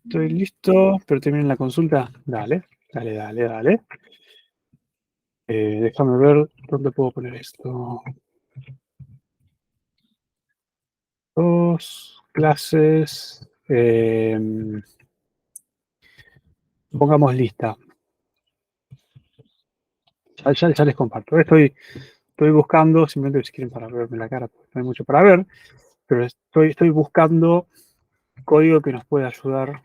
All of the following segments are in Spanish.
Estoy listo, pero terminen la consulta. Dale, dale, dale, dale. Déjame ver dónde puedo poner esto. Dos clases. Pongamos lista. Ya les comparto. Estoy buscando, simplemente si quieren para verme la cara, porque no hay mucho para ver, pero estoy buscando código que nos pueda ayudar.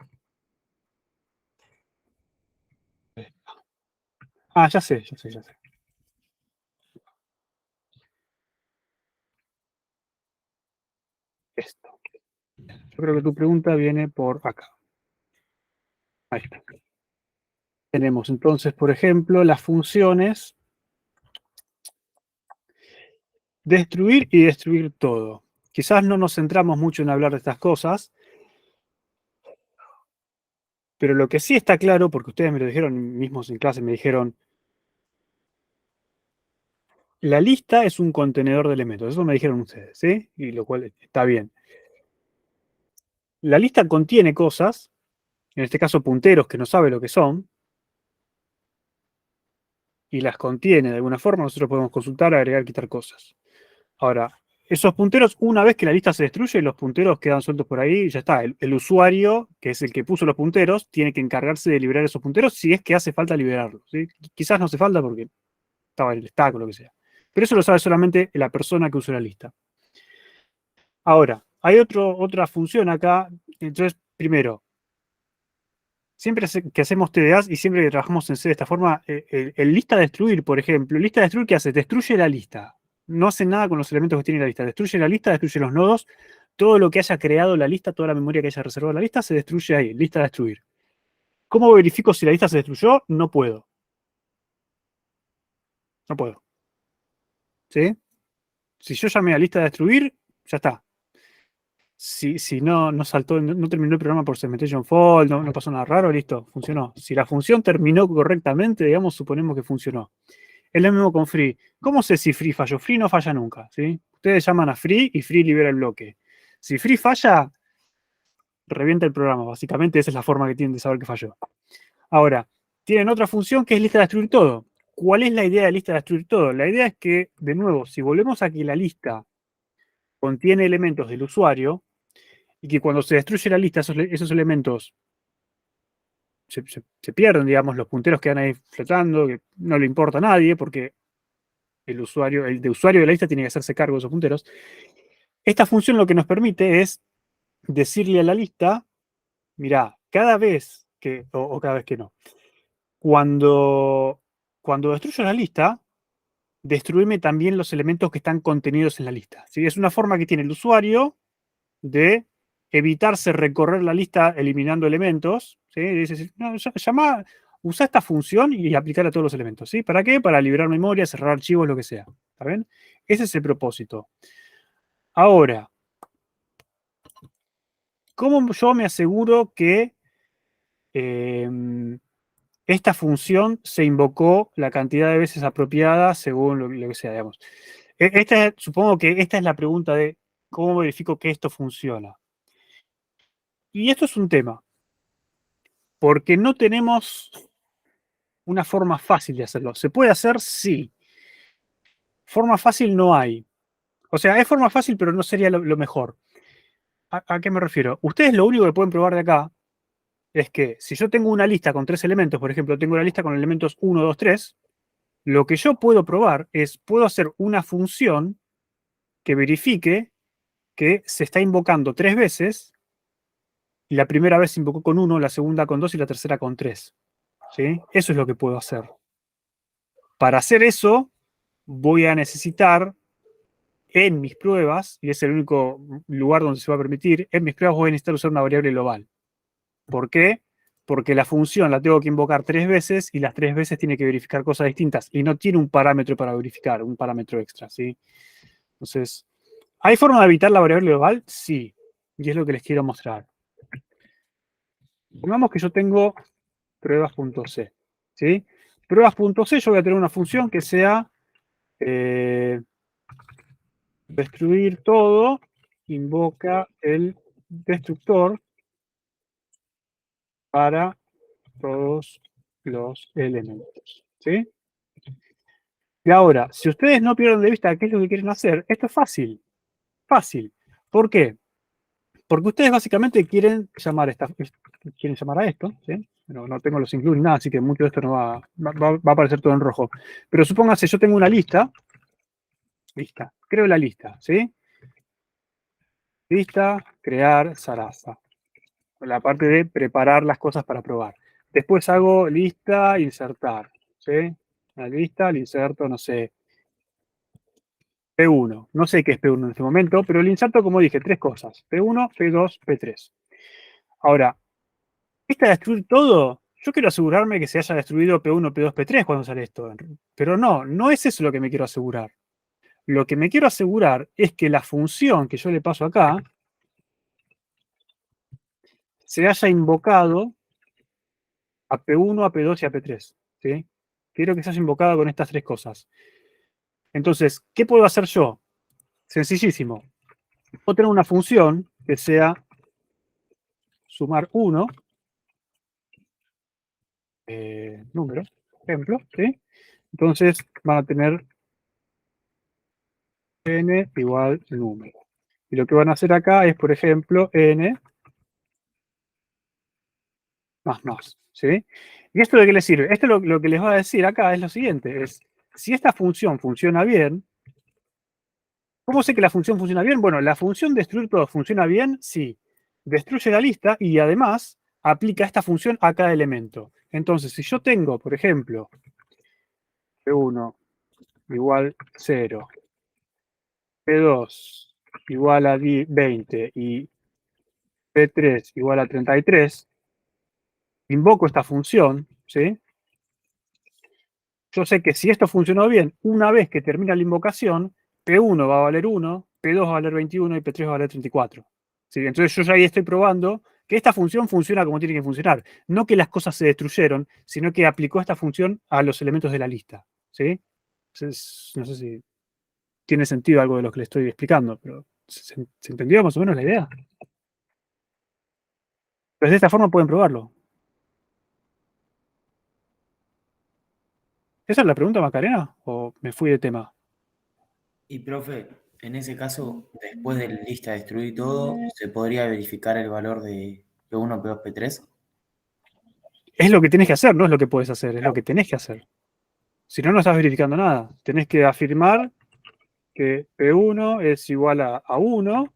Ah, ya sé. Esto. Yo creo que tu pregunta viene por acá. Ahí está. Tenemos entonces, por ejemplo, las funciones destruir y destruir todo. Quizás no nos centramos mucho en hablar de estas cosas, pero lo que sí está claro, porque ustedes me lo dijeron mismos en clase, me dijeron, la lista es un contenedor de elementos. Eso me dijeron ustedes, ¿sí? Y lo cual está bien. La lista contiene cosas, en este caso punteros que no sabe lo que son, y las contiene de alguna forma. Nosotros podemos consultar, agregar, quitar cosas. Ahora, esos punteros, una vez que la lista se destruye, los punteros quedan sueltos por ahí y ya está. El usuario, que es el que puso los punteros, tiene que encargarse de liberar esos punteros si es que hace falta liberarlos, ¿sí? Quizás no hace falta porque estaba en el stack o lo que sea. Pero eso lo sabe solamente la persona que usó la lista. Ahora, hay otra función acá. Entonces, primero, siempre que hacemos TDAs y siempre que trabajamos en C de esta forma, el lista destruir, por ejemplo, lista destruir, ¿qué hace? Destruye la lista. No hace nada con los elementos que tiene la lista. Destruye la lista, destruye los nodos. Todo lo que haya creado la lista, toda la memoria que haya reservado la lista, se destruye ahí. Lista destruir. ¿Cómo verifico si la lista se destruyó? No puedo. No puedo. ¿Sí? Si yo llamé a lista destruir, ya está. Si no saltó, no terminó el programa por segmentation fault, no pasó nada raro, listo, funcionó. Si la función terminó correctamente, digamos, suponemos que funcionó. Es lo mismo con free. ¿Cómo sé si free falló? Free no falla nunca, ¿sí? Ustedes llaman a free y free libera el bloque. Si free falla, revienta el programa. Básicamente esa es la forma que tienen de saber que falló. Ahora, tienen otra función que es lista de destruir todo. ¿Cuál es la idea de lista de destruir todo? La idea es que, de nuevo, si volvemos a que la lista contiene elementos del usuario y que cuando se destruye la lista esos elementos se pierden, digamos, los punteros quedan ahí flotando, que no le importa a nadie porque el de usuario de la lista tiene que hacerse cargo de esos punteros. Esta función lo que nos permite es decirle a la lista, mira, cada vez que, o cada vez que no, cuando destruyo la lista, destruirme también los elementos que están contenidos en la lista. ¿Sí? Es una forma que tiene el usuario de evitarse recorrer la lista eliminando elementos. ¿Sí? Dice, no, usa esta función y aplicar a todos los elementos. ¿Sí? ¿Para qué? Para liberar memoria, cerrar archivos, lo que sea. ¿Está bien? Ese es el propósito. Ahora, ¿cómo yo me aseguro que esta función se invocó la cantidad de veces apropiada según lo que sea, digamos? Supongo que esta es la pregunta de cómo verifico que esto funciona. Y esto es un tema, porque no tenemos una forma fácil de hacerlo. ¿Se puede hacer? Sí. Forma fácil no hay. O sea, es forma fácil, pero no sería lo mejor. ¿A qué me refiero? Ustedes lo único que pueden probar de acá es que si yo tengo una lista con 3 elementos, por ejemplo, tengo una lista con elementos 1, 2, 3, lo que yo puedo probar es, puedo hacer una función que verifique que se está invocando 3 veces, y la primera vez se invocó con 1, la segunda con 2 y la tercera con 3. ¿Sí? Eso es lo que puedo hacer. Para hacer eso, voy a necesitar en mis pruebas, y es el único lugar donde se va a permitir, en mis pruebas voy a necesitar usar una variable global. ¿Por qué? Porque la función la tengo que invocar 3 veces y las 3 veces tiene que verificar cosas distintas y no tiene un parámetro para verificar, un parámetro extra, ¿sí? Entonces, ¿hay forma de evitar la variable global? Sí, y es lo que les quiero mostrar. Pongamos que yo tengo pruebas.c, ¿sí? Pruebas.c, yo voy a tener una función que sea destruir todo, invoca el destructor para todos los elementos. ¿Sí? Y ahora, si ustedes no pierden de vista qué es lo que quieren hacer, esto es fácil. Fácil. ¿Por qué? Porque ustedes básicamente quieren llamar a esto, ¿sí? No tengo los includes ni nada, así que mucho de esto no va a aparecer todo en rojo. Pero supóngase, yo tengo una lista, creo la lista, ¿sí? Lista, crear, Sarasa. La parte de preparar las cosas para probar. Después hago lista, insertar, ¿sí? La lista, le inserto, no sé, P1. No sé qué es P1 en este momento, pero le inserto, como dije, tres cosas. P1, P2, P3. Ahora, ¿esta destruir todo? Yo quiero asegurarme que se haya destruido P1, P2, P3 cuando sale esto. Pero no es eso lo que me quiero asegurar. Lo que me quiero asegurar es que la función que yo le paso acá se haya invocado a P1, a P2 y a P3. ¿Sí? Quiero que se haya invocado con estas tres cosas. Entonces, ¿qué puedo hacer yo? Sencillísimo. Puedo tener una función que sea sumar 1, número, ejemplo, ¿sí? Entonces van a tener n igual número. Y lo que van a hacer acá es, por ejemplo, n más, ¿sí? ¿Y esto de qué les sirve? Esto lo que les va a decir acá es lo siguiente, es, si esta función funciona bien, ¿cómo sé que la función funciona bien? Bueno, la función destruir todo funciona bien si destruye la lista y además aplica esta función a cada elemento. Entonces, si yo tengo, por ejemplo, P1 igual 0, P2 igual a 20 y P3 igual a 33, invoco esta función, ¿sí? Yo sé que si esto funcionó bien, una vez que termina la invocación, P1 va a valer 1, P2 va a valer 21 y P3 va a valer 34. ¿Sí? Entonces yo ya ahí estoy probando que esta función funciona como tiene que funcionar. No que las cosas se destruyeron, sino que aplicó esta función a los elementos de la lista. ¿Sí? Entonces, no sé si tiene sentido algo de lo que le estoy explicando, pero ¿se entendió más o menos la idea? Pues de esta forma pueden probarlo. ¿Esa es la pregunta, Macarena? ¿O me fui de tema? Y profe, en ese caso, después de la lista destruir todo, ¿se podría verificar el valor de P1, P2, P3? Es lo que tenés que hacer, no es lo que puedes hacer, es lo que tenés que hacer. Si no, no estás verificando nada. Tenés que afirmar que P1 es igual a 1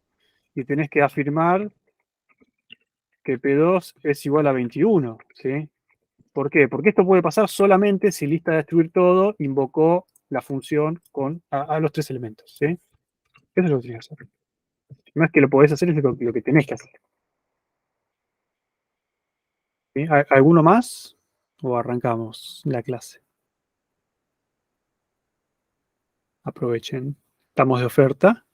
y tenés que afirmar que P2 es igual a 21. ¿Sí? ¿Por qué? Porque esto puede pasar solamente si lista de destruir todo invocó la función con a los tres elementos. ¿Sí? Eso es lo que tienes que hacer. No es que lo podés hacer, es lo que tenés que hacer. ¿Sí? ¿Alguno más? ¿O arrancamos la clase? Aprovechen. Estamos de oferta.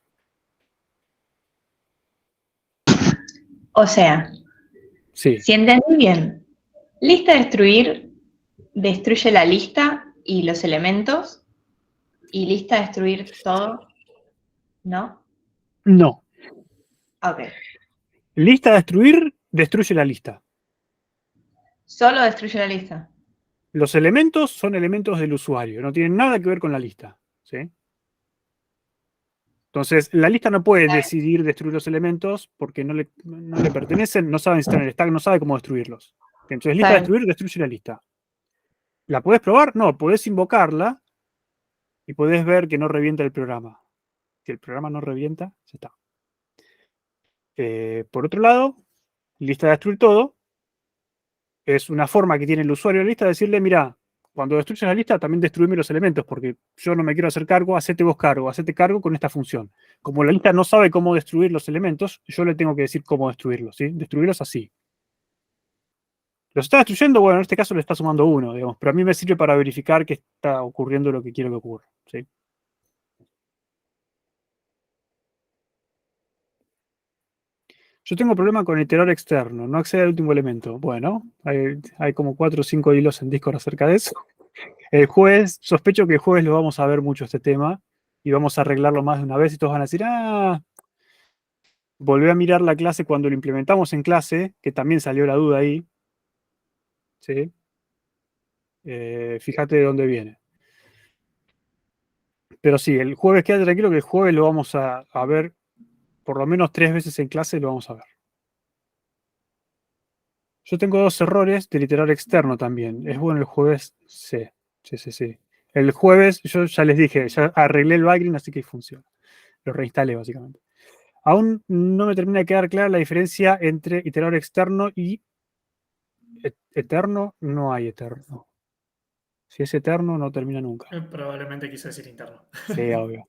O sea, Sí. si entendí bien, lista destruir destruye la lista y los elementos, y lista destruir todo, ¿no? No. Ok. Lista a destruir, destruye la lista. Solo destruye la lista. Los elementos son elementos del usuario, no tienen nada que ver con la lista. ¿Sí? Entonces, la lista no puede decidir destruir los elementos porque no le pertenecen, no sabe si están en el stack, no sabe cómo destruirlos. Entonces, lista a Está bien. destruir, destruye la lista. ¿La podés probar? No, podés invocarla y podés ver que no revienta el programa. Si el programa no revienta, ya está. Por otro lado, lista de destruir todo es una forma que tiene el usuario de la lista de decirle, mira, cuando destruyes la lista, también destruime los elementos, porque yo no me quiero hacer cargo, hacete vos cargo, hacete cargo con esta función. Como la lista no sabe cómo destruir los elementos, yo le tengo que decir cómo destruirlos, ¿sí? Destruirlos así. ¿Los está destruyendo? Bueno, en este caso le está sumando 1, digamos, pero a mí me sirve para verificar que está ocurriendo lo que quiero que ocurra, ¿sí? Yo tengo problema con iterar externo, no accede al último elemento. Bueno, hay como 4 o 5 hilos en Discord acerca de eso. El jueves, sospecho que el jueves lo vamos a ver mucho este tema y vamos a arreglarlo más de una vez y todos van a decir, volví a mirar la clase cuando lo implementamos en clase, que también salió la duda ahí, ¿sí? Fíjate de dónde viene. Pero sí, el jueves, quédate tranquilo que el jueves lo vamos a ver por lo menos 3 veces en clase, lo vamos a ver. Yo tengo 2 errores de iterador externo también. Es bueno el jueves, sí. El jueves, yo ya les dije, ya arreglé el backlink, así que funciona. Lo reinstalé básicamente. Aún no me termina de quedar clara la diferencia entre iterador externo y eterno. No hay eterno. Si es eterno, no termina nunca. Probablemente quiso decir interno. Sí, obvio.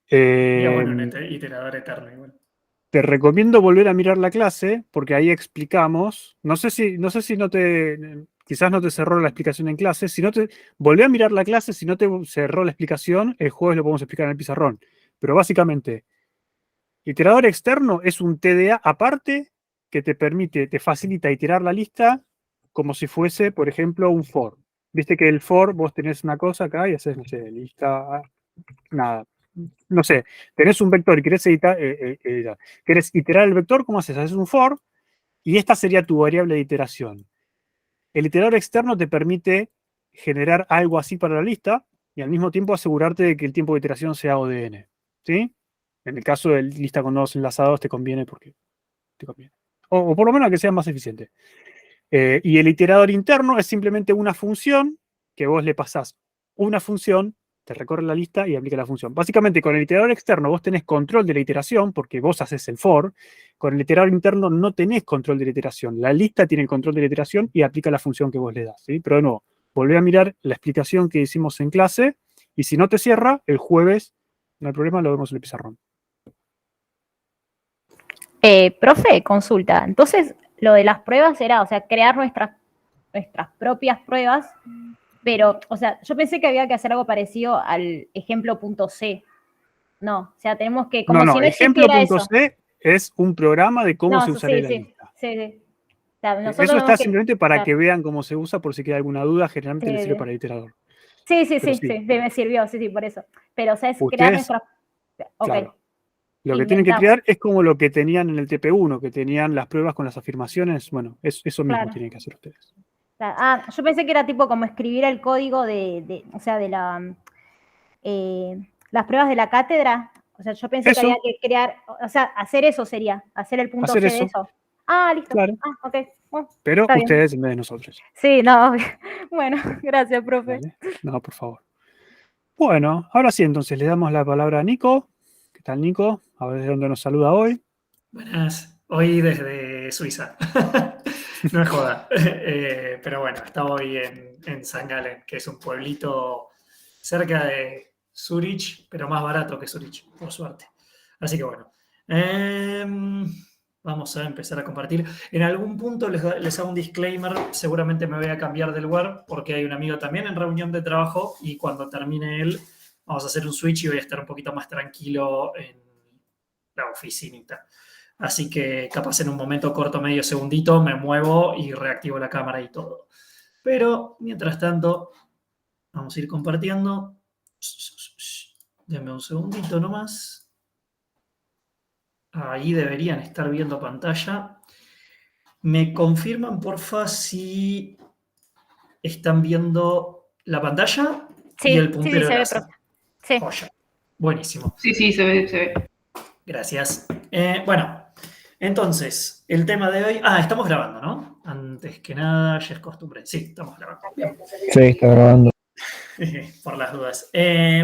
Y bueno, un iterador eterno igual. Te recomiendo volver a mirar la clase, porque ahí explicamos. No sé si quizás no te cerró la explicación en clase. Si no volvé a mirar la clase, si no te cerró la explicación, el jueves lo podemos explicar en el pizarrón. Pero básicamente, iterador externo es un TDA aparte que te facilita iterar la lista como si fuese, por ejemplo, un for. Viste que el for, vos tenés una cosa acá y haces, no sé, lista, nada. No sé, tenés un vector y querés querés iterar el vector, ¿cómo haces? Haces un for y esta sería tu variable de iteración. El iterador externo te permite generar algo así para la lista y al mismo tiempo asegurarte de que el tiempo de iteración sea ODN. ¿Sí? En el caso de lista con nodos enlazados te conviene porque te conviene. O por lo menos que sea más eficiente. Y el iterador interno es simplemente una función que vos le pasás una función, te recorre la lista y aplica la función. Básicamente, con el iterador externo vos tenés control de la iteración porque vos haces el for. Con el iterador interno no tenés control de la iteración. La lista tiene el control de la iteración y aplica la función que vos le das. ¿Sí? Pero de nuevo, volvé a mirar la explicación que hicimos en clase y si no te cierra, el jueves, no hay problema, lo vemos en el pizarrón. Profe, consulta. Entonces, lo de las pruebas era, o sea, crear nuestras propias pruebas, pero, o sea, yo pensé que había que hacer algo parecido al ejemplo .c. No, o sea, tenemos que, como si no existiera eso. Ejemplo.c es un programa de cómo se usaría la lista. Sí. O sea, eso está simplemente para que vean cómo se usa, por si queda alguna duda, generalmente le sirve para el iterador. Sí, me sirvió, sí, por eso. Pero, o sea, es crear nuestras... Ok. Claro. Lo que tienen que crear es como lo que tenían en el TP1, que tenían las pruebas con las afirmaciones. Bueno, eso mismo tienen que hacer ustedes. Yo pensé que era tipo como escribir el código o sea, de las pruebas de la cátedra. O sea, yo pensé que había que crear, o sea, hacer eso sería, hacer el .c de eso. Listo. Claro. Ok. Bueno, pero ustedes en vez de nosotros. Sí, no. Bueno, gracias, profe. ¿Vale? No, por favor. Bueno, ahora sí, entonces le damos la palabra a Nico. ¿Qué tal, Nico? A ver de dónde nos saluda hoy. Buenas, hoy desde Suiza. No es joda. Pero bueno, estaba hoy en St. Gallen, que es un pueblito cerca de Zurich, pero más barato que Zurich, por suerte. Así que bueno. Vamos a empezar a compartir. En algún punto les hago un disclaimer. Seguramente me voy a cambiar de lugar porque hay un amigo también en reunión de trabajo y cuando termine él vamos a hacer un switch y voy a estar un poquito más tranquilo en la oficinita. Así que capaz en un momento corto, medio segundito, me muevo y reactivo la cámara y todo. Pero mientras tanto, vamos a ir compartiendo. Denme un segundito nomás. Ahí deberían estar viendo pantalla. ¿Me confirman, porfa, si están viendo la pantalla? Sí, y el puntero se ve, profe. Sí. Joya. Buenísimo. Sí, se ve. Gracias. Bueno, entonces, el tema de hoy... estamos grabando, ¿no? Antes que nada, ya es costumbre. Sí, estamos grabando. Bien. Sí, está grabando. Por las dudas.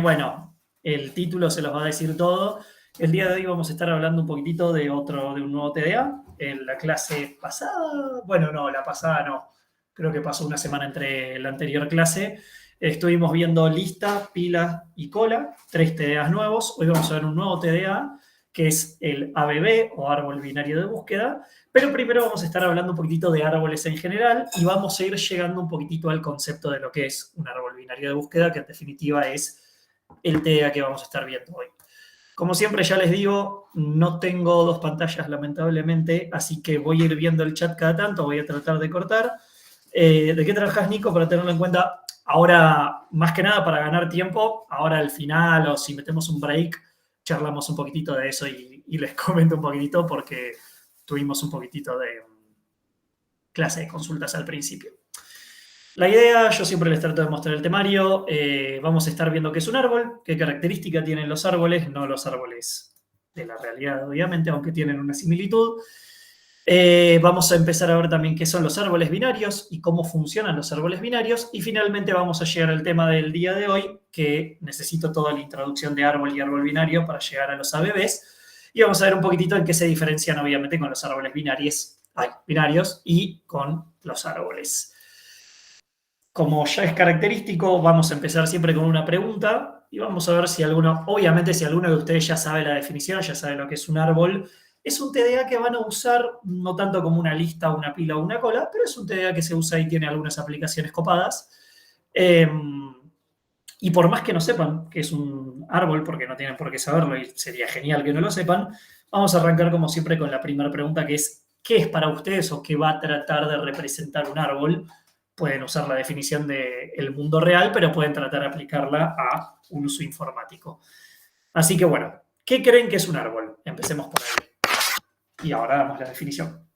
Bueno, el título se los va a decir todo. El día de hoy vamos a estar hablando un poquitito de un nuevo TDA. En la clase pasada, bueno, no, la pasada no. Creo que pasó una semana entre la anterior clase. Estuvimos viendo lista, pila y cola, 3 TDAs nuevos. Hoy vamos a ver un nuevo TDA, que es el ABB, o árbol binario de búsqueda. Pero primero vamos a estar hablando un poquitito de árboles en general y vamos a ir llegando un poquitito al concepto de lo que es un árbol binario de búsqueda, que en definitiva es el TDA que vamos a estar viendo hoy. Como siempre ya les digo, no tengo 2 pantallas lamentablemente, así que voy a ir viendo el chat cada tanto, voy a tratar de cortar. ¿De qué trabajas, Nico, para tenerlo en cuenta? Ahora, más que nada para ganar tiempo, ahora al final o si metemos un break, charlamos un poquitito de eso y les comento un poquitito porque tuvimos un poquitito clase de consultas al principio. La idea, yo siempre les trato de mostrar el temario. Vamos a estar viendo qué es un árbol, qué característica tienen los árboles, no los árboles de la realidad, obviamente, aunque tienen una similitud. Vamos a empezar a ver también qué son los árboles binarios y cómo funcionan los árboles binarios. Y finalmente vamos a llegar al tema del día de hoy, que necesito toda la introducción de árbol y árbol binario para llegar a los ABBs. Y vamos a ver un poquitito en qué se diferencian, obviamente, con los árboles binarios y con los árboles. Como ya es característico, vamos a empezar siempre con una pregunta y vamos a ver si alguno de ustedes ya sabe la definición, ya sabe lo que es un árbol. Es un TDA que van a usar no tanto como una lista, una pila o una cola, pero es un TDA que se usa y tiene algunas aplicaciones copadas. Y por más que no sepan que es un árbol, porque no tienen por qué saberlo y sería genial que no lo sepan, vamos a arrancar como siempre con la primera pregunta, que es ¿qué es para ustedes o qué va a tratar de representar un árbol? Pueden usar la definición del mundo real, pero pueden tratar de aplicarla a un uso informático. Así que bueno, ¿qué creen que es un árbol? Empecemos por ahí. Y ahora damos la definición.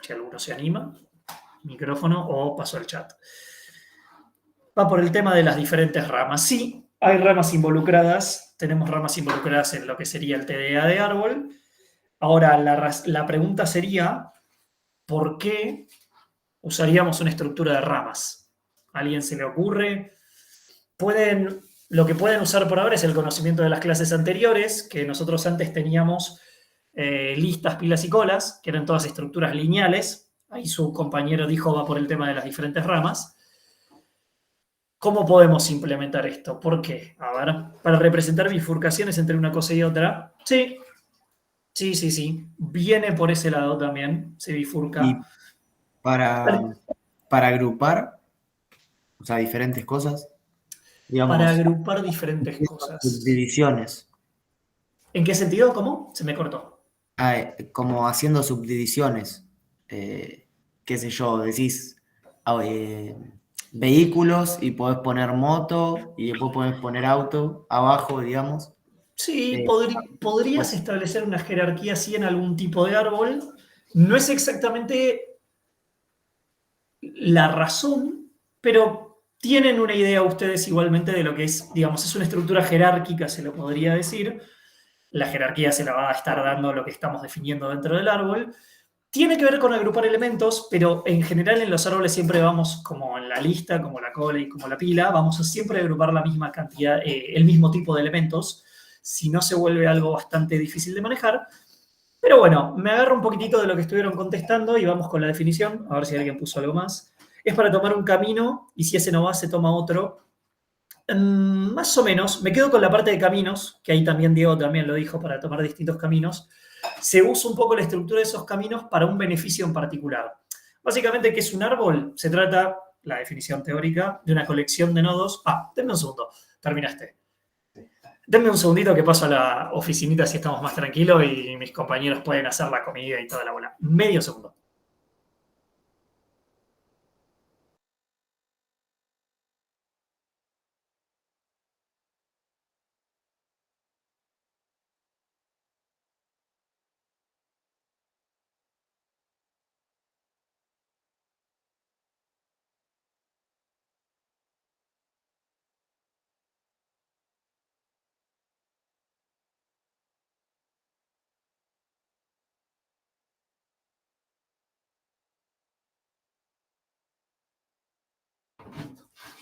Si alguno se anima, micrófono o paso al chat. Va por el tema de las diferentes ramas. Sí, hay ramas involucradas. Tenemos ramas involucradas en lo que sería el TDA de árbol. Ahora, la pregunta sería, ¿por qué usaríamos una estructura de ramas? ¿A alguien se le ocurre? Lo que pueden usar por ahora es el conocimiento de las clases anteriores, que nosotros antes teníamos listas, pilas y colas, que eran todas estructuras lineales. Ahí su compañero dijo va por el tema de las diferentes ramas. ¿Cómo podemos implementar esto? ¿Por qué? A ver, para representar bifurcaciones entre una cosa y otra. Sí. Viene por ese lado también, se bifurca. Y para agrupar, o sea, diferentes cosas, digamos, Para agrupar diferentes cosas. subdivisiones. ¿En qué sentido? ¿Cómo? Se me cortó. Como haciendo subdivisiones. Qué sé yo, decís vehículos y podés poner moto y después podés poner auto abajo, digamos. Sí, podrías establecer una jerarquía así en algún tipo de árbol. No es exactamente la razón, pero tienen una idea ustedes igualmente de lo que es, digamos, es una estructura jerárquica, se lo podría decir. La jerarquía se la va a estar dando lo que estamos definiendo dentro del árbol. Tiene que ver con agrupar elementos, pero en general en los árboles siempre vamos como en la lista, como la cola y como la pila, vamos a siempre agrupar la misma cantidad, el mismo tipo de elementos, si no se vuelve algo bastante difícil de manejar. Pero bueno, me agarro un poquitito de lo que estuvieron contestando y vamos con la definición, a ver si alguien puso algo más. Es para tomar un camino y si ese no va, se toma otro. Más o menos, me quedo con la parte de caminos, que ahí también Diego también lo dijo, para tomar distintos caminos. Se usa un poco la estructura de esos caminos para un beneficio en particular. Básicamente, ¿qué es un árbol? Se trata, la definición teórica, de una colección de nodos. Denme un segundo, terminaste. Denme un segundito que paso a la oficinita si estamos más tranquilos y mis compañeros pueden hacer la comida y toda la bola. Medio segundo.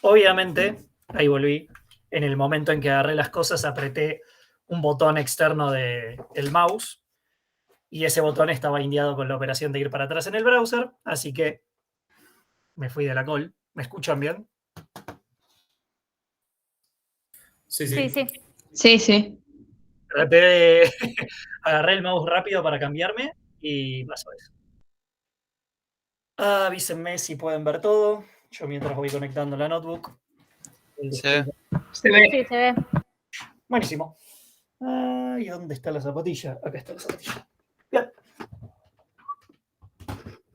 Obviamente, ahí volví. En el momento en que agarré las cosas, apreté un botón externo del mouse y ese botón estaba indiado con la operación de ir para atrás en el browser, así que me fui de la call. ¿Me escuchan bien? Sí. Agarré el mouse rápido para cambiarme y pasó eso. Avísenme si pueden ver todo. Yo mientras voy conectando la notebook. Se Sí, se ve. Buenísimo. ¿Y dónde está la zapatilla? Acá está la zapatilla. Bien.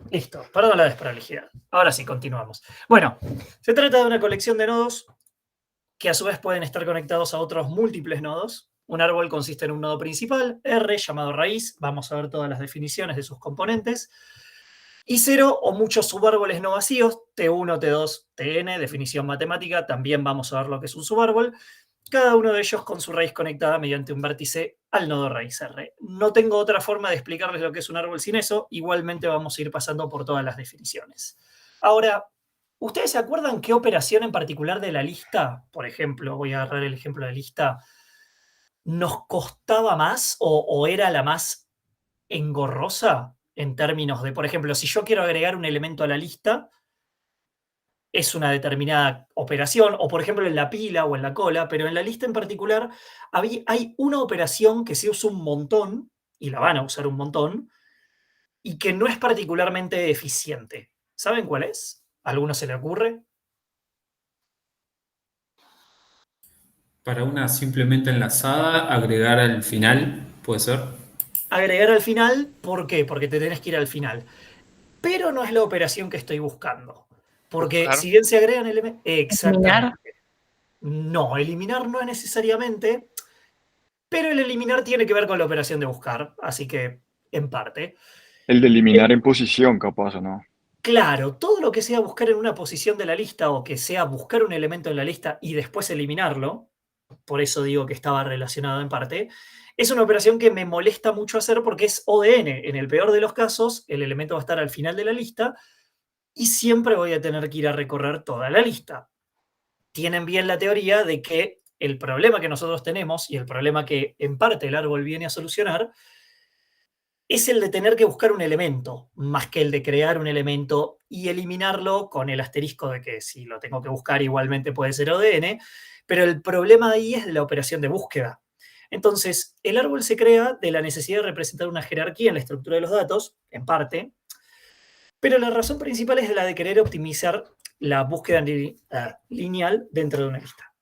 Listo. Perdón la desprolijidad. Ahora sí, continuamos. Bueno, se trata de una colección de nodos que a su vez pueden estar conectados a otros múltiples nodos. Un árbol consiste en un nodo principal, R, llamado raíz, vamos a ver todas las definiciones de sus componentes, y 0 o muchos subárboles no vacíos, T1, T2, Tn, definición matemática, también vamos a ver lo que es un subárbol, cada uno de ellos con su raíz conectada mediante un vértice al nodo raíz R. No tengo otra forma de explicarles lo que es un árbol sin eso, igualmente vamos a ir pasando por todas las definiciones. Ahora, ¿ustedes se acuerdan qué operación en particular de la lista, por ejemplo, voy a agarrar el ejemplo de la lista, nos costaba más o era la más engorrosa en términos de, por ejemplo, si yo quiero agregar un elemento a la lista, es una determinada operación, o por ejemplo en la pila o en la cola, pero en la lista en particular hay una operación que se usa un montón, y la van a usar un montón, y que no es particularmente eficiente. ¿Saben cuál es? ¿A alguno se le ocurre? Para una simplemente enlazada, agregar al final, ¿puede ser? Agregar al final, ¿por qué? Porque te tenés que ir al final. Pero no es la operación que estoy buscando. Porque Buscar. si bien se agregan elementos... Exactamente. Eliminar. No, eliminar no es necesariamente, pero el eliminar tiene que ver con la operación de buscar, así que en parte. El de eliminar en posición, capaz, ¿o no? Claro, todo lo que sea buscar en una posición de la lista o que sea buscar un elemento en la lista y después eliminarlo, por eso digo que estaba relacionado en parte, es una operación que me molesta mucho hacer porque es ODN. En el peor de los casos, el elemento va a estar al final de la lista y siempre voy a tener que ir a recorrer toda la lista. Tienen bien la teoría de que el problema que nosotros tenemos y el problema que en parte el árbol viene a solucionar es el de tener que buscar un elemento, más que el de crear un elemento y eliminarlo con el asterisco de que si lo tengo que buscar igualmente puede ser ODN, pero el problema ahí es de la operación de búsqueda. Entonces, el árbol se crea de la necesidad de representar una jerarquía en la estructura de los datos, en parte, pero la razón principal es la de querer optimizar la búsqueda lineal dentro de una lista.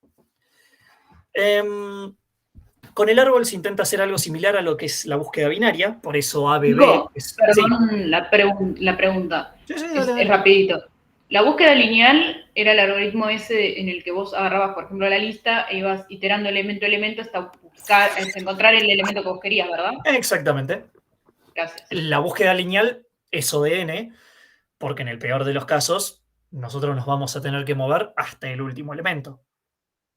Con el árbol se intenta hacer algo similar a lo que es la búsqueda binaria, por eso ABB... Nico, sí. perdón la pregunta. Sí, Es rapidito. La búsqueda lineal era el algoritmo ese en el que vos agarrabas, por ejemplo, la lista e ibas iterando elemento a elemento hasta encontrar el elemento que vos querías, ¿verdad? Exactamente. Gracias. La búsqueda lineal es ODN, porque en el peor de los casos nosotros nos vamos a tener que mover hasta el último elemento.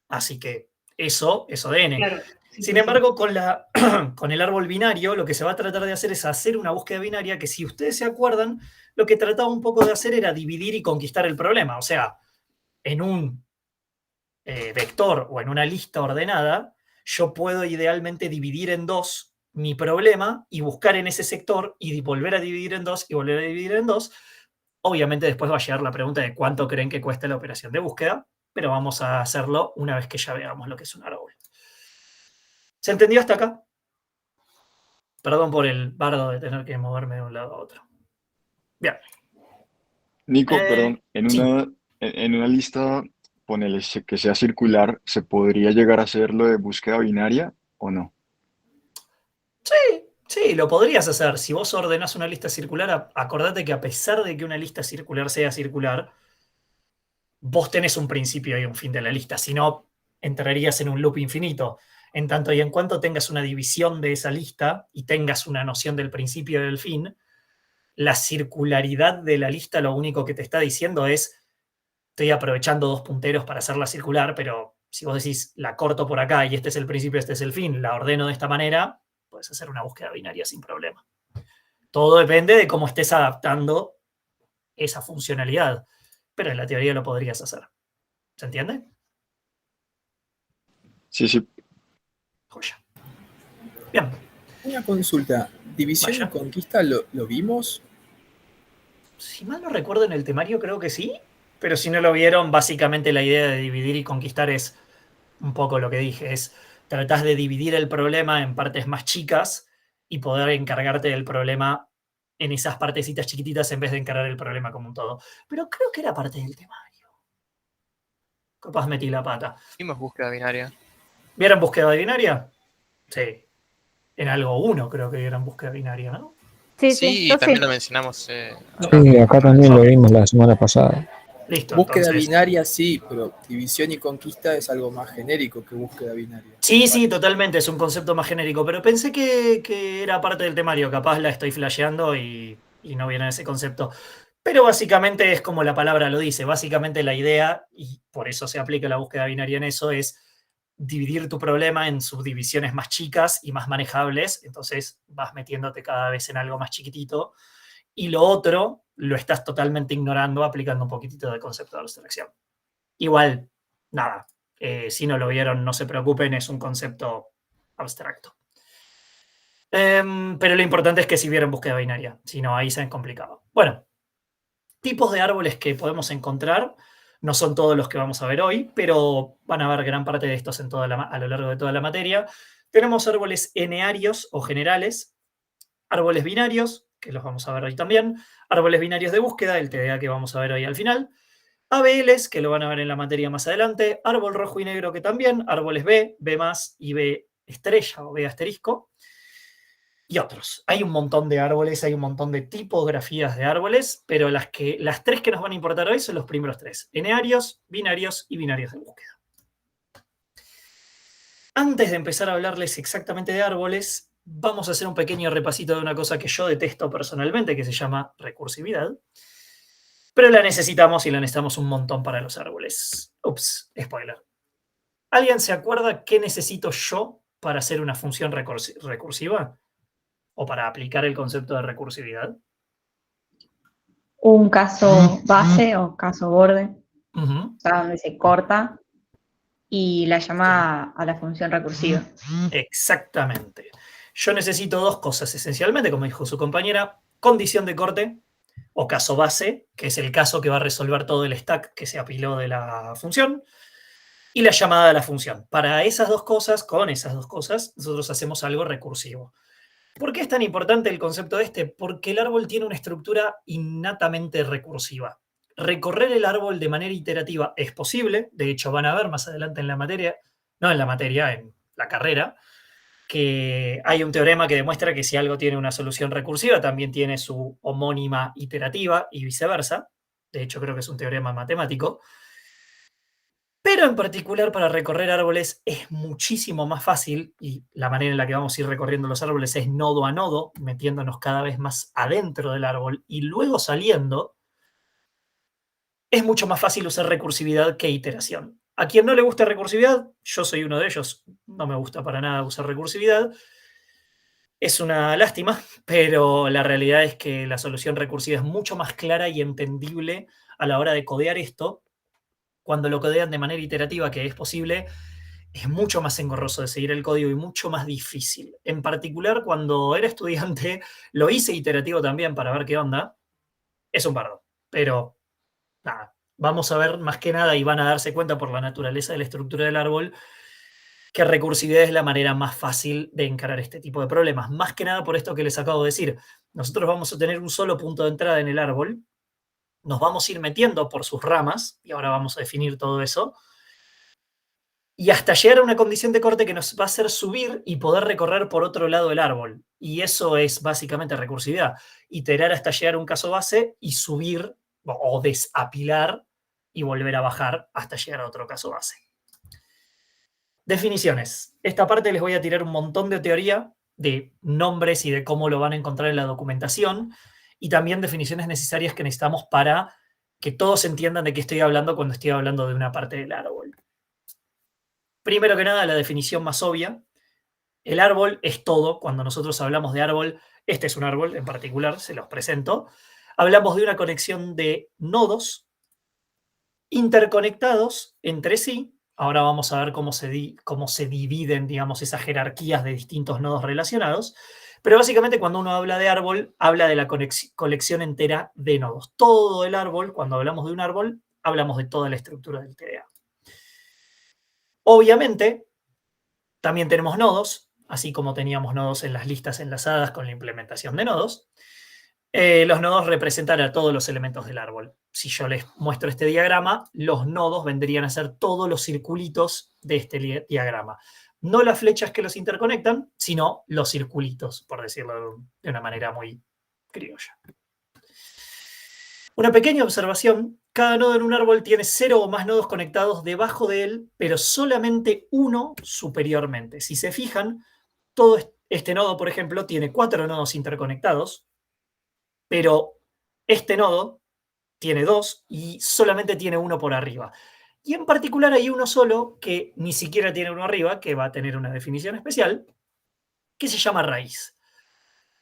Así que eso es ODN. Claro. Sin embargo, con el árbol binario, lo que se va a tratar de hacer es hacer una búsqueda binaria que, si ustedes se acuerdan, lo que trataba un poco de hacer era dividir y conquistar el problema. O sea, en un vector o en una lista ordenada, yo puedo idealmente dividir en dos mi problema y buscar en ese sector y volver a dividir en dos y volver a dividir en dos. Obviamente después va a llegar la pregunta de cuánto creen que cuesta la operación de búsqueda, pero vamos a hacerlo una vez que ya veamos lo que es un árbol. ¿Se entendió hasta acá? Perdón por el bardo de tener que moverme de un lado a otro. Bien. Nico, perdón, sí. en una lista, ponele que sea circular, ¿se podría llegar a hacer lo de búsqueda binaria o no? Sí, lo podrías hacer. Si vos ordenás una lista circular, acordate que a pesar de que una lista circular sea circular, vos tenés un principio y un fin de la lista. Si no, entrarías en un loop infinito. En tanto y en cuanto tengas una división de esa lista y tengas una noción del principio y del fin, la circularidad de la lista lo único que te está diciendo es: estoy aprovechando dos punteros para hacerla circular, pero si vos decís la corto por acá y este es el principio, este es el fin, la ordeno de esta manera, puedes hacer una búsqueda binaria sin problema. Todo depende de cómo estés adaptando esa funcionalidad, pero en la teoría lo podrías hacer. ¿Se entiende? Sí, sí. Joya. Bien. Una consulta. ¿División Vaya. y conquista lo vimos? Si mal no recuerdo en el temario, creo que sí, pero si no lo vieron, básicamente la idea de dividir y conquistar es un poco lo que dije, es tratás de dividir el problema en partes más chicas y poder encargarte del problema en esas partecitas chiquititas en vez de encargar el problema como un todo. Pero creo que era parte del temario. Capaz metí la pata. Vimos búsqueda binaria. ¿Vieron búsqueda binaria? Sí. En algo 1 creo que vieron búsqueda binaria, ¿no? Sí, Sí, yo también sí. lo mencionamos. Sí, acá también lo vimos la semana pasada. Listo, Búsqueda entonces. binaria sí, pero división y conquista es algo más genérico que búsqueda binaria. Sí, sí, totalmente, es un concepto más genérico, pero pensé que era parte del temario, capaz la estoy flasheando y no viene ese concepto. Pero básicamente es como la palabra lo dice, básicamente la idea, y por eso se aplica la búsqueda binaria en eso, es dividir tu problema en subdivisiones más chicas y más manejables, entonces vas metiéndote cada vez en algo más chiquitito, y lo otro lo estás totalmente ignorando aplicando un poquitito de concepto de abstracción. Igual, nada, si no lo vieron, no se preocupen, es un concepto abstracto. Pero lo importante es que si vieron búsqueda binaria, si no, ahí se han complicado. Bueno, tipos de árboles que podemos encontrar, no son todos los que vamos a ver hoy, pero van a ver gran parte de estos a lo largo de toda la materia. Tenemos árboles enearios o generales, árboles binarios, que los vamos a ver hoy también, árboles binarios de búsqueda, el TDA que vamos a ver hoy al final, ABLs, que lo van a ver en la materia más adelante, árbol rojo y negro que también, árboles B, B+, y B estrella o B asterisco, y otros. Hay un montón de árboles, hay un montón de tipografías de árboles, pero las tres que nos van a importar hoy son los primeros tres: enearios, binarios y binarios de búsqueda. Antes de empezar a hablarles exactamente de árboles, vamos a hacer un pequeño repasito de una cosa que yo detesto personalmente, que se llama recursividad. Pero la necesitamos y la necesitamos un montón para los árboles. Ups, spoiler. ¿Alguien se acuerda qué necesito yo para hacer una función recursiva? ¿O para aplicar el concepto de recursividad? Un caso base o caso borde, Ujú. o sea, donde se corta y la llama a la función recursiva. Exactamente. Yo necesito dos cosas esencialmente, como dijo su compañera: condición de corte o caso base, que es el caso que va a resolver todo el stack que se apiló de la función, y la llamada de la función. Para esas dos cosas, con esas dos cosas, nosotros hacemos algo recursivo. ¿Por qué es tan importante el concepto este? Porque el árbol tiene una estructura innatamente recursiva. Recorrer el árbol de manera iterativa es posible, de hecho van a ver más adelante en la materia, no en la materia, en la carrera, que hay un teorema que demuestra que si algo tiene una solución recursiva, también tiene su homónima iterativa y viceversa. De hecho, creo que es un teorema matemático. Pero en particular para recorrer árboles es muchísimo más fácil, y la manera en la que vamos a ir recorriendo los árboles es nodo a nodo, metiéndonos cada vez más adentro del árbol y luego saliendo. Es mucho más fácil usar recursividad que iteración. A quien no le gusta recursividad, yo soy uno de ellos, no me gusta para nada usar recursividad. Es una lástima, pero la realidad es que la solución recursiva es mucho más clara y entendible a la hora de codear esto. Cuando lo codean de manera iterativa, que es posible, es mucho más engorroso de seguir el código y mucho más difícil. En particular, cuando era estudiante, lo hice iterativo también para ver qué onda. Es un bardo, pero nada. Vamos a ver más que nada, y van a darse cuenta por la naturaleza de la estructura del árbol, que recursividad es la manera más fácil de encarar este tipo de problemas. Más que nada por esto que les acabo de decir. Nosotros vamos a tener un solo punto de entrada en el árbol, nos vamos a ir metiendo por sus ramas, y ahora vamos a definir todo eso, y hasta llegar a una condición de corte que nos va a hacer subir y poder recorrer por otro lado el árbol. Y eso es básicamente recursividad. Iterar hasta llegar a un caso base y subir o desapilar y volver a bajar hasta llegar a otro caso base. Definiciones. Esta parte les voy a tirar un montón de teoría, de nombres y de cómo lo van a encontrar en la documentación, y también definiciones necesarias que necesitamos para que todos entiendan de qué estoy hablando cuando estoy hablando de una parte del árbol. Primero que nada, la definición más obvia. El árbol es todo. Cuando nosotros hablamos de árbol, este es un árbol en particular, se los presento. Hablamos de una conexión de nodos interconectados entre sí. Ahora vamos a ver cómo se dividen, digamos, esas jerarquías de distintos nodos relacionados. Pero básicamente cuando uno habla de árbol, habla de la colección entera de nodos. Todo el árbol, cuando hablamos de un árbol, hablamos de toda la estructura del TDA. Obviamente, también tenemos nodos, así como teníamos nodos en las listas enlazadas con la implementación de nodos. Los nodos representan a todos los elementos del árbol. Si yo les muestro este diagrama, los nodos vendrían a ser todos los circulitos de este diagrama. No las flechas que los interconectan, sino los circulitos, por decirlo de una manera muy criolla. Una pequeña observación, cada nodo en un árbol tiene 0 o más nodos conectados debajo de él, pero solamente uno superiormente. Si se fijan, todo este nodo, por ejemplo, tiene 4 nodos interconectados, pero este nodo tiene 2 y solamente tiene uno por arriba. Y en particular hay uno solo que ni siquiera tiene uno arriba, que va a tener una definición especial, que se llama raíz.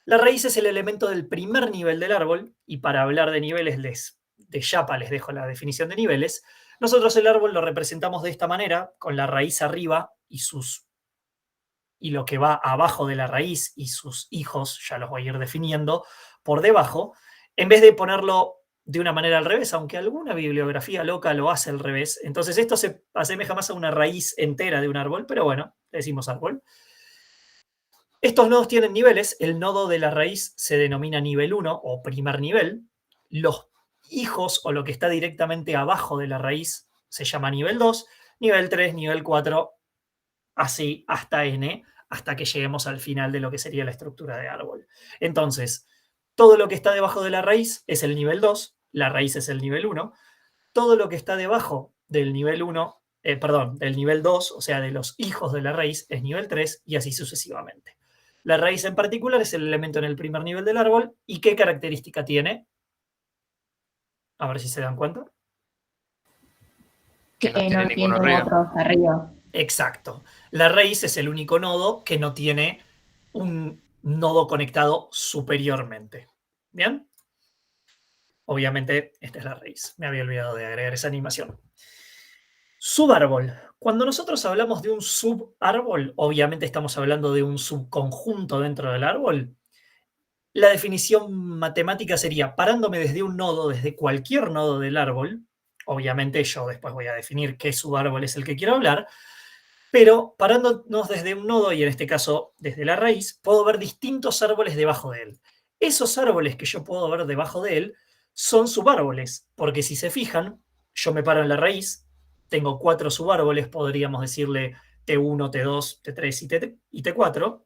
La raíz es el elemento del primer nivel del árbol, y para hablar de niveles de chapa les dejo la definición de niveles. Nosotros el árbol lo representamos de esta manera, con la raíz arriba y lo que va abajo de la raíz y sus hijos, ya los voy a ir definiendo, por debajo, en vez de ponerlo de una manera al revés, aunque alguna bibliografía loca lo hace al revés. Entonces esto se asemeja más a una raíz entera de un árbol, pero bueno, le decimos árbol. Estos nodos tienen niveles. El nodo de la raíz se denomina nivel 1 o primer nivel. Los hijos o lo que está directamente abajo de la raíz se llama nivel 2, nivel 3, nivel 4, así hasta n, hasta que lleguemos al final de lo que sería la estructura de árbol. Entonces, todo lo que está debajo de la raíz es el nivel 2, la raíz es el nivel 1. Todo lo que está debajo del nivel 1, del nivel 2, o sea, de los hijos de la raíz, es nivel 3 y así sucesivamente. La raíz en particular es el elemento en el primer nivel del árbol. ¿Y qué característica tiene? A ver si se dan cuenta. Que no tiene ninguno arriba. otros arriba. Exacto. La raíz es el único nodo que no tiene un nodo conectado superiormente. ¿Bien? Obviamente, esta es la raíz. Me había olvidado de agregar esa animación. Subárbol. Cuando nosotros hablamos de un subárbol, obviamente estamos hablando de un subconjunto dentro del árbol. La definición matemática sería, parándome desde un nodo, desde cualquier nodo del árbol, obviamente yo después voy a definir qué subárbol es el que quiero hablar, pero parándonos desde un nodo, y en este caso desde la raíz, puedo ver distintos árboles debajo de él. Esos árboles que yo puedo ver debajo de él son subárboles, porque si se fijan, yo me paro en la raíz, tengo 4 subárboles, podríamos decirle T1, T2, T3 y T4,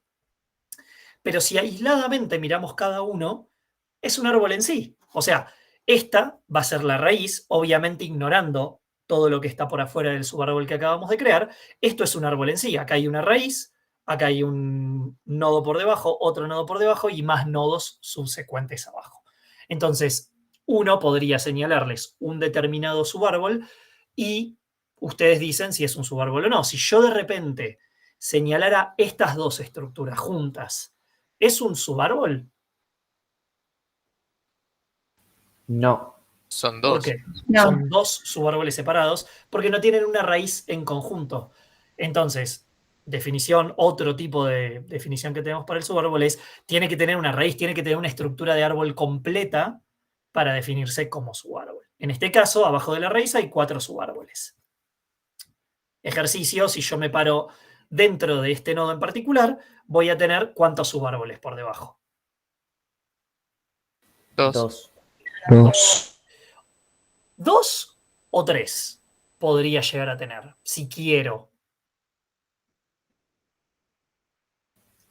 pero si aisladamente miramos cada uno, es un árbol en sí. O sea, esta va a ser la raíz, obviamente ignorando todo lo que está por afuera del subárbol que acabamos de crear. Esto es un árbol en sí. Acá hay una raíz, acá hay un nodo por debajo, otro nodo por debajo y más nodos subsecuentes abajo. Entonces, uno podría señalarles un determinado subárbol y ustedes dicen si es un subárbol o no. Si yo de repente señalara estas dos estructuras juntas, ¿es un subárbol? No. Son ¿Por dos. qué? No. Son dos subárboles separados porque no tienen una raíz en conjunto. Entonces, definición, otro tipo de definición que tenemos para el subárbol es, tiene que tener una raíz, tiene que tener una estructura de árbol completa para definirse como subárbol. En este caso, abajo de la raíz hay 4 subárboles. Ejercicio, si yo me paro dentro de este nodo en particular, voy a tener ¿cuántos subárboles por debajo? Dos. 2 o 3 podría llegar a tener, si quiero.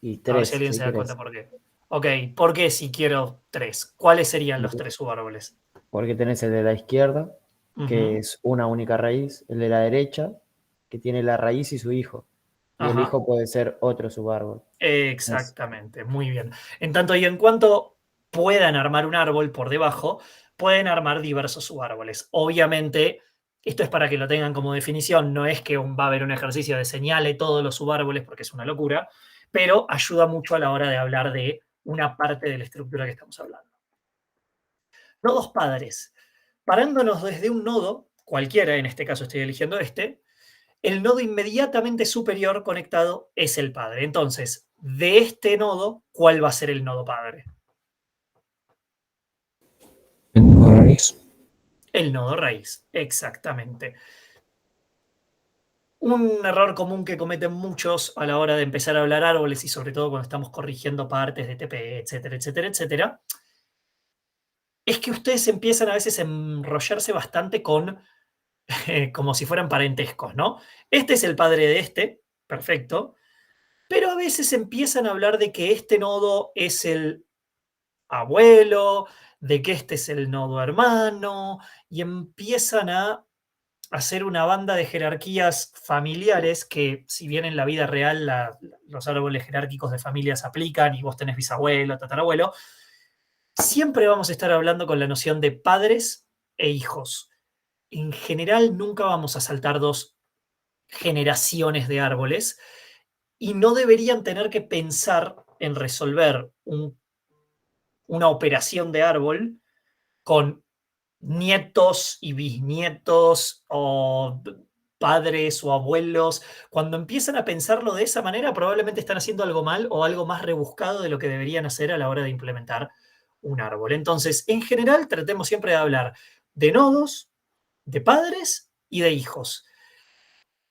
Y A ver 3, si alguien si se da querés. cuenta por qué. Ok, ¿por qué si quiero 3? ¿Cuáles serían los 3 subárboles? Porque tenés el de la izquierda, que Ujú. es una única raíz, el de la derecha, que tiene la raíz y su hijo. Y el Ajá. hijo puede ser otro subárbol. Exactamente, muy bien. En tanto y en cuanto puedan armar un árbol por debajo, pueden armar diversos subárboles. Obviamente, esto es para que lo tengan como definición, no es que va a haber un ejercicio de señale todos los subárboles, porque es una locura, pero ayuda mucho a la hora de hablar de una parte de la estructura que estamos hablando. Nodos padres. Parándonos desde un nodo, cualquiera, en este caso estoy eligiendo este, el nodo inmediatamente superior conectado es el padre. Entonces, de este nodo, ¿cuál va a ser el nodo padre? El nodo raíz, exactamente. Un error común que cometen muchos a la hora de empezar a hablar árboles y sobre todo cuando estamos corrigiendo partes de TPE, etcétera, etcétera, etcétera, es que ustedes empiezan a veces a enrollarse bastante con como si fueran parentescos, ¿no? Este es el padre de este, perfecto, pero a veces empiezan a hablar de que este nodo es el abuelo, de que este es el nodo hermano, y empiezan a hacer una banda de jerarquías familiares que, si bien en la vida real los árboles jerárquicos de familias aplican y vos tenés bisabuelo, tatarabuelo, siempre vamos a estar hablando con la noción de padres e hijos. En general nunca vamos a saltar 2 generaciones de árboles y no deberían tener que pensar en resolver una operación de árbol con nietos y bisnietos o padres o abuelos. Cuando empiezan a pensarlo de esa manera, probablemente están haciendo algo mal o algo más rebuscado de lo que deberían hacer a la hora de implementar un árbol. Entonces, en general, tratemos siempre de hablar de nodos, de padres y de hijos.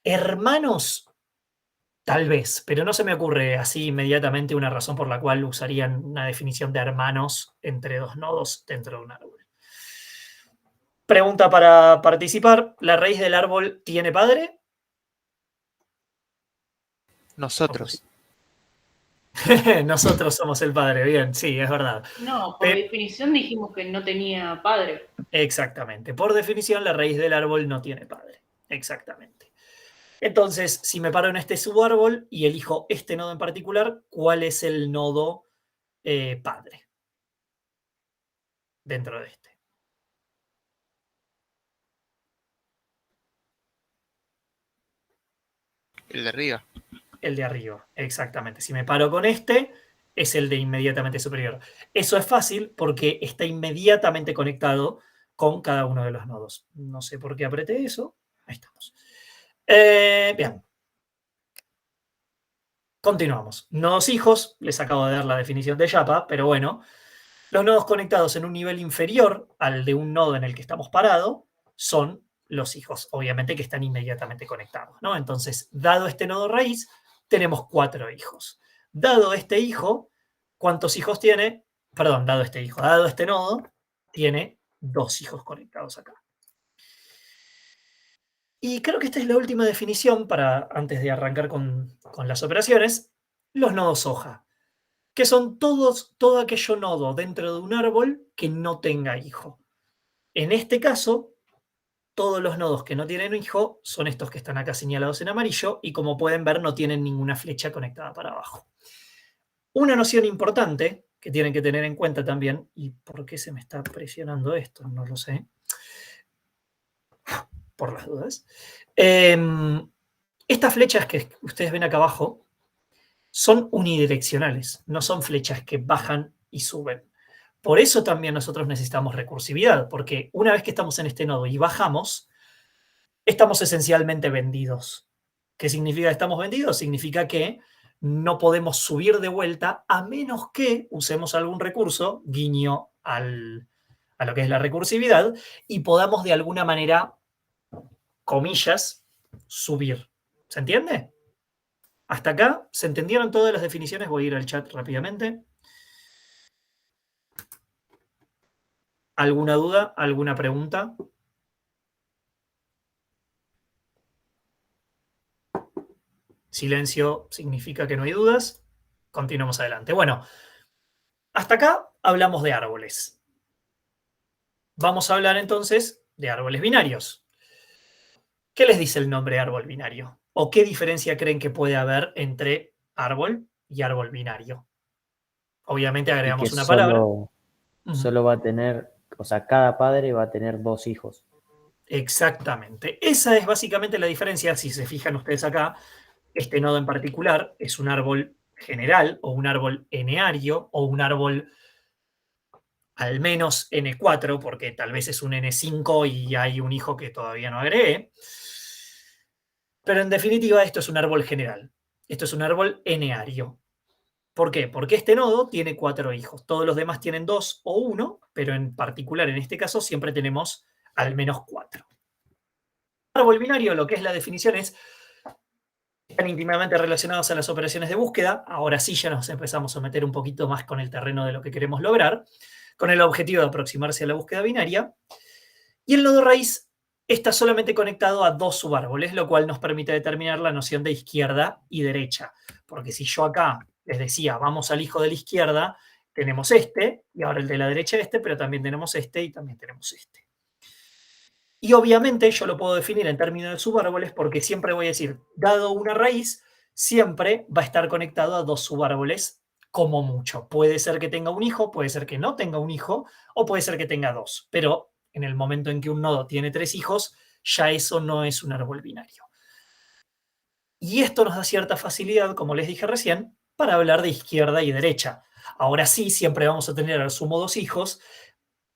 Hermanos, tal vez, pero no se me ocurre así inmediatamente una razón por la cual usarían una definición de hermanos entre 2 nodos dentro de un árbol. Pregunta para participar. ¿La raíz del árbol tiene padre? Nosotros. Nosotros somos el padre, bien, sí, es verdad. No, por definición dijimos que no tenía padre. Exactamente. Por definición, la raíz del árbol no tiene padre. Exactamente. Entonces, si me paro en este subárbol y elijo este nodo en particular, ¿cuál es el nodo padre dentro de este? El de arriba. El de arriba, exactamente. Si me paro con este, es el de inmediatamente superior. Eso es fácil porque está inmediatamente conectado con cada uno de los nodos. No sé por qué apreté eso. Ahí estamos. Bien. Continuamos. Nodos hijos, les acabo de dar la definición de Japa, pero bueno, los nodos conectados en un nivel inferior al de un nodo en el que estamos parados son los hijos, obviamente que están inmediatamente conectados, ¿no? Entonces, dado este nodo raíz, tenemos 4 hijos. Dado este hijo, ¿cuántos hijos tiene? Perdón, dado este hijo, dado este nodo, tiene 2 hijos conectados acá. Y creo que esta es la última definición para, antes de arrancar con las operaciones, los nodos hoja, que son todo aquello nodo dentro de un árbol que no tenga hijo. En este caso, todos los nodos que no tienen hijo son estos que están acá señalados en amarillo y, como pueden ver, no tienen ninguna flecha conectada para abajo. Una noción importante que tienen que tener en cuenta también, ¿y por qué se me está presionando esto? No lo sé. Por las dudas. Estas flechas que ustedes ven acá abajo son unidireccionales, no son flechas que bajan y suben. Por eso también nosotros necesitamos recursividad, porque una vez que estamos en este nodo y bajamos, estamos esencialmente vendidos. ¿Qué significa que estamos vendidos? Significa que no podemos subir de vuelta a menos que usemos algún recurso, guiño a lo que es la recursividad, y podamos de alguna manera, comillas, subir. ¿Se entiende? Hasta acá, ¿se entendieron todas las definiciones? Voy a ir al chat rápidamente. ¿Alguna duda? ¿Alguna pregunta? Silencio significa que no hay dudas. Continuamos adelante. Bueno, hasta acá hablamos de árboles. Vamos a hablar entonces de árboles binarios. ¿Qué les dice el nombre árbol binario? ¿O qué diferencia creen que puede haber entre árbol y árbol binario? Obviamente agregamos una palabra. Solo va a tener, o sea, cada padre va a tener 2 hijos. Exactamente. Esa es básicamente la diferencia. Si se fijan ustedes acá, este nodo en particular es un árbol general o un árbol eneario o un árbol al menos N4, porque tal vez es un N5 y hay un hijo que todavía no agregué. Pero en definitiva esto es un árbol general. Esto es un árbol eneario. ¿Por qué? Porque este nodo tiene 4 hijos. Todos los demás tienen 2 o 1, pero en particular en este caso siempre tenemos al menos 4. Árbol binario, lo que es la definición es: están íntimamente relacionados a las operaciones de búsqueda. Ahora sí ya nos empezamos a meter un poquito más con el terreno de lo que queremos lograr, con el objetivo de aproximarse a la búsqueda binaria. Y el nodo raíz está solamente conectado a 2 subárboles, lo cual nos permite determinar la noción de izquierda y derecha. Porque si yo acá les decía, vamos al hijo de la izquierda, tenemos este, y ahora el de la derecha este, pero también tenemos este y también tenemos este. Y obviamente yo lo puedo definir en términos de subárboles porque siempre voy a decir, dado una raíz, siempre va a estar conectado a dos subárboles como mucho. Puede ser que tenga un hijo, puede ser que no tenga un hijo, o puede ser que tenga dos. Pero en el momento en que un nodo tiene 3 hijos, ya eso no es un árbol binario. Y esto nos da cierta facilidad, como les dije recién, para hablar de izquierda y derecha. Ahora sí, siempre vamos a tener al sumo 2 hijos,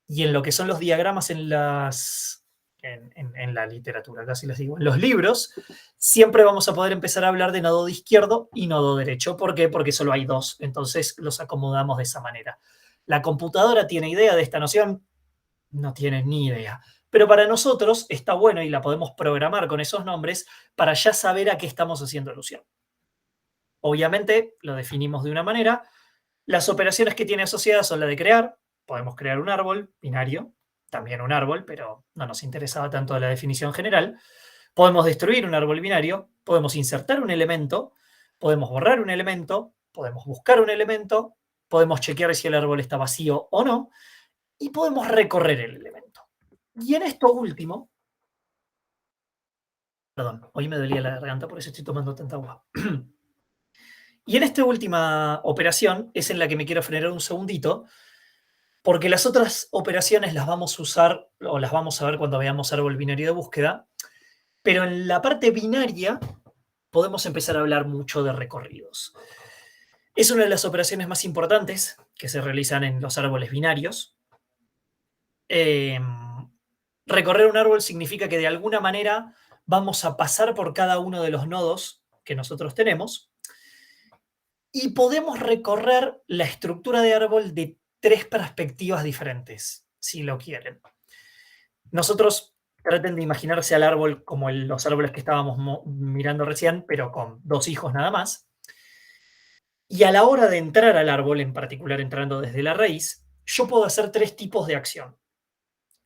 y en lo que son los diagramas en la literatura, casi les digo, en los libros, siempre vamos a poder empezar a hablar de nodo de izquierdo y nodo derecho. ¿Por qué? Porque solo hay 2, entonces los acomodamos de esa manera. ¿La computadora tiene idea de esta noción? No tiene ni idea. Pero para nosotros está bueno y la podemos programar con esos nombres para ya saber a qué estamos haciendo alusión. Obviamente lo definimos de una manera. Las operaciones que tiene asociadas son la de crear. Podemos crear un árbol binario, también un árbol, pero no nos interesaba tanto la definición general. Podemos destruir un árbol binario, podemos insertar un elemento, podemos borrar un elemento, podemos buscar un elemento, podemos chequear si el árbol está vacío o no, y podemos recorrer el elemento. Y en esto último, perdón, hoy me dolía la garganta, por eso estoy tomando tanta agua. Y en esta última operación es en la que me quiero frenar un segundito, porque las otras operaciones las vamos a usar, o las vamos a ver cuando veamos árbol binario de búsqueda, pero en la parte binaria podemos empezar a hablar mucho de recorridos. Es una de las operaciones más importantes que se realizan en los árboles binarios. Recorrer un árbol significa que de alguna manera vamos a pasar por cada uno de los nodos que nosotros tenemos y podemos recorrer la estructura de árbol de 3 perspectivas diferentes, si lo quieren. Nosotros traten de imaginarse al árbol como los árboles que estábamos mirando recién, pero con 2 hijos nada más. Y a la hora de entrar al árbol, en particular entrando desde la raíz, yo puedo hacer 3 tipos de acción.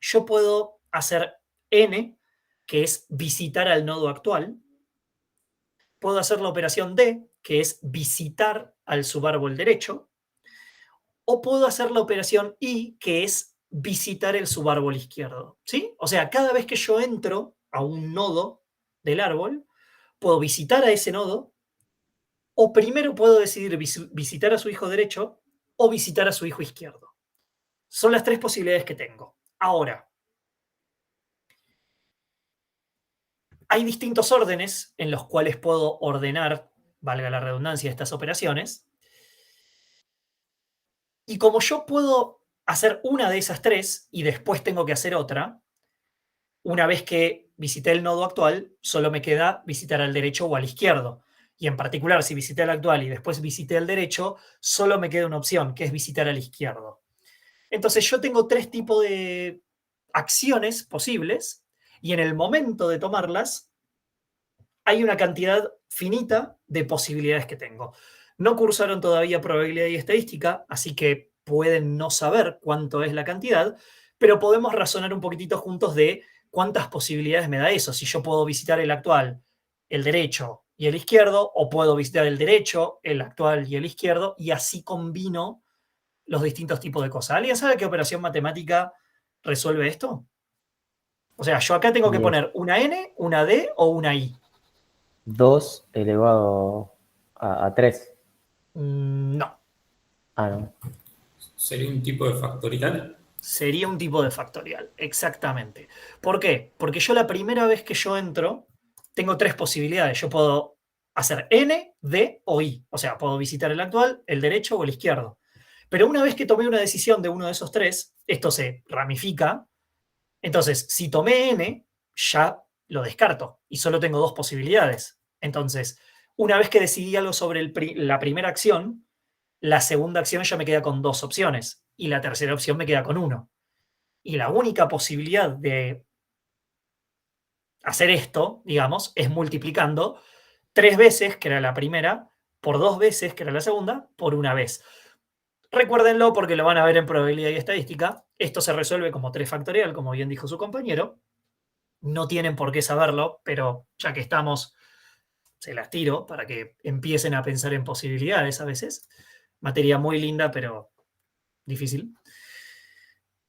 Yo puedo hacer N, que es visitar al nodo actual. Puedo hacer la operación D, que es visitar al subárbol derecho. O puedo hacer la operación I, que es visitar el subárbol izquierdo. ¿Sí? O sea, cada vez que yo entro a un nodo del árbol, puedo visitar a ese nodo, o primero puedo decidir visitar a su hijo derecho o visitar a su hijo izquierdo. Son las 3 posibilidades que tengo. Ahora, hay distintos órdenes en los cuales puedo ordenar, valga la redundancia, estas operaciones. Y como yo puedo hacer una de esas 3 y después tengo que hacer otra, una vez que visité el nodo actual, solo me queda visitar al derecho o al izquierdo. Y en particular, si visité el actual y después visité el derecho, solo me queda una opción, que es visitar al izquierdo. Entonces yo tengo 3 tipos de acciones posibles y en el momento de tomarlas hay una cantidad finita de posibilidades que tengo. No cursaron todavía probabilidad y estadística, así que pueden no saber cuánto es la cantidad, pero podemos razonar un poquitito juntos de cuántas posibilidades me da eso. Si yo puedo visitar el actual, el derecho y el izquierdo, o puedo visitar el derecho, el actual y el izquierdo, y así combino los distintos tipos de cosas. ¿Alguien sabe qué operación matemática resuelve esto? O sea, yo acá tengo que poner una N, una D o una I. 2 elevado a 3. No. Ah, no. ¿Sería un tipo de factorial? Sería un tipo de factorial, exactamente. ¿Por qué? Porque yo la primera vez que yo entro, tengo 3 posibilidades. Yo puedo hacer N, D o I. O sea, puedo visitar el actual, el derecho o el izquierdo. Pero una vez que tomé una decisión de uno de esos 3, esto se ramifica. Entonces, si tomé N, ya lo descarto y solo tengo 2 posibilidades. Entonces, una vez que decidí algo sobre la primera acción, la segunda acción ya me queda con 2 opciones y la tercera opción me queda con 1. Y la única posibilidad de hacer esto, digamos, es multiplicando 3 veces, que era la primera, por 2 veces, que era la segunda, por 1 vez. Recuérdenlo porque lo van a ver en probabilidad y estadística. Esto se resuelve como 3 factorial, como bien dijo su compañero. No tienen por qué saberlo, pero ya que estamos, se las tiro para que empiecen a pensar en posibilidades a veces. Materia muy linda, pero difícil.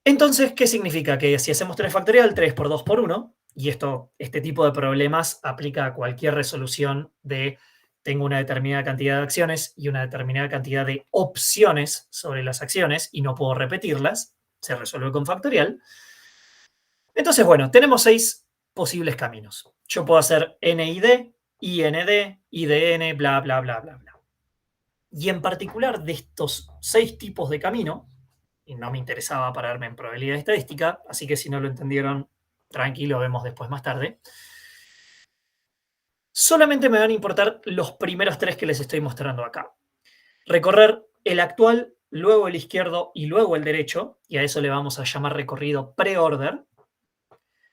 Entonces, ¿qué significa? Que si hacemos 3 factorial, 3 por 2 por 1, y este tipo de problemas aplica a cualquier resolución de tengo una determinada cantidad de acciones y una determinada cantidad de opciones sobre las acciones y no puedo repetirlas, se resuelve con factorial. Entonces, bueno, tenemos 6 posibles caminos. Yo puedo hacer NID, IND, IDN, bla, bla, bla, bla, bla. Y en particular de estos 6 tipos de camino, y no me interesaba pararme en probabilidad estadística, así que si no lo entendieron, tranquilo, vemos después más tarde. Solamente me van a importar los primeros 3 que les estoy mostrando acá. Recorrer el actual, luego el izquierdo y luego el derecho, y a eso le vamos a llamar recorrido pre-order.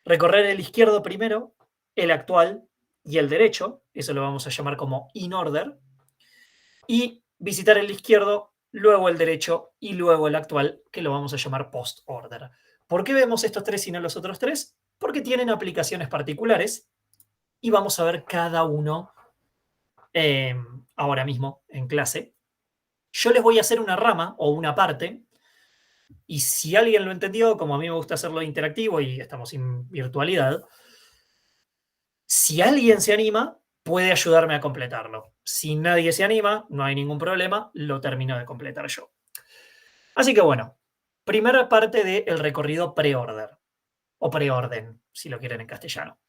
Recorrer el izquierdo primero, el actual y el derecho, eso lo vamos a llamar como in order. Y visitar el izquierdo, luego el derecho y luego el actual, que lo vamos a llamar post-order. ¿Por qué vemos estos 3 y no los otros 3? Porque tienen aplicaciones particulares y vamos a ver cada uno ahora mismo en clase. Yo les voy a hacer una rama o una parte y si alguien lo entendió, como a mí me gusta hacerlo interactivo y estamos en virtualidad, si alguien se anima, puede ayudarme a completarlo. Si nadie se anima, no hay ningún problema, lo termino de completar yo. Así que bueno, primera parte del recorrido pre-order, o preorden, si lo quieren en castellano.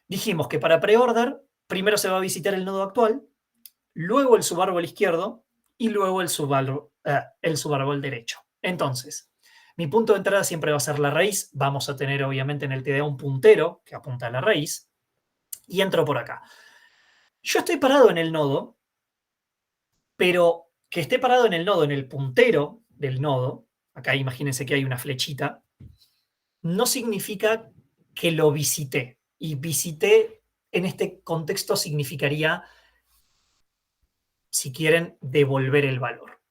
Dijimos que para pre-order, primero se va a visitar el nodo actual, luego el subárbol izquierdo y luego el subárbol derecho. Entonces, mi punto de entrada siempre va a ser la raíz. Vamos a tener obviamente en el TDA un puntero que apunta a la raíz. Y entro por acá. Yo estoy parado en el nodo, pero que esté parado en el nodo, en el puntero del nodo, acá imagínense que hay una flechita, no significa que lo visité. Y visité en este contexto significaría, si quieren, devolver el valor.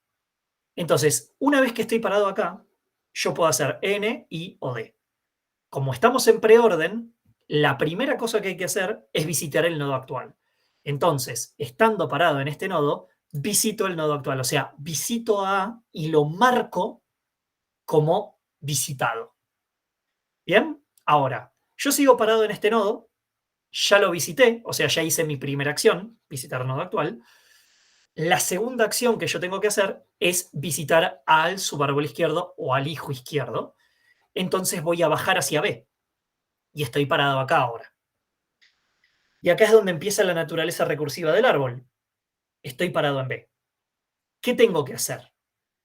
Entonces, una vez que estoy parado acá, yo puedo hacer N, I o D. Como estamos en preorden, la primera cosa que hay que hacer es visitar el nodo actual. Entonces, estando parado en este nodo, visito el nodo actual. O sea, visito a A y lo marco como visitado. ¿Bien? Ahora, yo sigo parado en este nodo, ya lo visité, o sea, ya hice mi primera acción, visitar el nodo actual. La segunda acción que yo tengo que hacer es visitar al subárbol izquierdo o al hijo izquierdo. Entonces voy a bajar hacia B. Y estoy parado acá ahora. Y acá es donde empieza la naturaleza recursiva del árbol. Estoy parado en B. ¿Qué tengo que hacer?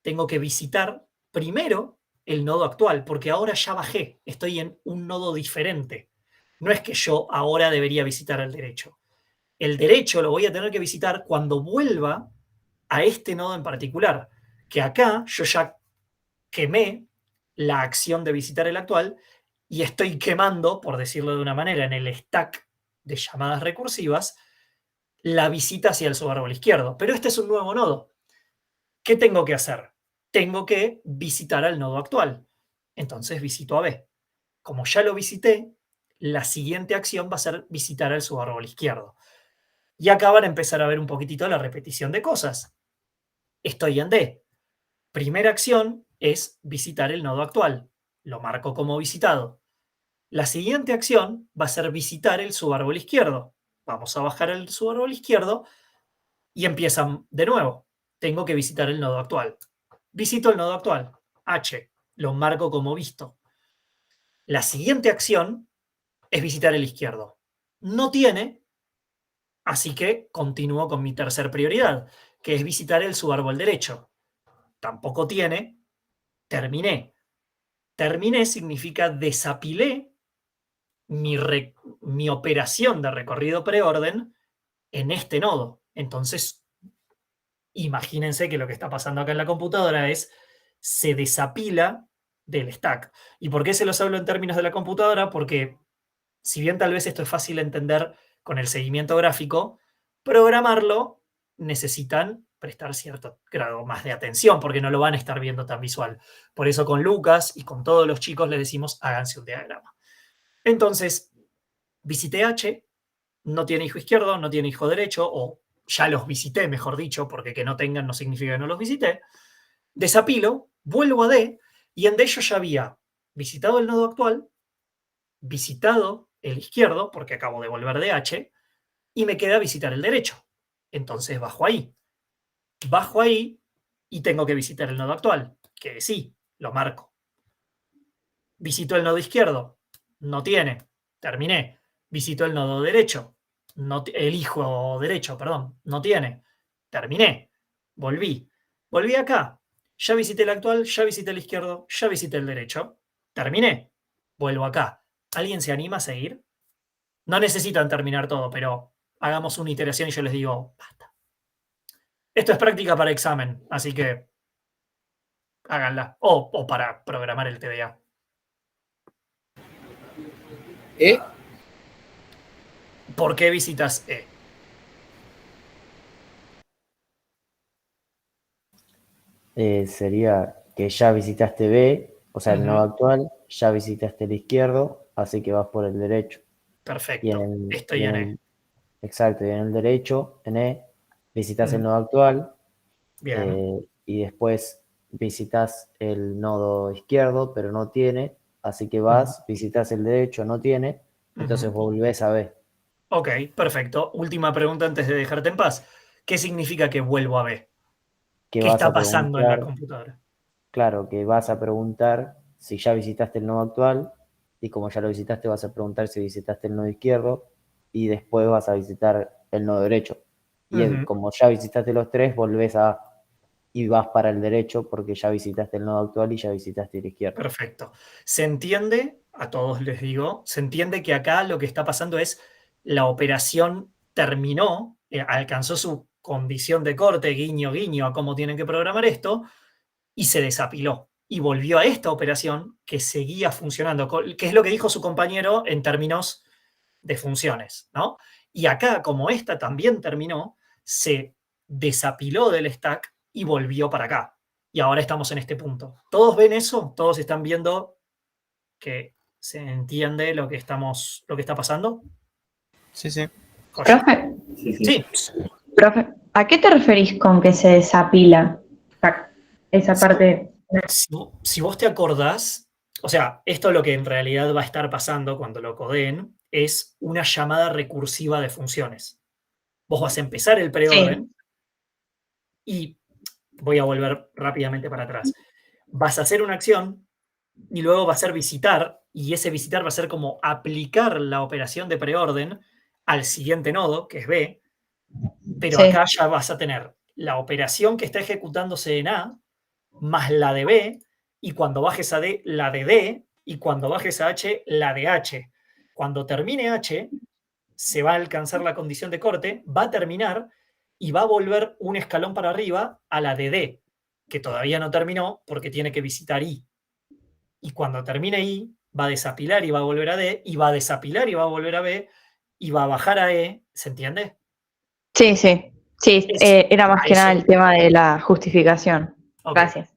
Tengo que visitar primero el nodo actual, porque ahora ya bajé. Estoy en un nodo diferente. No es que yo ahora debería visitar el derecho. El derecho lo voy a tener que visitar cuando vuelva a este nodo en particular, que acá yo ya quemé la acción de visitar el actual y estoy quemando, por decirlo de una manera, en el stack de llamadas recursivas, la visita hacia el subárbol izquierdo. Pero este es un nuevo nodo. ¿Qué tengo que hacer? Tengo que visitar al nodo actual. Entonces visito a B. Como ya lo visité, la siguiente acción va a ser visitar al subárbol izquierdo. Y acá van a empezar a ver un poquitito la repetición de cosas. Estoy en D. Primera acción es visitar el nodo actual. Lo marco como visitado. La siguiente acción va a ser visitar el subárbol izquierdo. Vamos a bajar el subárbol izquierdo y empiezan de nuevo. Tengo que visitar el nodo actual. Visito el nodo actual. H. Lo marco como visto. La siguiente acción es visitar el izquierdo. No tiene, así que continúo con mi tercer prioridad, que es visitar el subárbol derecho. Tampoco tiene, terminé. Terminé significa desapilé mi operación de recorrido preorden en este nodo. Entonces, imagínense que lo que está pasando acá en la computadora es se desapila del stack. ¿Y por qué se los hablo en términos de la computadora? Porque si bien tal vez esto es fácil de entender con el seguimiento gráfico, programarlo necesitan prestar cierto grado más de atención porque no lo van a estar viendo tan visual. Por eso con Lucas y con todos los chicos les decimos háganse un diagrama. Entonces, visité H, no tiene hijo izquierdo, no tiene hijo derecho, o ya los visité, mejor dicho, porque que no tengan no significa que no los visité. Desapilo, vuelvo a D, y en D yo ya había visitado el nodo actual, visitado el izquierdo, porque acabo de volver de H, y me queda visitar el derecho. Entonces bajo ahí. Bajo ahí y tengo que visitar el nodo actual, que sí, lo marco. Visito el nodo izquierdo, no tiene, terminé. Visito el nodo derecho, el hijo derecho, perdón, no tiene, terminé. Volví acá, ya visité el actual, ya visité el izquierdo, ya visité el derecho, terminé. Vuelvo acá. ¿Alguien se anima a seguir? No necesitan terminar todo, pero hagamos una iteración y yo les digo, basta. Esto es práctica para examen, así que háganla. O para programar el TDA. ¿E? ¿Por qué visitas E? Sería que ya visitaste B, o sea, el nodo actual, ya visitaste el izquierdo, así que vas por el derecho. Perfecto. Estoy en E. Exacto, y en el derecho, en E, visitas el Ujú. nodo actual, Bien. y después visitas el nodo izquierdo, pero no tiene, así que vas, visitas el derecho, no tiene, entonces volvés a B. Ok, perfecto. Última pregunta antes de dejarte en paz. ¿Qué significa que vuelvo a B? Que ¿Qué vas está a pasando en la preguntar, computadora? claro, que vas a preguntar si ya visitaste el nodo actual, y como ya lo visitaste, vas a preguntar si visitaste el nodo izquierdo, y después vas a visitar el nodo derecho. Y como ya visitaste los tres, volvés a y vas para el derecho porque ya visitaste el nodo actual y ya visitaste el izquierdo. Perfecto. Se entiende, a todos les digo, se entiende que acá lo que está pasando es la operación terminó, alcanzó su condición de corte, guiño, guiño, a cómo tienen que programar esto, y se desapiló. Y volvió a esta operación que seguía funcionando, que es lo que dijo su compañero en términos de funciones, ¿no? Y acá, como esta también terminó, se desapiló del stack y volvió para acá. Y ahora estamos en este punto. ¿Todos ven eso? ¿Todos están viendo que se entiende lo que está pasando? Sí, sí. Profe, Sí. profe, ¿a qué te referís con que se desapila esa parte? Si vos te acordás, o sea, esto lo que en realidad va a estar pasando cuando lo codeen es una llamada recursiva de funciones. Vos vas a empezar el preorden y voy a volver rápidamente para atrás. Vas a hacer una acción y luego va a ser visitar, y ese visitar va a ser como aplicar la operación de preorden al siguiente nodo, que es B, pero acá ya vas a tener la operación que está ejecutándose en A, más la de B, y cuando bajes a D, la de D, y cuando bajes a H, la de H. Cuando termine H, se va a alcanzar la condición de corte, va a terminar y va a volver un escalón para arriba a la de D, que todavía no terminó porque tiene que visitar I. Y cuando termine I, va a desapilar y va a volver a D, y va a desapilar y va a volver a B, y va a bajar a E. ¿Se entiende? Sí, era más que nada el tema de la justificación. Ok. Gracias.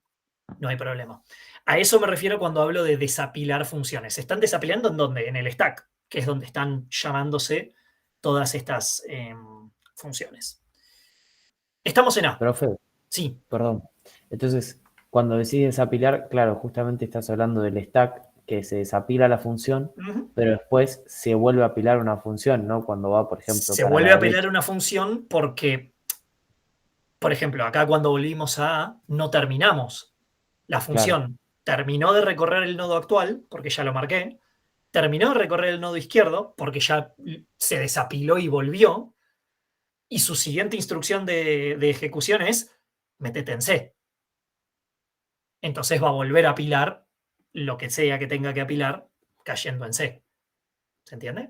No hay problema. A eso me refiero cuando hablo de desapilar funciones. ¿Se están desapilando en dónde? En el stack, que es donde están llamándose todas estas funciones. Estamos en A. Profe. Sí. Perdón. Entonces, cuando decides desapilar, claro, justamente estás hablando del stack, que se desapila la función, pero después se vuelve a apilar una función, ¿no? Cuando va, por ejemplo, Se para vuelve la a apilar derecha. una función porque, por ejemplo, acá cuando volvimos a A, no terminamos. La función terminó de recorrer el nodo actual, porque ya lo marqué, terminó de recorrer el nodo izquierdo, porque ya se desapiló y volvió, y su siguiente instrucción de ejecución es métete en C. Entonces va a volver a apilar lo que sea que tenga que apilar cayendo en C. ¿Se entiende?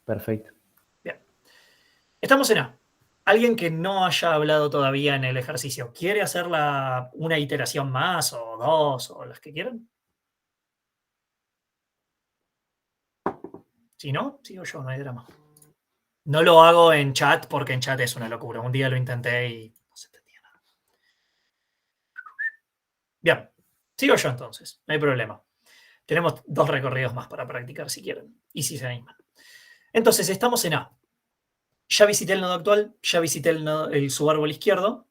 Perfecto. Bien. Estamos en A. Alguien que no haya hablado todavía en el ejercicio, ¿quiere hacer una iteración más o dos o las que quieran? Si no, sigo yo, no hay drama. No lo hago en chat porque en chat es una locura. Un día lo intenté y no se entendía nada. Bien, sigo yo entonces, no hay problema. Tenemos 2 recorridos más para practicar si quieren y si se animan. Entonces, estamos en A. Ya visité el nodo actual, ya visité el subárbol izquierdo,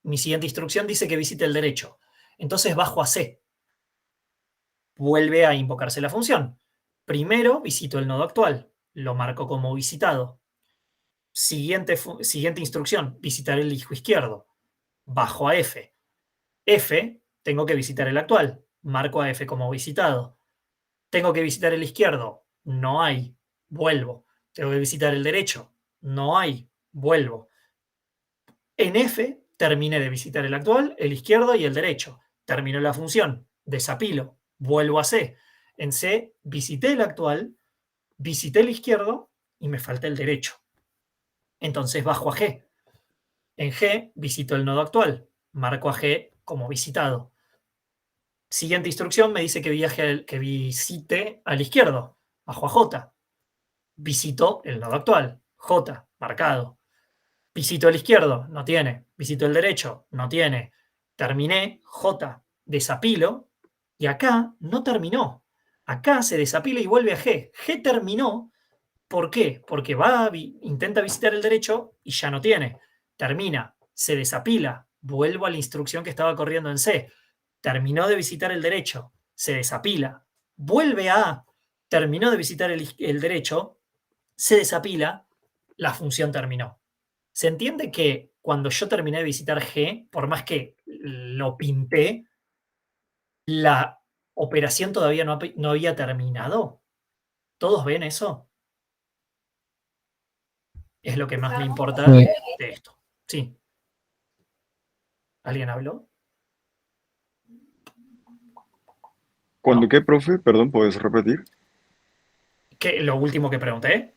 mi siguiente instrucción dice que visite el derecho. Entonces bajo a C. Vuelve a invocarse la función. Primero visito el nodo actual. Lo marco como visitado. Siguiente instrucción, visitar el hijo izquierdo. Bajo a F. F, tengo que visitar el actual. Marco a F como visitado. Tengo que visitar el izquierdo. No hay. Vuelvo. Tengo que visitar el derecho. No hay. Vuelvo. En F, terminé de visitar el actual, el izquierdo y el derecho. Terminó la función. Desapilo. Vuelvo a C. En C, visité el actual, visité el izquierdo y me falta el derecho. Entonces bajo a G. En G, visito el nodo actual. Marco a G como visitado. Siguiente instrucción me dice que visite al izquierdo. Bajo a J. Visito el nodo actual. J, marcado. Visito el izquierdo, no tiene. Visito el derecho, no tiene. Terminé, J, desapilo, y acá no terminó. Acá se desapila y vuelve a G. G terminó, ¿por qué? Porque intenta visitar el derecho y ya no tiene. Termina, se desapila, vuelvo a la instrucción que estaba corriendo en C. Terminó de visitar el derecho, se desapila, vuelve a A, terminó de visitar el derecho, se desapila, la función terminó. ¿Se entiende que cuando yo terminé de visitar G, por más que lo pinté, la operación todavía no había terminado? ¿Todos ven eso? Es lo que más me importa de esto. Sí. ¿Alguien habló? ¿Cuándo qué, profe? Perdón, ¿puedes repetir? ¿Qué, lo último que pregunté?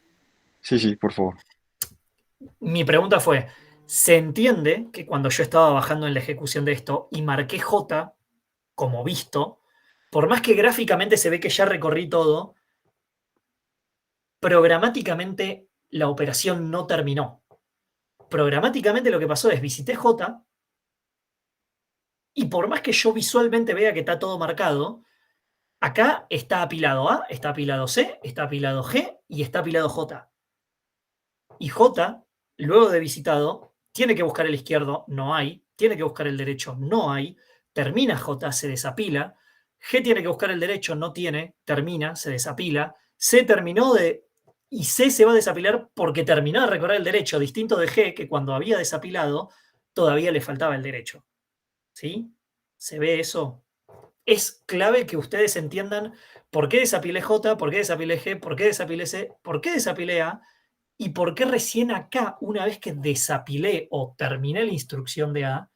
Sí, por favor. Mi pregunta fue, ¿se entiende que cuando yo estaba bajando en la ejecución de esto y marqué J como visto, por más que gráficamente se ve que ya recorrí todo, programáticamente la operación no terminó? Programáticamente lo que pasó es visité J y por más que yo visualmente vea que está todo marcado, acá está apilado A, está apilado C, está apilado G y está apilado J. Y J, luego de visitado, tiene que buscar el izquierdo, no hay. Tiene que buscar el derecho, no hay. Termina J, se desapila. G tiene que buscar el derecho, no tiene. Termina, se desapila. C terminó y C se va a desapilar porque terminó de recorrer el derecho, distinto de G, que cuando había desapilado todavía le faltaba el derecho. ¿Sí? ¿Se ve eso? Es clave que ustedes entiendan por qué desapilé J, por qué desapilé G, por qué desapilé C, por qué desapilé A y por qué recién acá, una vez que desapilé o terminé la instrucción de A,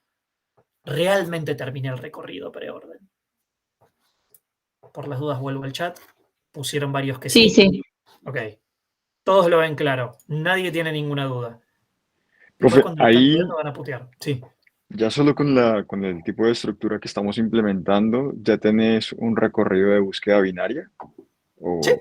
realmente terminé el recorrido preorden. Por las dudas vuelvo al chat. Pusieron varios que sí. Sí. Ok. Todos lo ven claro. Nadie tiene ninguna duda. Profe, Después cuando ahí están van a putear. Sí. ya solo con el tipo de estructura que estamos implementando, ¿ya tenés un recorrido de búsqueda binaria? Sí.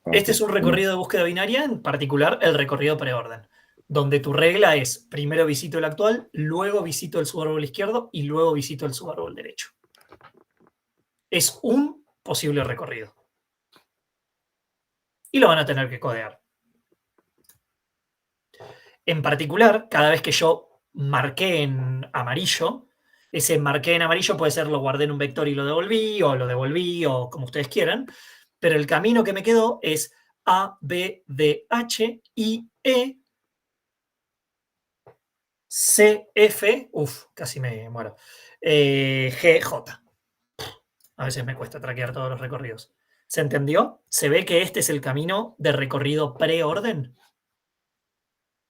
Ah, Este ok. es un recorrido de búsqueda binaria, en particular el recorrido preorden, donde tu regla es primero visito el actual, luego visito el subárbol izquierdo y luego visito el subárbol derecho. Es un posible recorrido. Y lo van a tener que codear. En particular, cada vez que yo marqué en amarillo, ese marqué en amarillo puede ser lo guardé en un vector y lo devolví, o como ustedes quieran, pero el camino que me quedó es A, B, D, H, I, E, C, F, casi me muero, G, J. A veces me cuesta traquear todos los recorridos. ¿Se entendió? ¿Se ve que este es el camino de recorrido preorden?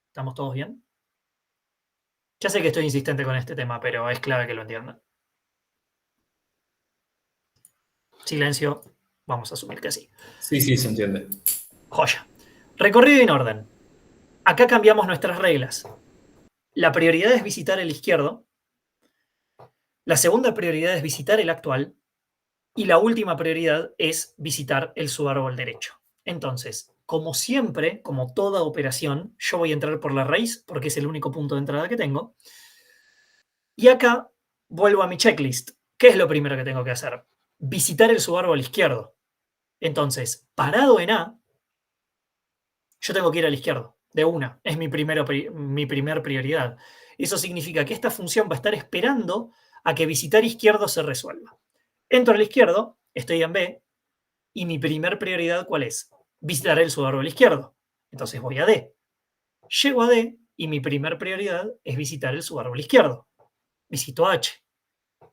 ¿Estamos todos bien? Ya sé que estoy insistente con este tema, pero es clave que lo entiendan. Silencio. Vamos a asumir que sí. Sí, se entiende. Joya. Recorrido en orden. Acá cambiamos nuestras reglas. La prioridad es visitar el izquierdo. La segunda prioridad es visitar el actual. Y la última prioridad es visitar el subárbol derecho. Entonces, como siempre, como toda operación, yo voy a entrar por la raíz porque es el único punto de entrada que tengo. Y acá vuelvo a mi checklist. ¿Qué es lo primero que tengo que hacer? Visitar el subárbol izquierdo. Entonces, parado en A, yo tengo que ir al izquierdo. de una. Es mi primer prioridad. Eso significa que esta función va a estar esperando a que visitar izquierdo se resuelva. Entro al izquierdo, estoy en B, y mi primer prioridad, ¿cuál es? Visitar el subárbol izquierdo. Entonces voy a D. Llego a D y mi primer prioridad es visitar el subárbol izquierdo. Visito H.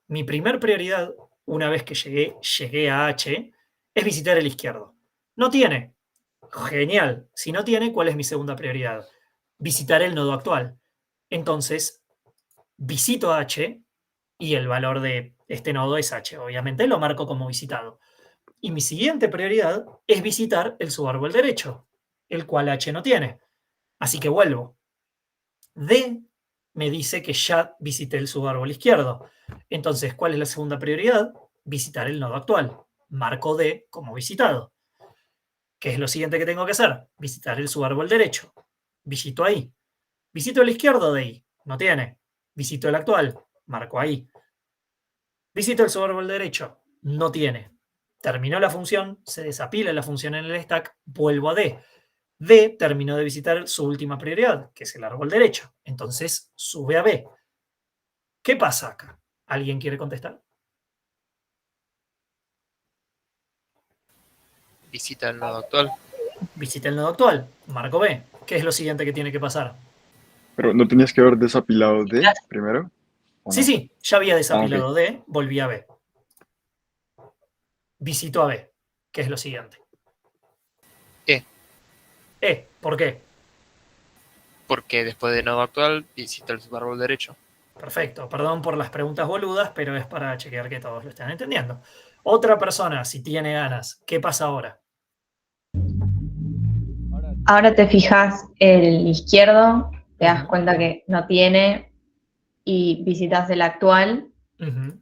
Mi primer prioridad, una vez que llegué a H, es visitar el izquierdo. ¿No tiene? Genial. Si no tiene, ¿cuál es mi segunda prioridad? Visitar el nodo actual. Entonces, visito H y el valor de este nodo es H. Obviamente lo marco como visitado. Y mi siguiente prioridad es visitar el subárbol derecho, el cual H no tiene. Así que vuelvo. D me dice que ya visité el subárbol izquierdo. Entonces, ¿cuál es la segunda prioridad? Visitar el nodo actual. Marco D como visitado. ¿Qué es lo siguiente que tengo que hacer? Visitar el subárbol derecho. Visito ahí. Visito el izquierdo de ahí. No tiene. Visito el actual. Marco ahí. Visito el subárbol derecho. No tiene. Terminó la función, se desapila la función en el stack, vuelvo a D. D terminó de visitar su última prioridad, que es el árbol derecho. Entonces sube a B. ¿Qué pasa acá? ¿Alguien quiere contestar? Visita el nodo actual. Visita el nodo actual. Marco B. ¿Qué es lo siguiente que tiene que pasar? Pero ¿no tenías que haber desapilado D primero? ¿O Sí, no? sí, ya había desapilado ok. D, volví a B. Visito a B. ¿Qué es lo siguiente? ¿Por qué? Porque después del nodo actual visita el subárbol derecho. Perfecto. Perdón por las preguntas boludas, pero es para chequear que todos lo están entendiendo. Otra persona, si tiene ganas, ¿qué pasa ahora? Ahora te fijas el izquierdo, te das cuenta que no tiene y visitas el actual, Ujú.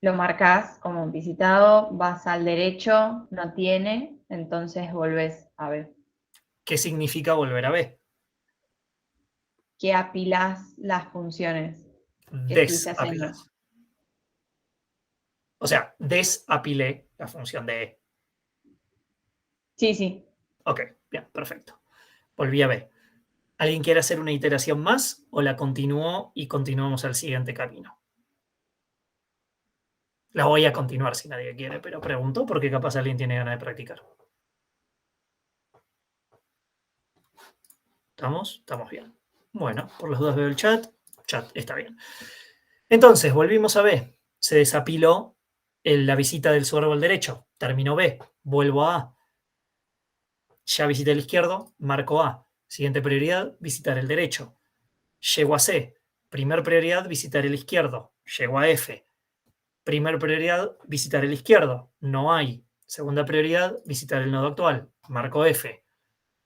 lo marcas como visitado, vas al derecho, no tiene, entonces volvés a ver. ¿Qué significa volver a B? Que apilás las funciones que estuviste haciendo. Desapilas. O sea, desapilé la función de E. Sí, sí. Ok, bien, perfecto. Volví a B. ¿Alguien quiere hacer una iteración más o la continúo y continuamos al siguiente camino? La voy a continuar si nadie quiere, pero pregunto porque capaz alguien tiene ganas de practicar. ¿Estamos? Estamos bien. Bueno, por las dudas veo el chat. Chat, está bien. Entonces, volvimos a B. Se desapiló la visita del subárbol derecho. Terminó B. Vuelvo a A. Ya visité el izquierdo, marco A. Siguiente prioridad, visitar el derecho. Llego a C. Primer prioridad, visitar el izquierdo. Llego a F. Primer prioridad, visitar el izquierdo. No hay. Segunda prioridad, visitar el nodo actual. Marco F.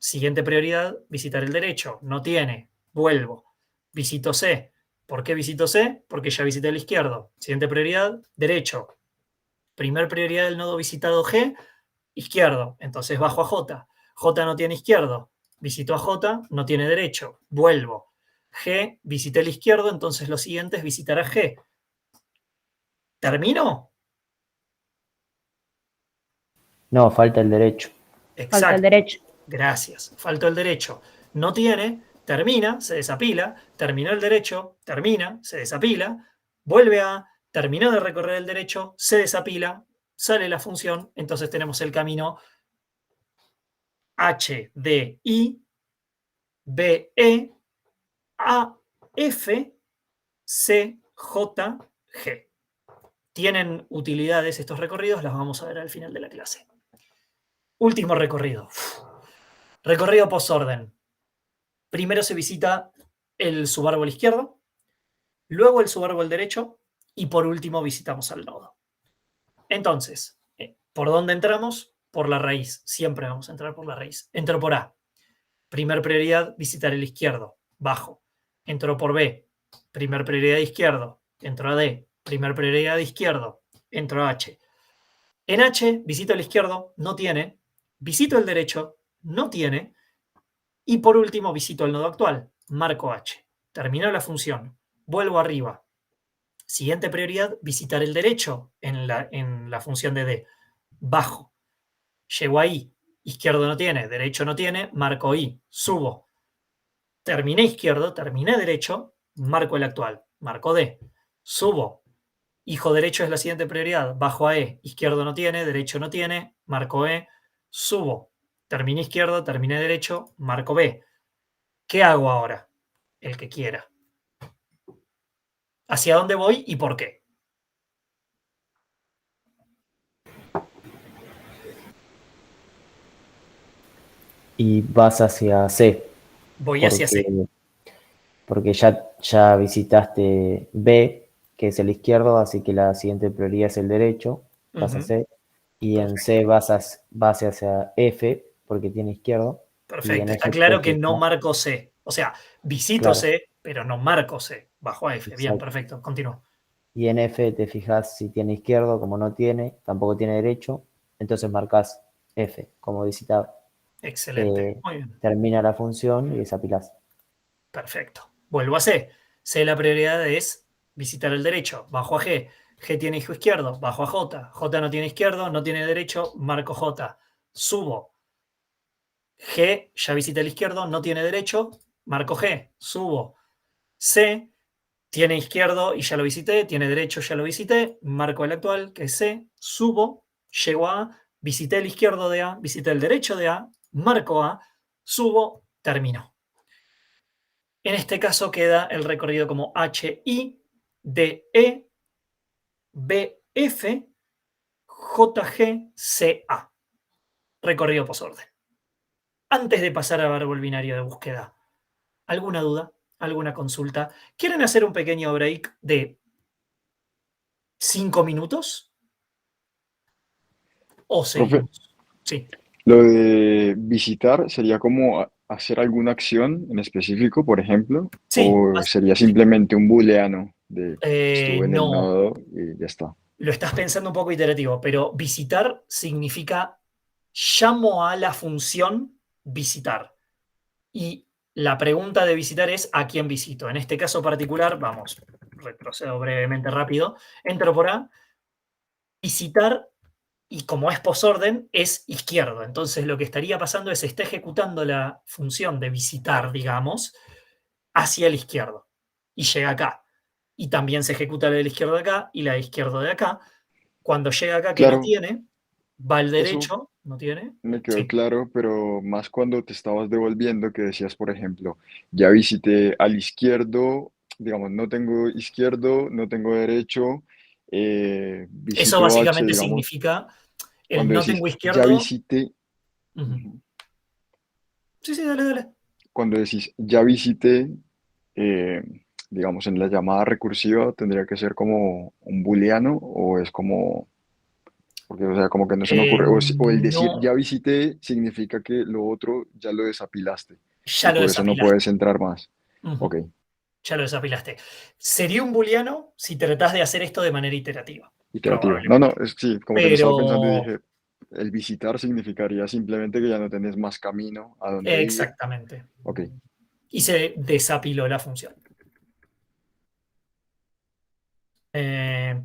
Siguiente prioridad, visitar el derecho. No tiene. Vuelvo. Visito C. ¿Por qué visito C? Porque ya visité el izquierdo. Siguiente prioridad, derecho. Primer prioridad del nodo visitado G, izquierdo. Entonces bajo a J. J no tiene izquierdo. Visito a J, no tiene derecho. Vuelvo. G, visité el izquierdo, entonces lo siguiente es visitar a G. ¿Termino? No, falta el derecho. Exacto. Falta el derecho. Gracias. Faltó el derecho. No tiene, termina, se desapila, terminó el derecho, termina, se desapila, vuelve a, terminó de recorrer el derecho, se desapila, sale la función, entonces tenemos el camino H, D, I, B, E, A, F, C, J, G. Tienen utilidades estos recorridos, las vamos a ver al final de la clase. Último recorrido. Recorrido posorden. Primero se visita el subárbol izquierdo, luego el subárbol derecho y por último visitamos al nodo. Entonces, ¿por dónde entramos? Por la raíz. Siempre vamos a entrar por la raíz. Entro por A. Primer prioridad, visitar el izquierdo. Bajo. Entro por B. Primer prioridad izquierdo. Entro a D. Primer prioridad izquierdo. Entro a H. En H, visito el izquierdo. No tiene. Visito el derecho. No tiene. Y por último, visito el nodo actual. Marco H. Terminó la función. Vuelvo arriba. Siguiente prioridad, visitar el derecho en la función de D. Bajo. Llego ahí izquierdo no tiene, derecho no tiene, marco I, subo. Terminé izquierdo, terminé derecho, marco el actual, marco D, subo. Hijo derecho es la siguiente prioridad, bajo a E, izquierdo no tiene, derecho no tiene, marco E, subo. Terminé izquierdo, terminé derecho, marco B. ¿Qué hago ahora? El que quiera. ¿Hacia dónde voy y por qué? Y vas hacia C. Voy hacia C. Porque ya visitaste B, que es el izquierdo, así que la siguiente prioridad es el derecho, vas a C. Y en C vas hacia F, porque tiene izquierdo. Perfecto, está claro que no marco C. O sea, visito C, pero no marco C. Bajo a F. Bien, perfecto, continúo. Y en F te fijas si tiene izquierdo, como no tiene, tampoco tiene derecho, entonces marcas F como visitado. Excelente, muy bien. Termina la función y desapilás. Perfecto. Vuelvo a C. C la prioridad es visitar el derecho. Bajo a G. G tiene hijo izquierdo. Bajo a J. J no tiene izquierdo, no tiene derecho. Marco J. Subo. G ya visita el izquierdo, no tiene derecho. Marco G. Subo. C tiene izquierdo y ya lo visité. Tiene derecho, ya lo visité. Marco el actual, que es C. Subo. Llego a A. Visité el izquierdo de A. Visité el derecho de A. Marco A. Subo. Termino. En este caso queda el recorrido como HI, DE, BF, JG, CA. Recorrido posorden. Antes de pasar al árbol binario de búsqueda, ¿alguna duda? ¿Alguna consulta? ¿Quieren hacer un pequeño break de 5 minutos? ¿O seguimos? Sí. Lo de visitar sería como hacer alguna acción en específico, por ejemplo, Sí, o sería simplemente un booleano de estuve en el no. nodo y ya está. Lo estás pensando un poco iterativo, pero visitar significa llamo a la función visitar. Y la pregunta de visitar es ¿a quién visito? En este caso particular, vamos, retrocedo brevemente rápido, entro por A, visitar, y como es posorden, es izquierdo. Entonces lo que estaría pasando es está ejecutando la función de visitar, digamos, hacia el izquierdo. Y llega acá. Y también se ejecuta la del izquierdo de acá y la de izquierdo de acá. Cuando llega acá que no Claro, tiene, va al eso derecho, no tiene. me quedó Sí. claro, pero más cuando te estabas devolviendo, que decías, por ejemplo, ya visité al izquierdo, digamos, no tengo izquierdo, no tengo derecho, Eso visito H, básicamente digamos, significa el cuando no decís, tengo ya izquierdo. visité, Ujú. Sí, sí, dale, dale. cuando decís, ya visité, eh, digamos, en la llamada recursiva, ¿tendría que ser como un booleano o es como, porque, o sea, como que no se me ocurre, o el decir, No, ya visité, significa que lo otro ya lo desapilaste ya y lo por eso no desapilaste. puedes entrar más. Ujú. Ok, Ya lo desapilaste. Sería un booleano si tratás de hacer esto de manera iterativa, iterativo. No, probablemente. no, sí, como que lo estaba pensando y Pero dije, el visitar significaría simplemente que ya no tenés más camino a dónde ir. exactamente. Ok, Y se desapiló la función. Eh,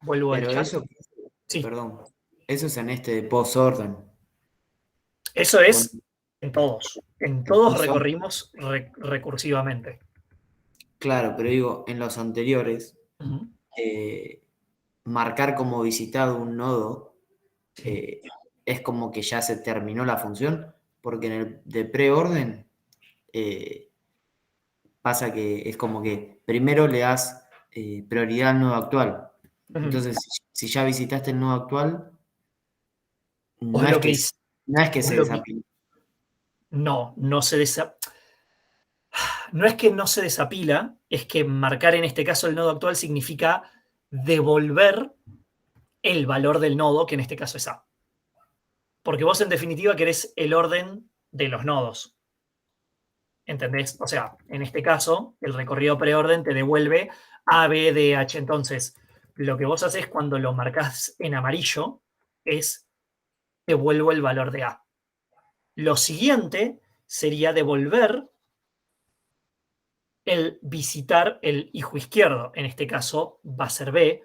vuelvo al Pero chat. eso, Sí, perdón, eso es en este de postorden. eso O es en todos. En en todos postorden, recorrimos recursivamente. claro, pero digo, en los anteriores, Ujú. marcar como visitado un nodo Sí. es como que ya se terminó la función, porque en el de preorden pasa que es como que primero le das prioridad al nodo actual. Ujú. Entonces, si ya visitaste el nodo actual, Vos no es lo que que, hice, no es que vos se lo que, desapiló. no se no es que no se desapila, es que marcar en este caso el nodo actual significa devolver el valor del nodo, que en este caso es A. Porque vos en definitiva querés el orden de los nodos. ¿Entendés? O sea, en este caso, el recorrido preorden te devuelve A, B, D, H. Entonces, lo que vos haces cuando lo marcás en amarillo es devuelvo el valor de A. Lo siguiente sería devolver el visitar el hijo izquierdo. En este caso va a ser B,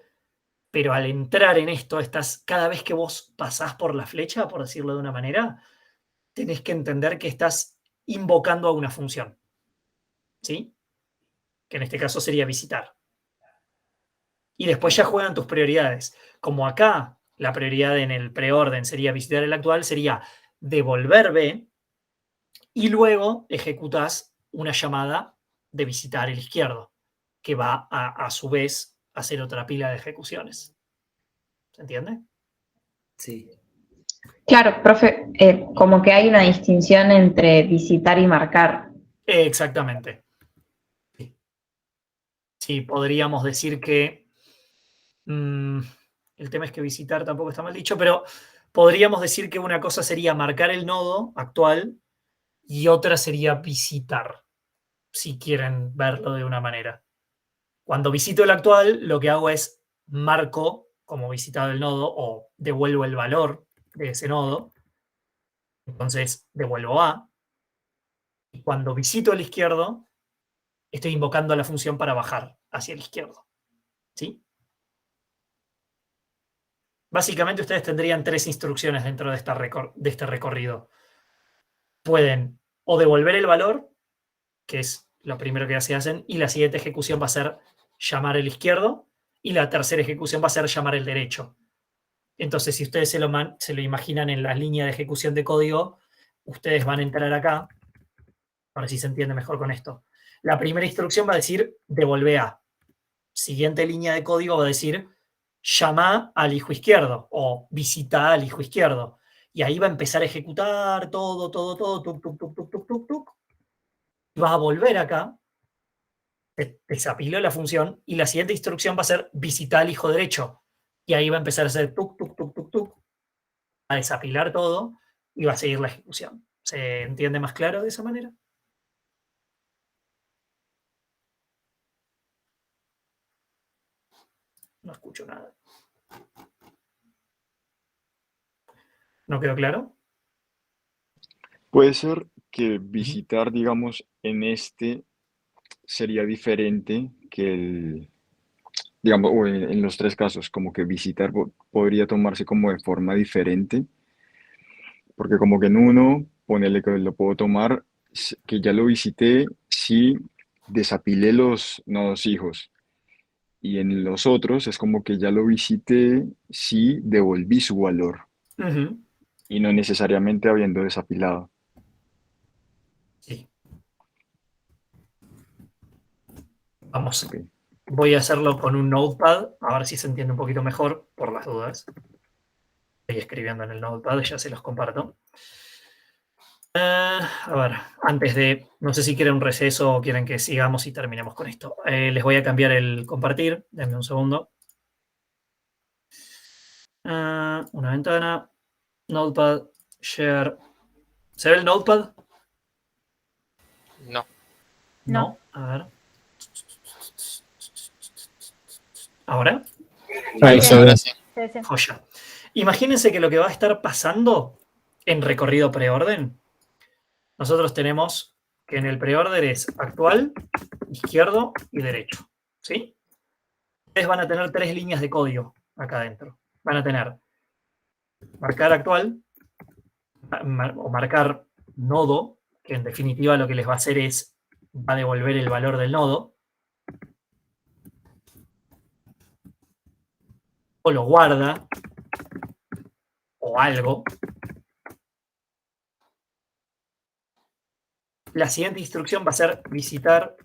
pero al entrar en esto, cada vez que vos pasás por la flecha, por decirlo de una manera, tenés que entender que estás invocando a una función, ¿sí? Que en este caso sería visitar. Y después ya juegan tus prioridades. Como acá la prioridad en el preorden sería visitar el actual, sería devolver B y luego ejecutás una llamada de visitar el izquierdo, que va a su vez a hacer otra pila de ejecuciones. ¿Se entiende? Sí. Claro, profe, como que hay una distinción entre visitar y marcar. Exactamente. Sí, podríamos decir que el tema es que visitar tampoco está mal dicho, pero podríamos decir que una cosa sería marcar el nodo actual y otra sería visitar, si quieren verlo de una manera. Cuando visito el actual, lo que hago es marco como visitado el nodo o devuelvo el valor de ese nodo. Entonces devuelvo A. Y cuando visito el izquierdo, estoy invocando la función para bajar hacia el izquierdo. ¿Sí? Básicamente ustedes tendrían 3 instrucciones dentro de este recorrido. Pueden o devolver el valor, que es lo primero que se hacen, y la siguiente ejecución va a ser llamar el izquierdo, y la tercera ejecución va a ser llamar el derecho. Entonces, si ustedes se lo imaginan en la línea de ejecución de código, ustedes van a entrar acá, ahora sí se entiende mejor con esto. La primera instrucción va a decir devolve A. Siguiente línea de código va a decir llama al hijo izquierdo o visita al hijo izquierdo. Y ahí va a empezar a ejecutar todo, tuc, tuc, tuc, tuc, tuc, tuc, tuc. Va a volver acá, desapiló la función, y la siguiente instrucción va a ser visitar al hijo derecho. Y ahí va a empezar a hacer tuc, tuc, tuc, tuc, tuc, a desapilar todo y va a seguir la ejecución. ¿Se entiende más claro de esa manera? No escucho nada. ¿No quedó claro? Puede ser que visitar, digamos, en este sería diferente que el, digamos, o en los tres casos, como que visitar podría tomarse como de forma diferente, porque como que en uno, ponerle que lo puedo tomar, que ya lo visité si desapilé los nodos hijos, y en los otros es como que ya lo visité si devolví su valor, Ujú. y no necesariamente habiendo desapilado. Sí. Vamos. Ok. Voy a hacerlo con un notepad, a ver si se entiende un poquito mejor, por las dudas. Estoy escribiendo en el notepad, ya se los comparto. A ver, antes de, no sé si quieren un receso o quieren que sigamos y terminemos con esto. Les voy a cambiar el compartir, denme un segundo. Una ventana, notepad, share. ¿Se ve el notepad? No. No. A ver. ¿Ahora? Ahí se ve. Ahora sí. Sí, sí. Joya. Imagínense que lo que va a estar pasando en recorrido preorden, nosotros tenemos que en el preorden es actual, izquierdo y derecho. ¿Sí? Ustedes van a tener 3 líneas de código acá adentro. Van a tener marcar actual o marcar nodo, que en definitiva lo que les va a hacer es, va a devolver el valor del nodo, o lo guarda, o algo. La siguiente instrucción va a ser visitar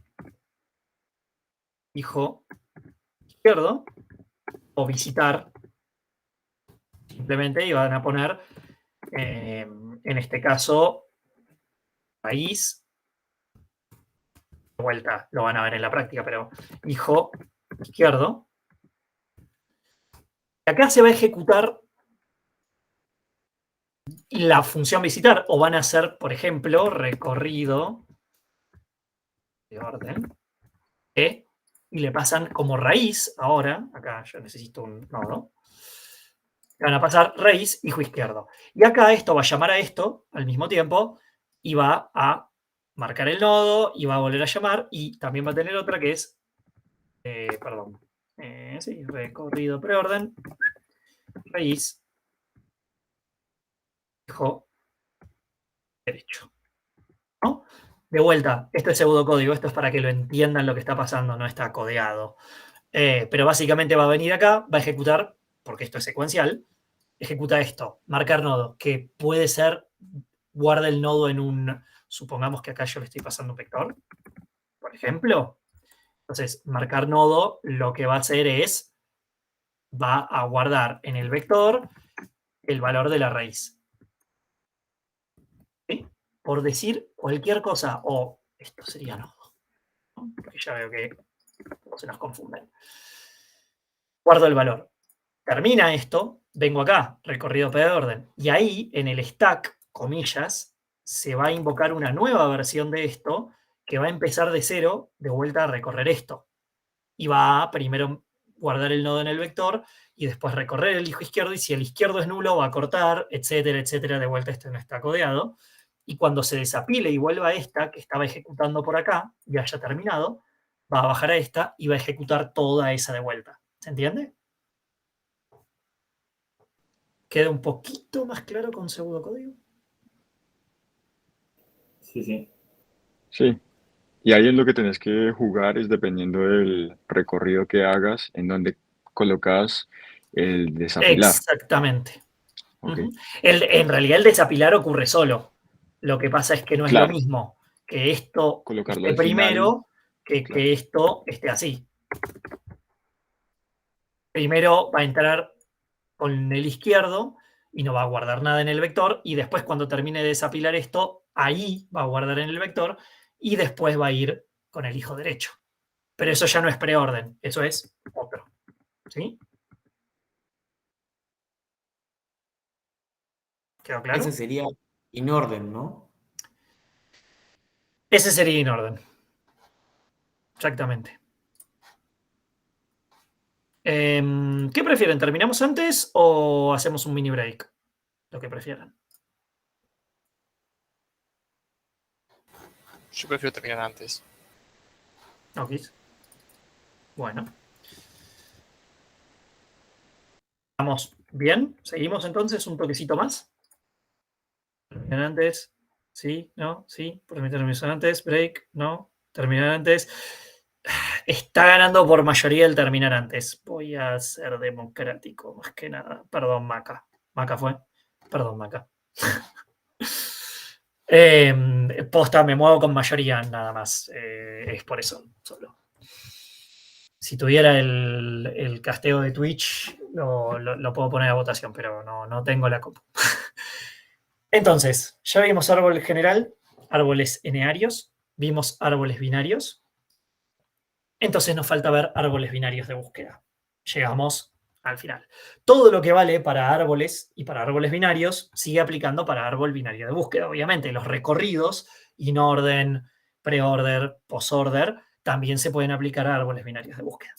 hijo izquierdo, o visitar, simplemente, y van a poner, en este caso, raíz, de vuelta, lo van a ver en la práctica, pero hijo izquierdo. Y acá se va a ejecutar la función visitar, o van a hacer, por ejemplo, recorrido de orden, y le pasan como raíz ahora, acá yo necesito un nodo, le van a pasar raíz hijo izquierdo. Y acá esto va a llamar a esto al mismo tiempo y va a marcar el nodo y va a volver a llamar, y también va a tener otra que es, sí, recorrido preorden, raíz, hijo derecho. ¿No? De vuelta, esto es pseudocódigo, esto es para que lo entiendan lo que está pasando, no está codeado. Pero básicamente va a venir acá, va a ejecutar, porque esto es secuencial, ejecuta esto, marcar nodo, que puede ser, guarda el nodo en un, supongamos que acá yo le estoy pasando un vector, por ejemplo. Entonces, marcar nodo lo que va a hacer es, va a guardar en el vector el valor de la raíz. ¿Sí? Por decir cualquier cosa, o esto sería nodo, ¿no? Porque ya veo que se nos confunden. Guardo el valor. Termina esto, vengo acá, recorrido P de orden, y ahí en el stack, comillas, se va a invocar una nueva versión de esto que va a empezar de cero, de vuelta a recorrer esto. Y va a primero guardar el nodo en el vector y después recorrer el hijo izquierdo, y si el izquierdo es nulo va a cortar, etcétera, etcétera. De vuelta esto no está codeado. Y cuando se desapile y vuelva a esta, que estaba ejecutando por acá, y haya terminado, va a bajar a esta y va a ejecutar toda esa de vuelta. ¿Se entiende? ¿Queda un poquito más claro con pseudocódigo? Sí, sí. Sí. Y ahí en lo que tenés que jugar es dependiendo del recorrido que hagas, en donde colocas el desapilar. Exactamente. Ok. En realidad el desapilar ocurre solo. Lo que pasa es que no es lo Claro, mismo que esto colocarlo esté al final, primero que claro. esto esté así. Primero va a entrar con el izquierdo y no va a guardar nada en el vector, y después cuando termine de desapilar esto, ahí va a guardar en el vector y después va a ir con el hijo derecho. Pero eso ya no es preorden, eso es otro. ¿Sí? ¿Quedó claro? Ese sería inorden, ¿no? Ese sería inorden. Exactamente. ¿Qué prefieren? ¿Terminamos antes o hacemos un mini break? Lo que prefieran. Yo prefiero terminar antes. Ok. Bueno. ¿Vamos bien? ¿Seguimos entonces un toquecito más? Terminar antes. Sí, no, sí. Terminar antes. Break, no. Terminar antes. Está ganando por mayoría el terminar antes. Voy a ser democrático, más que nada. Perdón, Maca. Maca fue. Perdón, Maca. Posta, me muevo con mayoría nada más. Es por eso, solo. Si tuviera el casteo de Twitch, lo puedo poner a votación, pero no tengo la compu. Entonces, ya vimos árbol general, árboles enearios, vimos árboles binarios. Entonces nos falta ver árboles binarios de búsqueda. Llegamos al final. Todo lo que vale para árboles y para árboles binarios sigue aplicando para árbol binario de búsqueda. Obviamente, los recorridos, inorden, preorder, posorder, también se pueden aplicar a árboles binarios de búsqueda.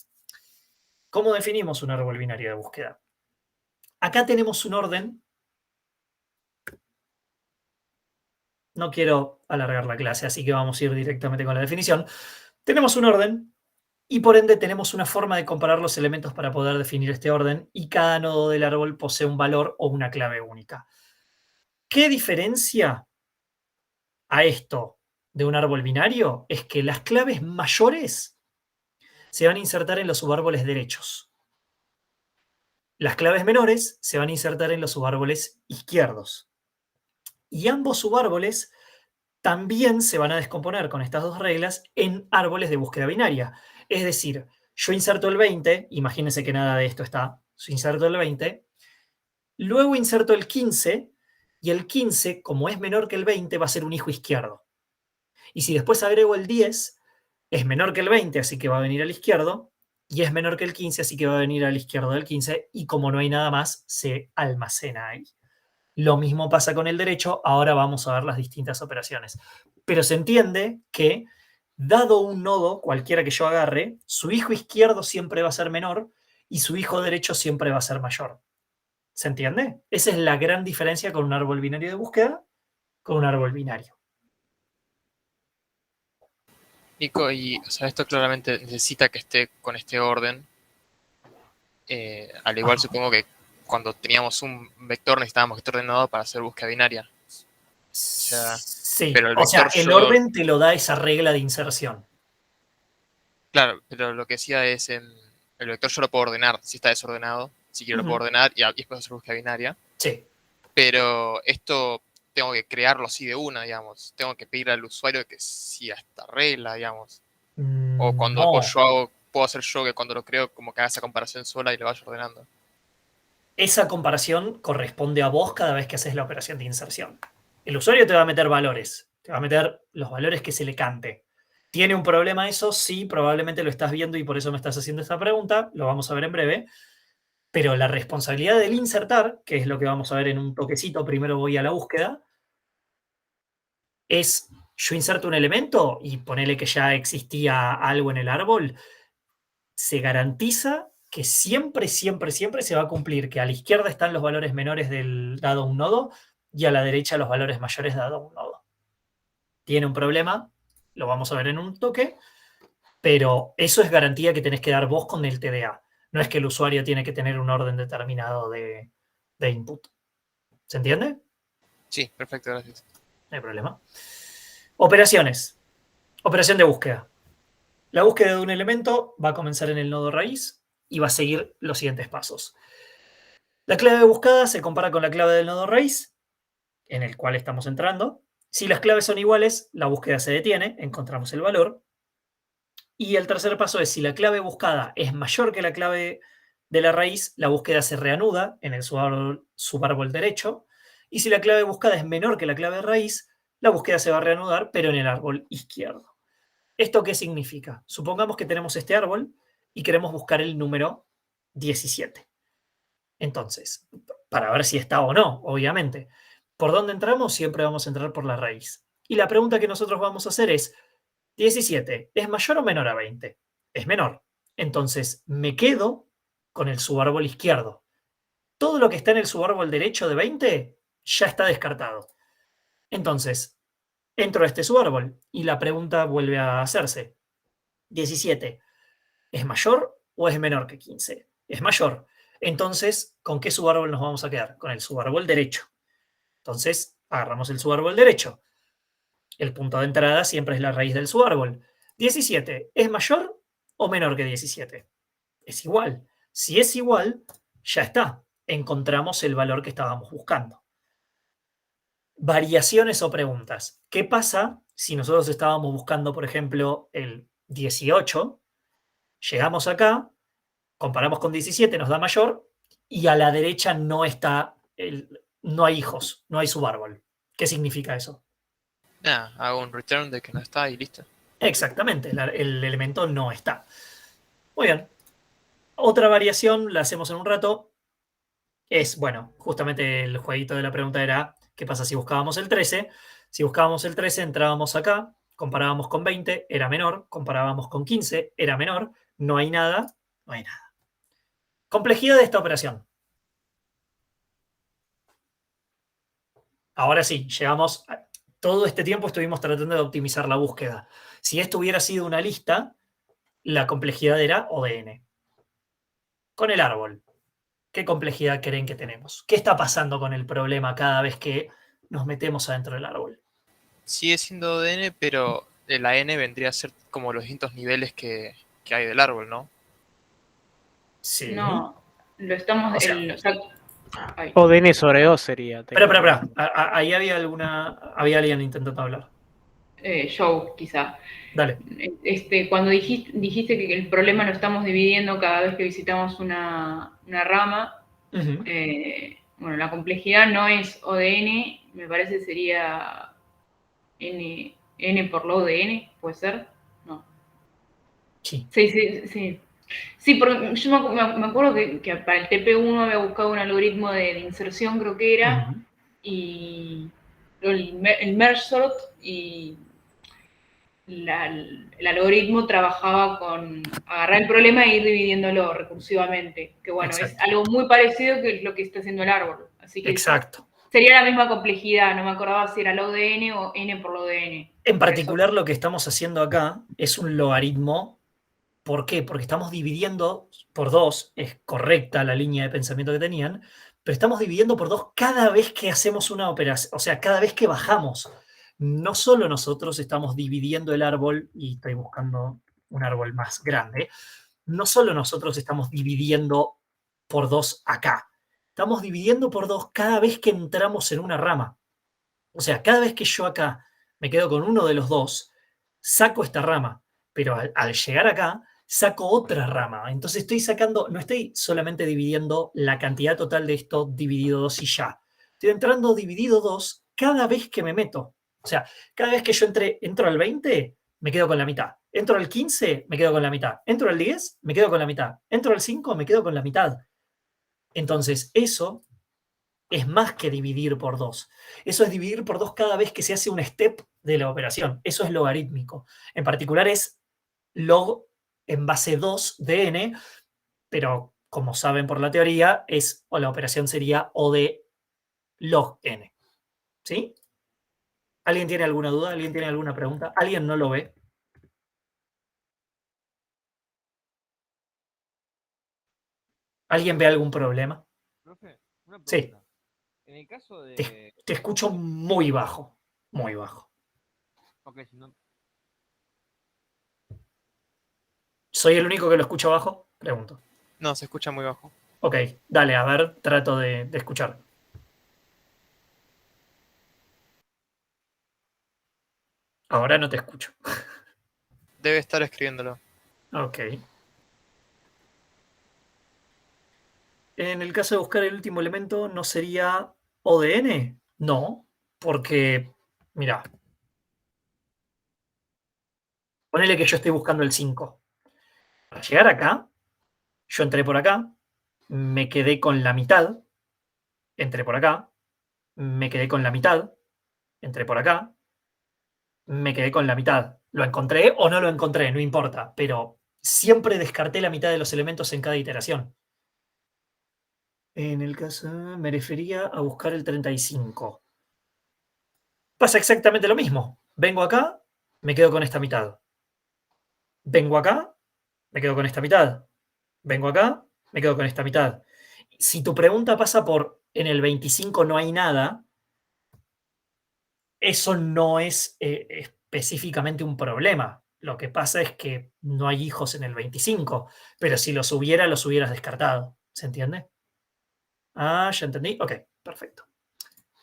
¿Cómo definimos un árbol binario de búsqueda? Acá tenemos un orden. No quiero alargar la clase, así que vamos a ir directamente con la definición. Tenemos un orden y por ende tenemos una forma de comparar los elementos para poder definir este orden, y cada nodo del árbol posee un valor o una clave única. ¿Qué diferencia a esto de un árbol binario? Es que las claves mayores se van a insertar en los subárboles derechos. Las claves menores se van a insertar en los subárboles izquierdos. Y ambos subárboles también se van a descomponer con estas dos reglas en árboles de búsqueda binaria. Es decir, yo inserto el 20, imagínense que nada de esto está, yo inserto el 20, luego inserto el 15, y el 15, como es menor que el 20, va a ser un hijo izquierdo. Y si después agrego el 10, es menor que el 20, así que va a venir al izquierdo, y es menor que el 15, así que va a venir al izquierdo del 15, y como no hay nada más, se almacena ahí. Lo mismo pasa con el derecho, ahora vamos a ver las distintas operaciones. Pero se entiende que, dado un nodo, cualquiera que yo agarre, su hijo izquierdo siempre va a ser menor y su hijo derecho siempre va a ser mayor. ¿Se entiende? Esa es la gran diferencia con un árbol binario de búsqueda, con un árbol binario. Nico, o sea, esto claramente necesita que esté con este orden. Al igual supongo que cuando teníamos un vector necesitábamos que esté ordenado para hacer búsqueda binaria. sea, Sí, pero el o sea, vector el yo- orden te lo da esa regla de inserción. Claro, pero lo que decía es el vector yo lo puedo ordenar si está desordenado. Si quiero lo puedo Ujú. ordenar y después hacer búsqueda binaria. Sí. Pero esto tengo que crearlo así de una, digamos. Tengo que pedir al usuario que siga esta regla, digamos. O cuando No. puedo hacer yo que cuando lo creo como que haga esa comparación sola y lo vaya ordenando. Esa comparación corresponde a vos cada vez que haces la operación de inserción. El usuario te va a meter valores, te va a meter los valores que se le cante. ¿Tiene un problema eso? Sí, probablemente lo estás viendo y por eso me estás haciendo esta pregunta, lo vamos a ver en breve. Pero la responsabilidad del insertar, que es lo que vamos a ver en un toquecito, primero voy a la búsqueda, es yo inserto un elemento y ponele que ya existía algo en el árbol, se garantiza que siempre, siempre, siempre se va a cumplir que a la izquierda están los valores menores del dado un nodo y a la derecha los valores mayores dado un nodo. Tiene un problema, lo vamos a ver en un toque, pero eso es garantía que tenés que dar vos con el TDA. No es que el usuario tiene que tener un orden determinado de input. ¿Se entiende? Sí, perfecto, gracias. No hay problema. Operaciones. Operación de búsqueda. La búsqueda de un elemento va a comenzar en el nodo raíz y va a seguir los siguientes pasos. La clave de búsqueda se compara con la clave del nodo raíz, en el cual estamos entrando. Si las claves son iguales, la búsqueda se detiene, encontramos el valor. Y el tercer paso es, si la clave buscada es mayor que la clave de la raíz, la búsqueda se reanuda en el subárbol derecho. Y si la clave buscada es menor que la clave de raíz, la búsqueda se va a reanudar, pero en el árbol izquierdo. ¿Esto qué significa? Supongamos que tenemos este árbol y queremos buscar el número 17. Entonces, para ver si está o no, obviamente. ¿Por dónde entramos? Siempre vamos a entrar por la raíz. Y la pregunta que nosotros vamos a hacer es, 17, ¿es mayor o menor a 20? Es menor. Entonces, me quedo con el subárbol izquierdo. Todo lo que está en el subárbol derecho de 20 ya está descartado. Entonces, entro a este subárbol y la pregunta vuelve a hacerse. 17, ¿es mayor o es menor que 15? Es mayor. Entonces, ¿con qué subárbol nos vamos a quedar? Con el subárbol derecho. Entonces, agarramos el subárbol derecho. El punto de entrada siempre es la raíz del subárbol. 17, ¿es mayor o menor que 17? Es igual. Si es igual, ya está. Encontramos el valor que estábamos buscando. Variaciones o preguntas. ¿Qué pasa si nosotros estábamos buscando, por ejemplo, el 18? Llegamos acá, comparamos con 17, nos da mayor, y a la derecha no está, no hay hijos, no hay subárbol. ¿Qué significa eso? Nada, hago un return de que no está y listo. Exactamente, el elemento no está. Muy bien. Otra variación, la hacemos en un rato, es, bueno, justamente el jueguito de la pregunta era, ¿qué pasa si buscábamos el 13? Si buscábamos el 13, entrábamos acá, comparábamos con 20, era menor, comparábamos con 15, era menor, no hay nada, no hay nada. Complejidad de esta operación. Ahora sí, llegamos, todo este tiempo estuvimos tratando de optimizar la búsqueda. Si esto hubiera sido una lista, la complejidad era O de n. Con el árbol, ¿qué complejidad creen que tenemos? ¿Qué está pasando con el problema cada vez que nos metemos adentro del árbol? Sigue siendo ODN, pero la N vendría a ser como los distintos niveles que hay del árbol, ¿no? Sí. No, lo estamos... O sea, ay. ODN sobre 2 sería. Espera. Ahí había alguien intentando hablar. Joe, quizá. Dale. Cuando dijiste que el problema lo estamos dividiendo cada vez que visitamos una rama, Uh-huh. Bueno, la complejidad no es ODN, me parece sería N por lo de N, ¿puede ser? No. Sí. Sí. Sí, porque yo me acuerdo que para el TP1 había buscado un algoritmo de inserción, creo que era, Uh-huh. y el merge sort, y el algoritmo trabajaba con agarrar el problema e ir dividiéndolo recursivamente, que bueno, Exacto. es algo muy parecido que es lo que está haciendo el árbol. Así que Exacto. sería la misma complejidad, no me acordaba si era log de n o n por log de n. En particular, lo que estamos haciendo acá es un logaritmo. ¿Por qué? Porque estamos dividiendo por 2, es correcta la línea de pensamiento que tenían, pero estamos dividiendo por 2 cada vez que hacemos una operación, o sea, cada vez que bajamos. No solo nosotros estamos dividiendo el árbol, y estoy buscando un árbol más grande, no solo nosotros estamos dividiendo por 2 acá, estamos dividiendo por 2 cada vez que entramos en una rama. O sea, cada vez que yo acá me quedo con uno de los 2, saco esta rama, pero al llegar acá, saco otra rama. Entonces estoy sacando, no estoy solamente dividiendo la cantidad total de esto dividido 2 y ya. Estoy entrando dividido 2 cada vez que me meto. O sea, cada vez que yo entro al 20, me quedo con la mitad. Entro al 15, me quedo con la mitad. Entro al 10, me quedo con la mitad. Entro al 5, me quedo con la mitad. Entonces, eso es más que dividir por 2. Eso es dividir por 2 cada vez que se hace un step de la operación. Eso es logarítmico. En particular es log en base 2 de n, pero como saben por la teoría, la operación sería O de log n. ¿Sí? ¿Alguien tiene alguna duda? ¿Alguien tiene alguna pregunta? ¿Alguien no lo ve? ¿Alguien ve algún problema? Profe, una Sí. pregunta. En el caso de... Te escucho muy bajo. Muy bajo. Ok, si no... ¿Soy el único que lo escucha bajo? Pregunto. No, se escucha muy bajo. Ok, dale, a ver, trato de escuchar. Ahora no te escucho. Debe estar escribiéndolo. Ok. En el caso de buscar el último elemento, ¿no sería O de n? No, porque, mira, ponele que yo estoy buscando el 5. Para llegar acá, yo entré por acá, me quedé con la mitad, entré por acá, me quedé con la mitad, entré por acá, me quedé con la mitad. ¿Lo encontré o no lo encontré? No importa, pero siempre descarté la mitad de los elementos en cada iteración. En el caso, me refería a buscar el 35. Pasa exactamente lo mismo. Vengo acá, me quedo con esta mitad. Vengo acá, me quedo con esta mitad. Vengo acá, me quedo con esta mitad. Si tu pregunta pasa por en el 25 no hay nada, eso no es específicamente un problema. Lo que pasa es que no hay hijos en el 25, pero si los hubiera, los hubieras descartado. ¿Se entiende? Ah, ya entendí. Ok, perfecto.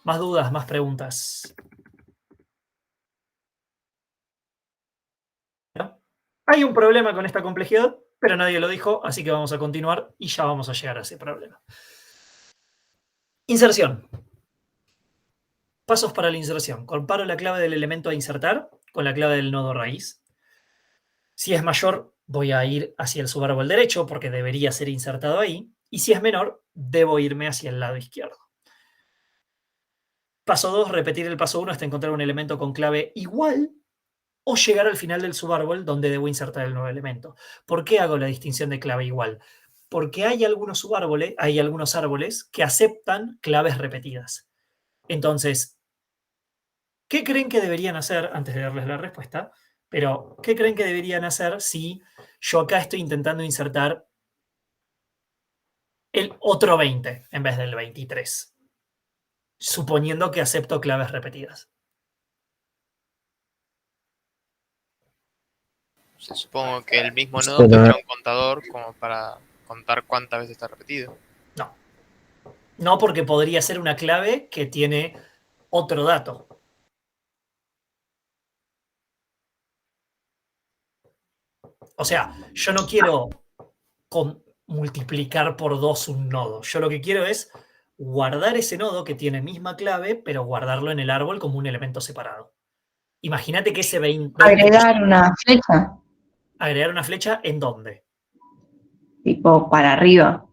Más dudas, más preguntas. ¿No? Hay un problema con esta complejidad, pero nadie lo dijo, así que vamos a continuar y ya vamos a llegar a ese problema. Inserción. Pasos para la inserción. Comparo la clave del elemento a insertar con la clave del nodo raíz. Si es mayor, voy a ir hacia el subárbol derecho porque debería ser insertado ahí. Y si es menor, debo irme hacia el lado izquierdo. Paso 2, repetir el paso 1 hasta encontrar un elemento con clave igual o llegar al final del subárbol donde debo insertar el nuevo elemento. ¿Por qué hago la distinción de clave igual? Porque hay algunos árboles que aceptan claves repetidas. Entonces, ¿qué creen que deberían hacer, antes de darles la respuesta, pero qué creen que deberían hacer si yo acá estoy intentando insertar el otro 20 en vez del 23? Suponiendo que acepto claves repetidas. Supongo que el mismo nodo tendrá un contador como para contar cuántas veces está repetido. No. No, porque podría ser una clave que tiene otro dato. O sea, yo no quiero multiplicar por 2 un nodo. Yo lo que quiero es guardar ese nodo que tiene misma clave, pero guardarlo en el árbol como un elemento separado. Imagínate que ese 20... Agregar una flecha, ¿Agregar una flecha en dónde? tipo para arriba.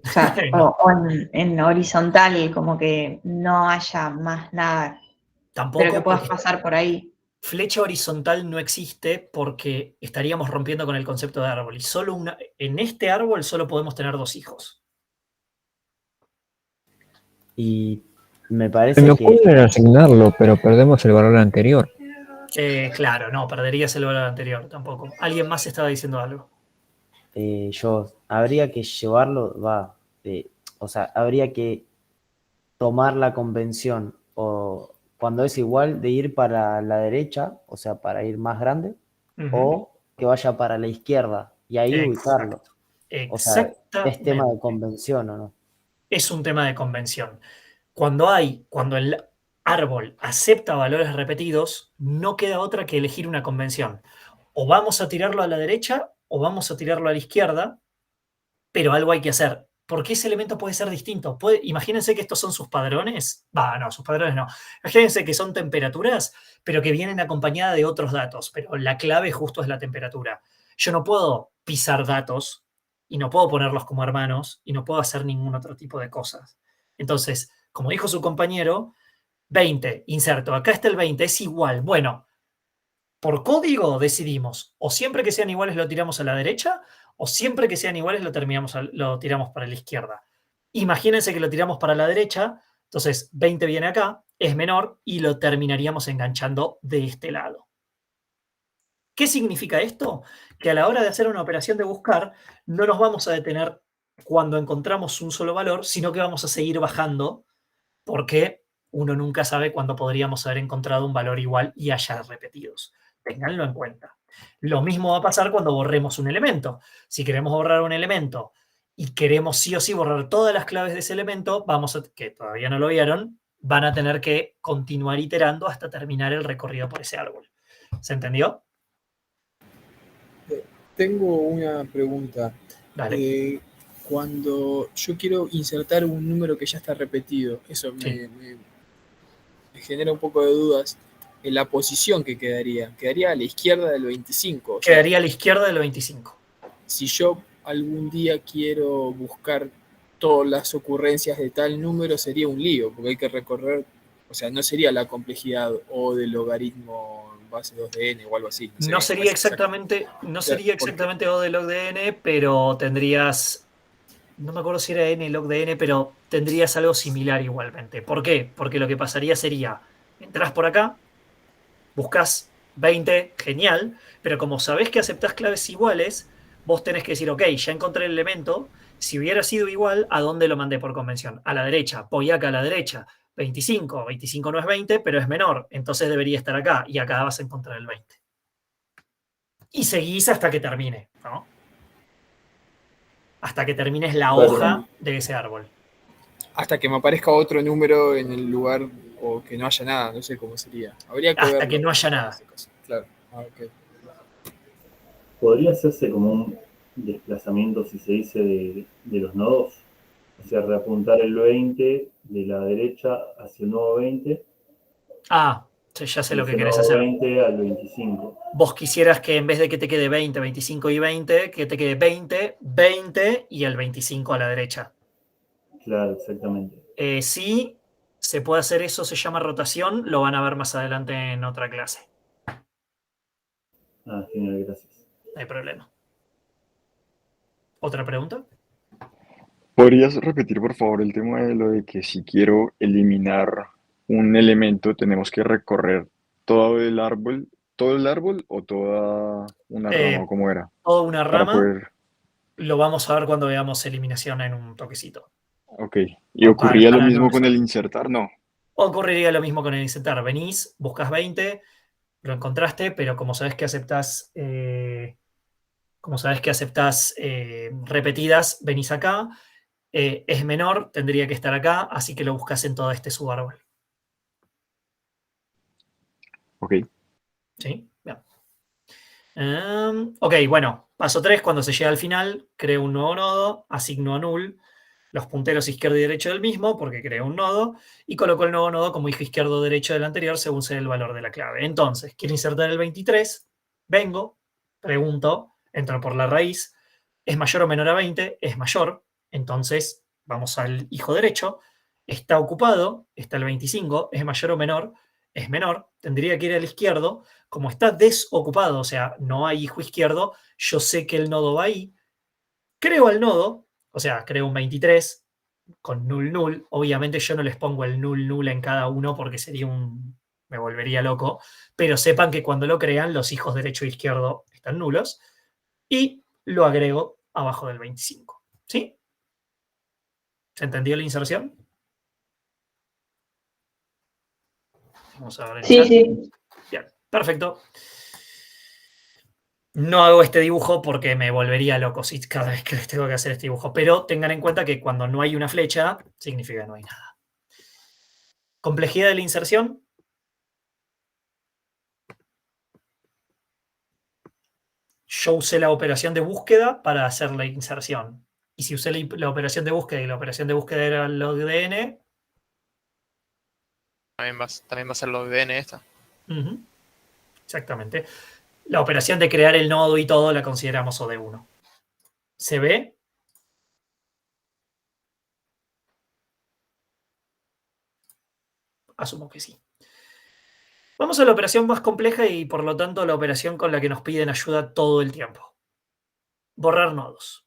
O sea, No. o en horizontal, como que no haya más nada. Tampoco, Pero que puedas porque pasar por ahí. flecha horizontal no existe porque estaríamos rompiendo con el concepto de árbol. Y en este árbol solo podemos tener 2 hijos. Y me Se parece me que ocurre asignarlo, pero perdemos el valor anterior. Claro, no, perderías el valor anterior tampoco. ¿Alguien más estaba diciendo algo? habría que llevarlo, o o sea, habría que tomar la convención o cuando es igual de ir para la derecha, o sea, para ir más grande, o que vaya para la izquierda y ahí ubicarlo. O sea, ¿es tema de convención o no? Es un tema de convención. Cuando el árbol acepta valores repetidos, no queda otra que elegir una convención. O vamos a tirarlo a la derecha o vamos a tirarlo a la izquierda, pero algo hay que hacer. Porque ese elemento puede ser distinto. Imagínense que estos son sus padrones. No, sus padrones no. Imagínense que son temperaturas, pero que vienen acompañadas de otros datos. Pero la clave justo es la temperatura. Yo no puedo pisar datos y no puedo ponerlos como hermanos y no puedo hacer ningún otro tipo de cosas. Entonces, como dijo su compañero, 20, inserto. Acá está el 20, es igual. Bueno, por código decidimos, o siempre que sean iguales lo tiramos a la derecha, o siempre que sean iguales lo tiramos para la izquierda. Imagínense que lo tiramos para la derecha, entonces 20 viene acá, es menor, y lo terminaríamos enganchando de este lado. ¿Qué significa esto? Que a la hora de hacer una operación de buscar, no nos vamos a detener cuando encontramos un solo valor, sino que vamos a seguir bajando, porque uno nunca sabe cuándo podríamos haber encontrado un valor igual y haya repetidos. Ténganlo en cuenta. Lo mismo va a pasar cuando borremos un elemento. Si queremos borrar un elemento y queremos sí o sí borrar todas las claves de ese elemento, que todavía no lo vieron, van a tener que continuar iterando hasta terminar el recorrido por ese árbol. ¿Se entendió? Tengo una pregunta. Dale. Cuando yo quiero insertar un número que ya está repetido, eso me genera un poco de dudas. En la posición que quedaría a la izquierda del 25. Quedaría a la izquierda del 25. Si yo algún día quiero buscar todas las ocurrencias de tal número, sería un lío, porque hay que recorrer, o sea, no sería la complejidad o del logaritmo base 2 de n o algo así. No sería exactamente O de log de n, pero tendrías, no me acuerdo si era n log de n, pero tendrías algo similar igualmente. ¿Por qué? Porque lo que pasaría sería, entras por acá, buscas 20, genial, pero como sabés que aceptás claves iguales, vos tenés que decir, ok, ya encontré el elemento, si hubiera sido igual, ¿a dónde lo mandé por convención? A la derecha, voy acá a la derecha, 25 no es 20, pero es menor, entonces debería estar acá, y acá vas a encontrar el 20. Y seguís hasta que termine, ¿no? Hasta que termines la hoja de ese árbol. Hasta que me aparezca otro número en el lugar o que no haya nada, no sé cómo sería. Habría que hasta verlo. Que no haya nada. Claro. Okay. ¿Podría hacerse como un desplazamiento, si se dice, de los nodos? O sea, reapuntar el 20 de la derecha hacia el nuevo 20. Ya sé lo que querés hacer. 20 al 25. Vos quisieras que en vez de que te quede 20, 25 y 20, que te quede 20, 20 y el 25 a la derecha. Claro, exactamente. Sí, se puede hacer eso, se llama rotación, lo van a ver más adelante en otra clase. Genial, gracias. No hay problema. ¿Otra pregunta? ¿Podrías repetir, por favor, el tema de lo de que si quiero eliminar un elemento, tenemos que recorrer todo el árbol o toda una rama? ¿Cómo era? Toda una rama. Poder... Lo vamos a ver cuando veamos eliminación en un toquecito. Ok. ¿Y ocurría lo mismo con el insertar? No. Ocurriría lo mismo con el insertar. Venís, buscas 20, lo encontraste, pero como sabes que aceptás repetidas, venís acá. Es menor, tendría que estar acá, así que lo buscas en todo este subárbol. Ok. ¿Sí? Bien. Ok, bueno, paso 3, cuando se llega al final, creo un nuevo nodo, asigno a null los punteros izquierdo y derecho del mismo, porque creo un nodo, y coloco el nuevo nodo como hijo izquierdo o derecho del anterior, según sea el valor de la clave. Entonces, quiero insertar el 23, vengo, pregunto, entro por la raíz, ¿es mayor o menor a 20? Es mayor, entonces vamos al hijo derecho, está ocupado, está el 25, ¿es mayor o menor? Es menor, tendría que ir al izquierdo, como está desocupado, o sea, no hay hijo izquierdo, yo sé que el nodo va ahí, creo al nodo, o sea, creo un 23 con null null, obviamente yo no les pongo el null null en cada uno porque me volvería loco, pero sepan que cuando lo crean los hijos derecho e izquierdo están nulos, y lo agrego abajo del 25, ¿sí? ¿Se entendió la inserción? Vamos a ver el Sí, chat. sí. Bien, perfecto. No hago este dibujo porque me volvería loco si cada vez que les tengo que hacer este dibujo, pero tengan en cuenta que cuando no hay una flecha, significa que no hay nada. Complejidad de la inserción. Yo usé la operación de búsqueda para hacer la inserción. Y si usé la operación de búsqueda y la operación de búsqueda era log de n, También va a ser log de n esta. exactamente. La operación de crear el nodo y todo la consideramos O de 1. ¿Se ve? Asumo que sí. Vamos a la operación más compleja y por lo tanto la operación con la que nos piden ayuda todo el tiempo. Borrar nodos.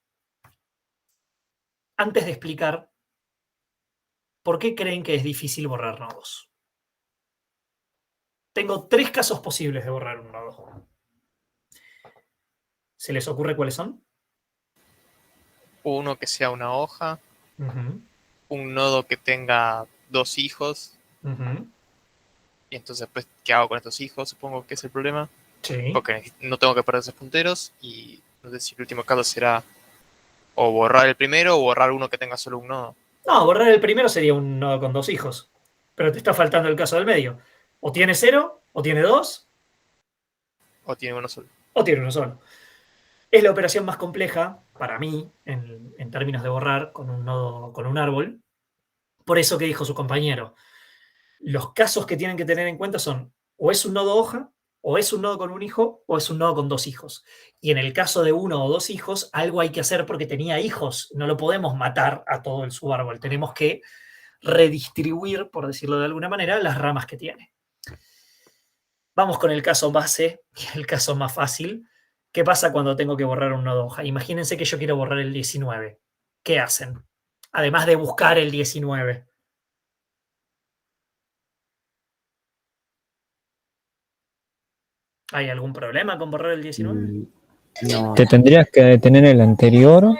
Antes de explicar por qué creen que es difícil borrar nodos. Tengo 3 casos posibles de borrar un nodo. ¿Se les ocurre cuáles son? Uno que sea una hoja, Ujú, un nodo que tenga 2 hijos, ujú. y entonces pues, ¿qué hago con estos hijos? Supongo que es el problema. Sí. Porque no tengo que perder esos punteros, y no sé si el último caso será o borrar el primero o borrar uno que tenga solo un nodo. No, borrar el primero sería un nodo con 2 hijos. Pero te está faltando el caso del medio. O tiene 0, o tiene 2, O tiene uno solo. o tiene uno solo. Es la operación más compleja, para mí, en términos de borrar con un nodo, con un árbol. Por eso que dijo su compañero. Los casos que tienen que tener en cuenta son o es un nodo hoja, o es un nodo con un hijo, o es un nodo con 2 hijos. Y en el caso de 1 o 2 hijos, algo hay que hacer porque tenía hijos. No lo podemos matar a todo el subárbol. Tenemos que redistribuir, por decirlo de alguna manera, las ramas que tiene. Vamos con el caso base, el caso más fácil. ¿Qué pasa cuando tengo que borrar un nodo hoja? Imagínense que yo quiero borrar el 19. ¿Qué hacen? Además de buscar el 19. ¿Hay algún problema con borrar el 19? No. Te tendrías que detener el anterior,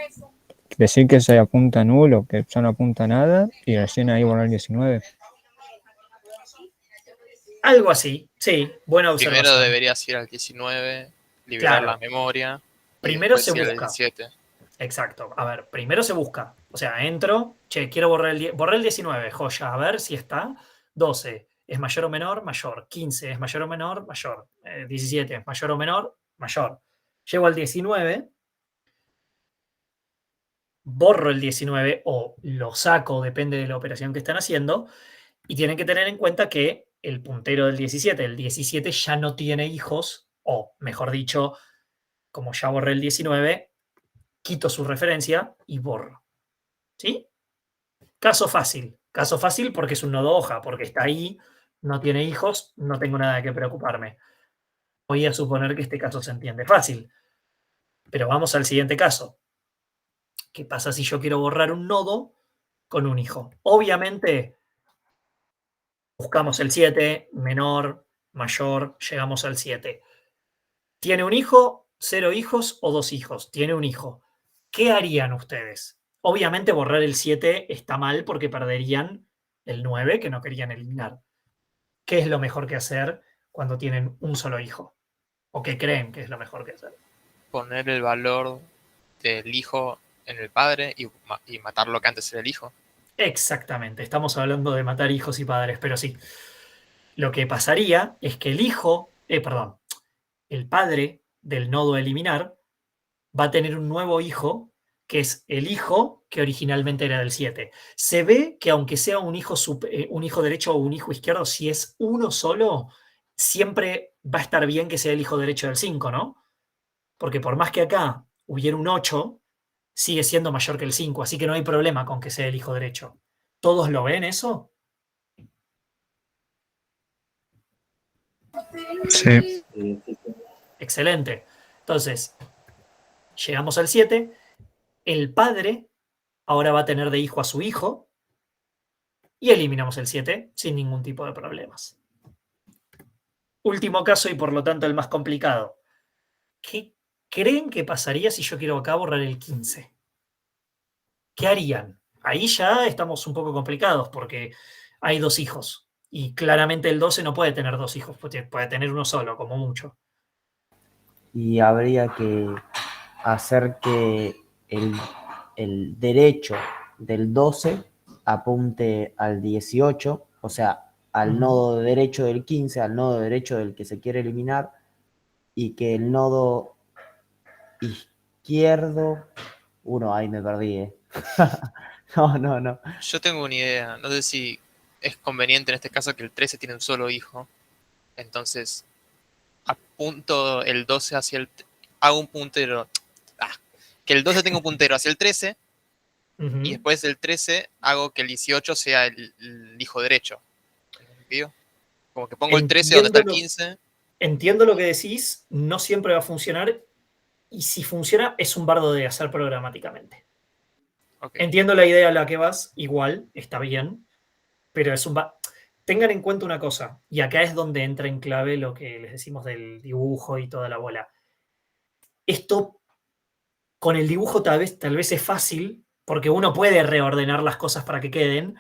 decir que se apunta nulo, que ya no apunta nada, y recién ahí borrar el 19. Algo así, sí, buena Primero observación. deberías ir al 19, liberar Claro. la memoria. Y Primero después se ir al busca. 17. Exacto. A ver, primero se busca. O sea, entro, che, quiero borrar borré el 19, joya, a ver si está. 12, ¿es mayor o menor? Mayor. 15, ¿es mayor o menor? Mayor. 17, ¿es mayor o menor? Mayor. Llego al 19, borro el 19 o lo saco, depende de la operación que están haciendo, y tienen que tener en cuenta que el puntero del 17, el 17 ya no tiene hijos, o mejor dicho, como ya borré el 19, quito su referencia y borro. ¿Sí? Caso fácil porque es un nodo hoja, porque está ahí, no tiene hijos, no tengo nada de qué preocuparme. Voy a suponer que este caso se entiende fácil. Pero vamos al siguiente caso. ¿Qué pasa si yo quiero borrar un nodo con un hijo? Obviamente, buscamos el 7, menor, mayor, llegamos al 7. ¿Tiene un hijo, 0 hijos o 2 hijos? Tiene un hijo. ¿Qué harían ustedes? Obviamente borrar el 7 está mal porque perderían el 9 que no querían eliminar. ¿Qué es lo mejor que hacer cuando tienen un solo hijo? ¿O qué creen que es lo mejor que hacer? Poner el valor del hijo en el padre y matar lo que antes era el hijo. Exactamente, estamos hablando de matar hijos y padres, pero sí. Lo que pasaría es que el padre del nodo a eliminar va a tener un nuevo hijo, que es el hijo que originalmente era del 7. Se ve que aunque sea un hijo derecho o un hijo izquierdo, si es uno solo, siempre va a estar bien que sea el hijo derecho del 5, ¿no? Porque por más que acá hubiera un 8, sigue siendo mayor que el 5, así que no hay problema con que sea el hijo derecho. ¿Todos lo ven eso? Sí. Excelente. Entonces, llegamos al 7. El padre ahora va a tener de hijo a su hijo y eliminamos el 7 sin ningún tipo de problemas. Último caso y por lo tanto el más complicado. ¿Qué creen que pasaría si yo quiero acá borrar el 15? ¿Qué harían? ahí ya estamos un poco complicados porque hay 2 hijos. Y claramente el 12 no puede tener 2 hijos, puede tener uno solo, como mucho. Y habría que hacer que el derecho del 12 apunte al 18, o sea, al nodo derecho del 15, al nodo derecho del que se quiere eliminar, y que el nodo izquierdo... ahí me perdí, No. Yo tengo una idea. No sé si es conveniente en este caso que el 13 tiene un solo hijo. Entonces, apunto el 12 hacia el... Hago un puntero... que el 12 tenga un puntero hacia el 13. Y después del 13 hago que el 18 sea el hijo derecho. ¿Entendido? Como que pongo el 13 donde está el 15. Entiendo lo que decís, no siempre va a funcionar. Y si funciona, es un bardo de hacer programáticamente. Okay. Entiendo la idea a la que vas, igual, está bien, pero es un... Tengan en cuenta una cosa, y acá es donde entra en clave lo que les decimos del dibujo y toda la bola. Esto, con el dibujo tal vez es fácil, porque uno puede reordenar las cosas para que queden,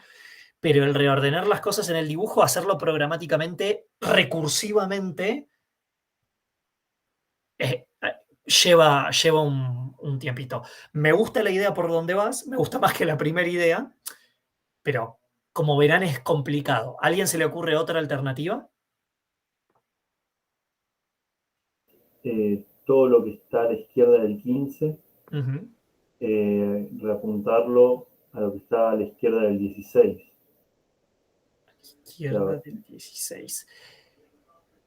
pero el reordenar las cosas en el dibujo, hacerlo programáticamente, recursivamente, lleva un tiempito. Me gusta la idea por donde vas, me gusta más que la primera idea, pero como verán es complicado. ¿A alguien se le ocurre otra alternativa? Todo lo que está a la izquierda del 15, reapuntarlo a lo que está a la izquierda del 16. Izquierda del 16.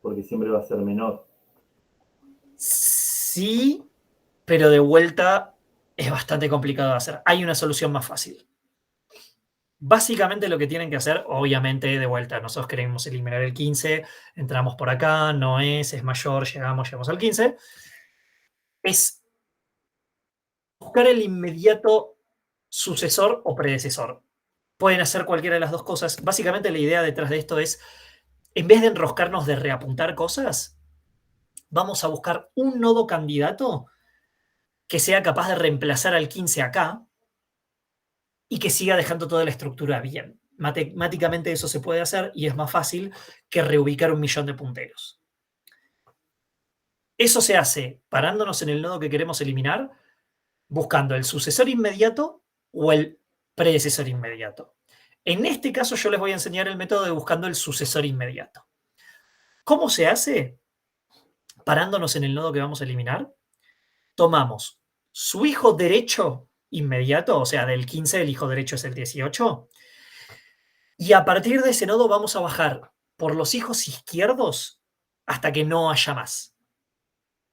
Porque siempre va a ser menor. Sí, pero de vuelta es bastante complicado de hacer. Hay una solución más fácil. Básicamente lo que tienen que hacer, obviamente, de vuelta, nosotros queremos eliminar el 15, entramos por acá, no es mayor, llegamos al 15, es buscar el inmediato sucesor o predecesor. Pueden hacer cualquiera de las dos cosas. Básicamente la idea detrás de esto es, en vez de enroscarnos de reapuntar cosas, vamos a buscar un nodo candidato que sea capaz de reemplazar al 15 acá y que siga dejando toda la estructura bien. Matemáticamente eso se puede hacer y es más fácil que reubicar 1.000.000 de punteros. Eso se hace parándonos en el nodo que queremos eliminar, buscando el sucesor inmediato o el predecesor inmediato. En este caso yo les voy a enseñar el método de buscando el sucesor inmediato. ¿Cómo se hace? Parándonos en el nodo que vamos a eliminar, tomamos su hijo derecho inmediato, o sea, del 15 el hijo derecho es el 18, y a partir de ese nodo vamos a bajar por los hijos izquierdos hasta que no haya más.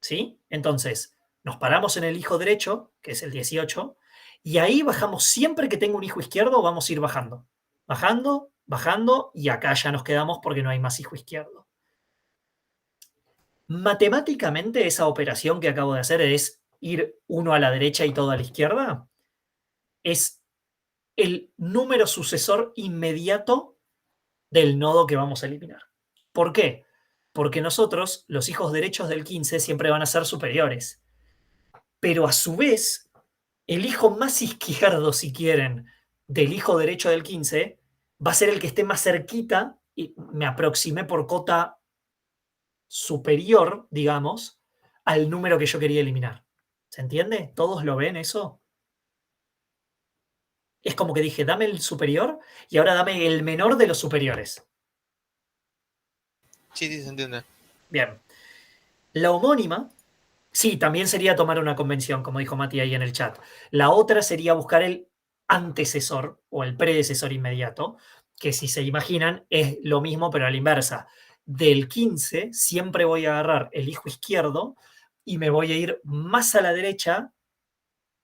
¿Sí? Entonces, nos paramos en el hijo derecho, que es el 18, y ahí bajamos siempre que tenga un hijo izquierdo, vamos a ir bajando. Bajando, bajando, y acá ya nos quedamos porque no hay más hijo izquierdo. Matemáticamente, esa operación que acabo de hacer es ir uno a la derecha y todo a la izquierda. Es el número sucesor inmediato del nodo que vamos a eliminar. ¿Por qué? Porque nosotros, los hijos derechos del 15, siempre van a ser superiores. Pero a su vez, el hijo más izquierdo, si quieren, del hijo derecho del 15, va a ser el que esté más cerquita, y me aproximé por cota superior, digamos, al número que yo quería eliminar. ¿Se entiende? ¿Todos lo ven eso? Es como que dije, dame el superior y ahora dame el menor de los superiores. Sí, se entiende. Bien. La homónima, sí, también sería tomar una convención, como dijo Mati ahí en el chat. La otra sería buscar el antecesor o el predecesor inmediato, que si se imaginan es lo mismo pero a la inversa. Del 15 siempre voy a agarrar el hijo izquierdo y me voy a ir más a la derecha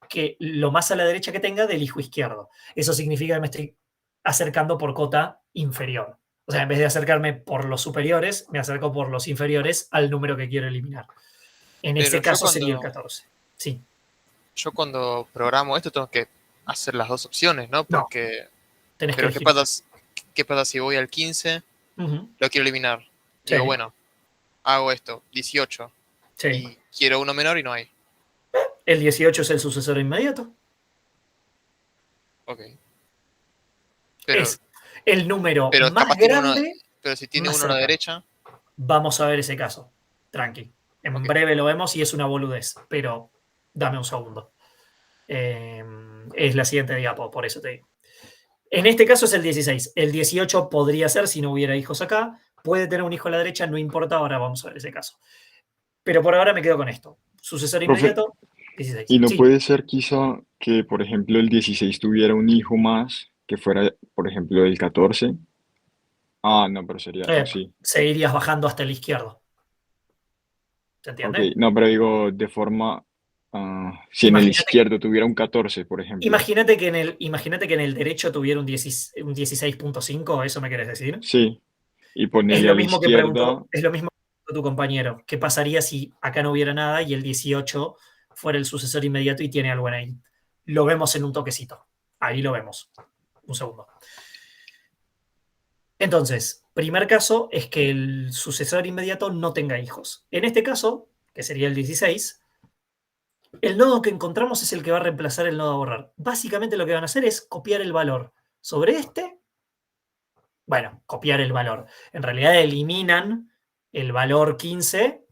que lo más a la derecha que tenga del hijo izquierdo. Eso significa que me estoy acercando por cota inferior. O sea, en vez de acercarme por los superiores, me acerco por los inferiores al número que quiero eliminar. En ese caso sería el 14. Sí. Yo cuando programo esto tengo que hacer las dos opciones, ¿no? Porque... No. Tenés pero que ¿qué pasa si voy al 15? Lo quiero eliminar. Sí. Digo, bueno, hago esto, 18. Sí. Y quiero uno menor y no hay. El 18 es el sucesor inmediato. Ok. Pero, es el número pero más capaz tiene uno, grande. pero si tiene más uno a la cercano. derecha, Vamos a ver ese caso. Tranqui. En breve lo vemos y es una boludez, pero dame un segundo. Es la siguiente diapo, por eso te digo. En este caso es el 16. El 18 podría ser si no hubiera hijos acá. Puede tener un hijo a la derecha, no importa, ahora vamos a ver ese caso. Pero por ahora me quedo con esto. Sucesor Profe, inmediato, 16. ¿y no Sí, puede ser quizá que, por ejemplo, el 16 tuviera un hijo más, que fuera, por ejemplo, el 14? Ah, no, pero sería, sí. seguirías bajando hasta el izquierdo. ¿Se Ok, entiende? no, pero digo, de forma, si en el Imagínate, izquierdo tuviera un 14, por ejemplo. imagínate que en el derecho tuviera un 16.5, ¿eso me querés decir? Sí, y Es ponerle lo a la mismo que izquierda, preguntó, es lo mismo que preguntó tu compañero. ¿Qué pasaría si acá no hubiera nada y el 18 fuera el sucesor inmediato y tiene algo en ahí? Lo vemos en un toquecito. Ahí lo vemos. Un segundo. Entonces, primer caso es que el sucesor inmediato no tenga hijos. En este caso, que sería el 16, el nodo que encontramos es el que va a reemplazar el nodo a borrar. Básicamente lo que van a hacer es copiar el valor sobre este. Bueno, copiar el valor. En realidad eliminan el valor 15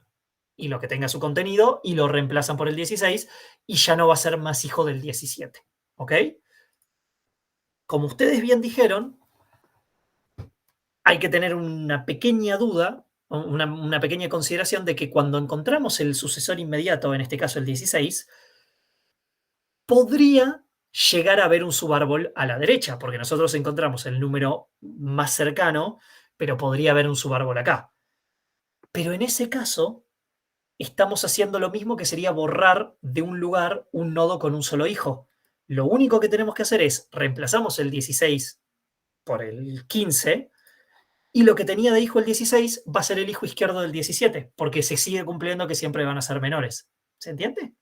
y lo que tenga su contenido y lo reemplazan por el 16 y ya no va a ser más hijo del 17. ¿Ok? Como ustedes bien dijeron, hay que tener una pequeña duda, una pequeña consideración de que cuando encontramos el sucesor inmediato, en este caso el 16, podría llegar a haber un subárbol a la derecha, porque nosotros encontramos el número más cercano, pero podría haber un subárbol acá. Pero en ese caso, estamos haciendo lo mismo que sería borrar de un lugar un nodo con un solo hijo. Lo único que tenemos que hacer es reemplazamos el 16 por el 15 y lo que tenía de hijo el 16 va a ser el hijo izquierdo del 17, porque se sigue cumpliendo que siempre van a ser menores. ¿Se entiende?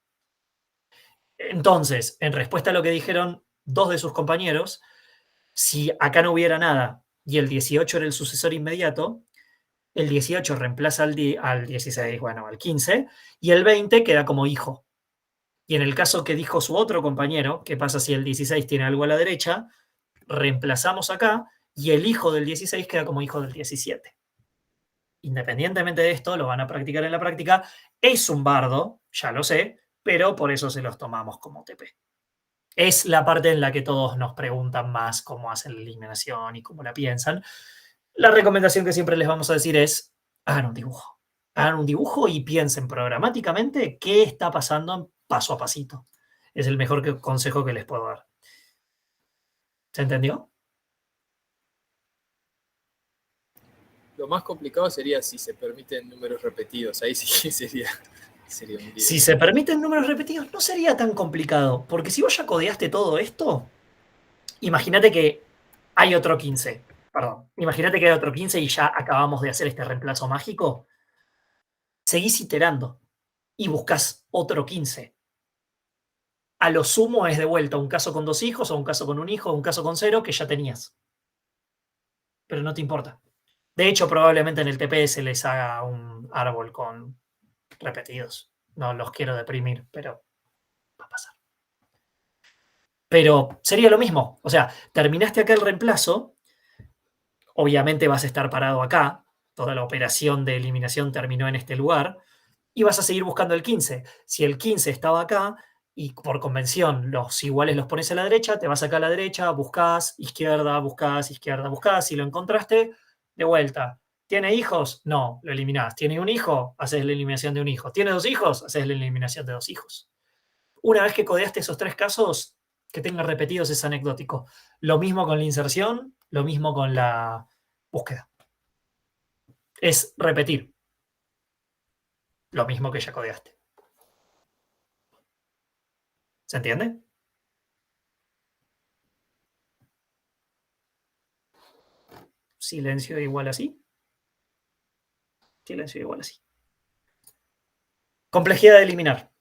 Entonces, en respuesta a lo que dijeron dos de sus compañeros, si acá no hubiera nada y el 18 era el sucesor inmediato, el 18 reemplaza al 16, bueno, al 15, y el 20 queda como hijo. Y en el caso que dijo su otro compañero, ¿qué pasa si el 16 tiene algo a la derecha? Reemplazamos acá y el hijo del 16 queda como hijo del 17. Independientemente de esto, lo van a practicar en la práctica. Es un bardo, ya lo sé, pero por eso se los tomamos como TP. Es la parte en la que todos nos preguntan más cómo hacen la eliminación y cómo la piensan. La recomendación que siempre les vamos a decir es, hagan un dibujo. Hagan un dibujo y piensen programáticamente qué está pasando paso a pasito. Es el mejor consejo que les puedo dar. ¿Se entendió? Lo más complicado sería si se permiten números repetidos. Ahí sí sería un lío. Si se permiten números repetidos, no sería tan complicado. Porque si vos ya codeaste todo esto, imagínate que hay otro 15. Perdón. Imagínate que hay otro 15 y ya acabamos de hacer este reemplazo mágico. Seguís iterando y buscas otro 15. A lo sumo es de vuelta un caso con 2 hijos, o un caso con un hijo, o un caso con 0 que ya tenías. Pero no te importa. De hecho, probablemente en el TP se les haga un árbol con repetidos. No los quiero deprimir, pero va a pasar. Pero sería lo mismo. O sea, terminaste acá el reemplazo. Obviamente vas a estar parado acá. Toda la operación de eliminación terminó en este lugar. Y vas a seguir buscando el 15. Si el 15 estaba acá, y por convención los iguales los pones a la derecha, te vas acá a la derecha, buscas izquierda, buscas, si lo encontraste, de vuelta. ¿Tiene hijos? No, lo eliminás. ¿Tiene un hijo? Haces la eliminación de un hijo. ¿Tiene 2 hijos? Haces la eliminación de 2 hijos. Una vez que codeaste esos 3 casos, que tengan repetidos es anecdótico. Lo mismo con la inserción, lo mismo con la búsqueda. Es repetir lo mismo que ya codeaste. ¿Se entiende? Silencio igual así. Silencio igual así. Complejidad de eliminar.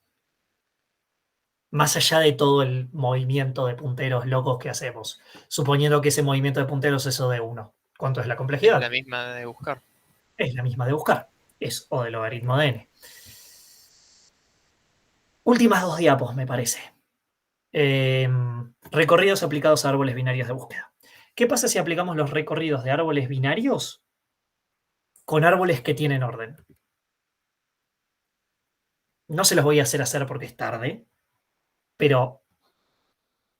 Más allá de todo el movimiento de punteros locos que hacemos, suponiendo que ese movimiento de punteros es O de 1. ¿Cuánto es la complejidad? Es la misma de buscar. Es la misma de buscar. Es O del logaritmo de n. Últimas 2 diapos, me parece. Recorridos aplicados a árboles binarios de búsqueda. ¿Qué pasa si aplicamos los recorridos de árboles binarios con árboles que tienen orden? No se los voy a hacer porque es tarde, pero...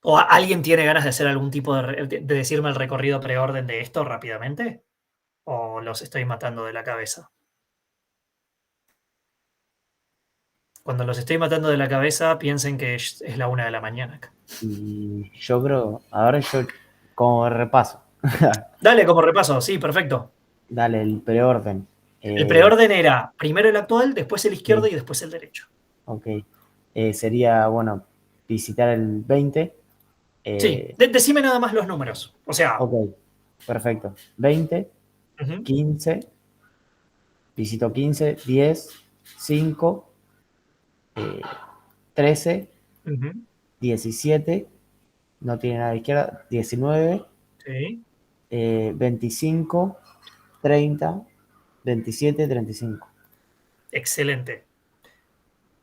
¿O alguien tiene ganas de hacer algún tipo de decirme el recorrido preorden de esto rápidamente? ¿O los estoy matando de la cabeza? Cuando los estoy matando de la cabeza, piensen que es la 1 de la mañana acá. Y yo creo, ahora yo como repaso. Dale, como repaso, sí, perfecto. Dale, el preorden. El preorden era primero el actual, después el izquierdo y después el derecho. Ok. Sería, bueno, visitar el 20. Sí, decime nada más los números. O sea... Ok, perfecto. 20, 15, visito 15, 10, 5, 13, 17, no tiene nada a la izquierda, 19, sí. 25, 30, 27, 35. Excelente.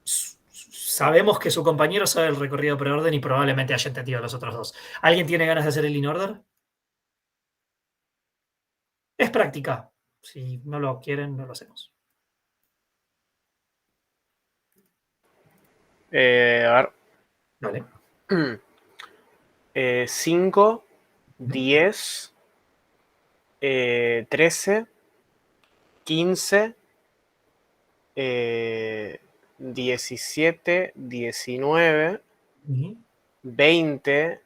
Sabemos que su compañero sabe el recorrido preorden y probablemente haya entendido los otros dos. ¿Alguien tiene ganas de hacer el in-order? Es práctica. Si no lo quieren, no lo hacemos. A Dale. ver. 5, 10, 13, 15, 17, 19, 20,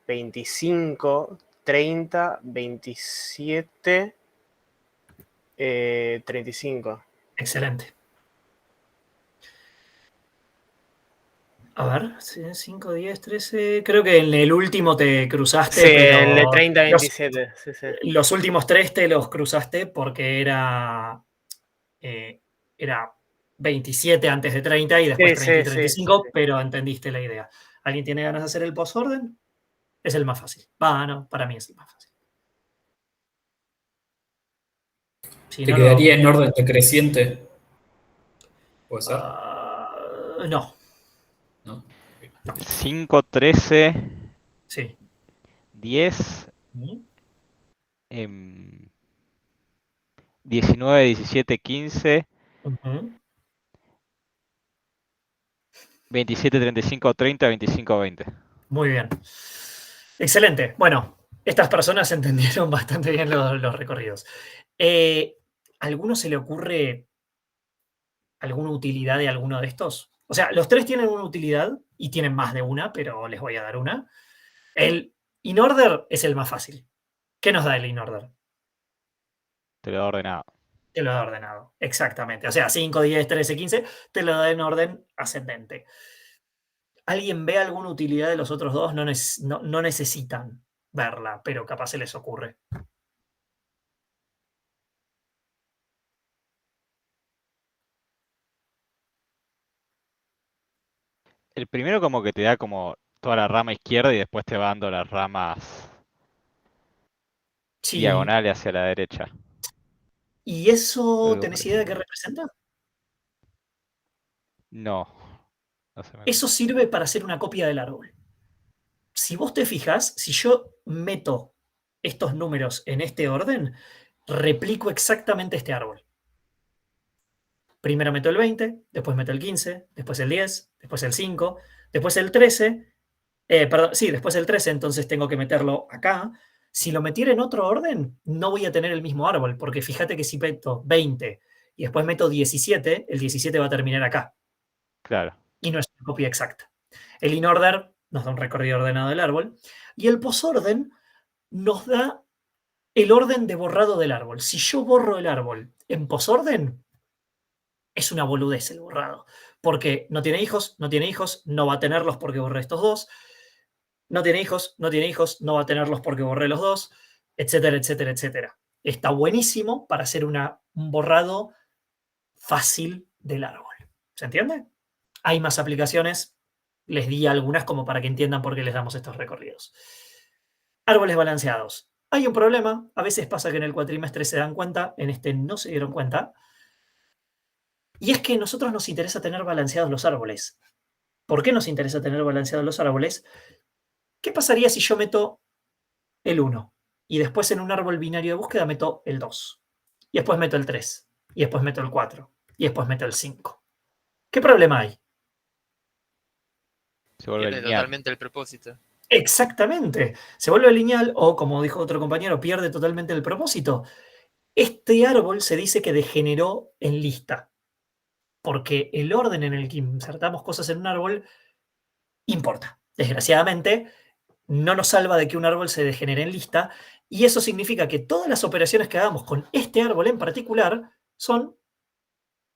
25, 30, 27, 35. Excelente. A ver, 5, 10, 13. Creo que en el último te cruzaste. Sí, pero el de 30, 27. Los últimos 3 te los cruzaste porque era 27 antes de 30 y después 30 y 35, pero entendiste la idea. ¿Alguien tiene ganas de hacer el postorden? Es el más fácil. No, para mí es el más fácil. Si ¿Te no, quedaría en orden decreciente? ¿Puede ser? No. 5, 13. Sí. 10. 19, 17, 15. 27, 35, 30, 25, 20. Muy bien. Excelente. Bueno, estas personas entendieron bastante bien los recorridos. ¿A alguno se le ocurre alguna utilidad de alguno de estos? O sea, los 3 tienen una utilidad y tienen más de una, pero les voy a dar una. El in-order es el más fácil. ¿Qué nos da el in-order? Te lo he ordenado. Te lo da ordenado, exactamente. O sea, 5, 10, 13, 15, te lo da en orden ascendente. ¿Alguien ve alguna utilidad de los otros dos? No necesitan verla, pero capaz se les ocurre. El primero como que te da como toda la rama izquierda y después te va dando las ramas diagonales hacia la derecha. ¿Y eso tenés idea de qué representa? No. No se me... Eso sirve para hacer una copia del árbol. Si vos te fijas, si yo meto estos números en este orden, replico exactamente este árbol. Primero meto el 20, después meto el 15, después el 10, después el 5, después el 13. Después el 13, entonces tengo que meterlo acá. Si lo metiera en otro orden, no voy a tener el mismo árbol, porque fíjate que si meto 20 y después meto 17, el 17 va a terminar acá. Claro. Y no es una copia exacta. El in-order nos da un recorrido ordenado del árbol y el posorden nos da el orden de borrado del árbol. Si yo borro el árbol en posorden, es una boludez el borrado, porque no tiene hijos, no va a tenerlos porque borré estos dos, no tiene hijos, no va a tenerlos porque borré los dos, etcétera, etcétera, etcétera. Está buenísimo para hacer un borrado fácil del árbol. ¿Se entiende? Hay más aplicaciones, les di algunas como para que entiendan por qué les damos estos recorridos. Árboles balanceados. Hay un problema, a veces pasa que en el cuatrimestre se dan cuenta, en este no se dieron cuenta, y es que a nosotros nos interesa tener balanceados los árboles. ¿Por qué nos interesa tener balanceados los árboles? ¿Qué pasaría si yo meto el 1. Y después en un árbol binario de búsqueda meto el 2. Y después meto el 3. Y después meto el 4. Y después meto el 5. ¿Qué problema hay? Se vuelve Pierde lineal. totalmente el propósito. Exactamente. Se vuelve lineal o, como dijo otro compañero, pierde totalmente el propósito. Este árbol se dice que degeneró en lista, porque el orden en el que insertamos cosas en un árbol importa. Desgraciadamente, no nos salva de que un árbol se degenere en lista, y eso significa que todas las operaciones que hagamos con este árbol en particular son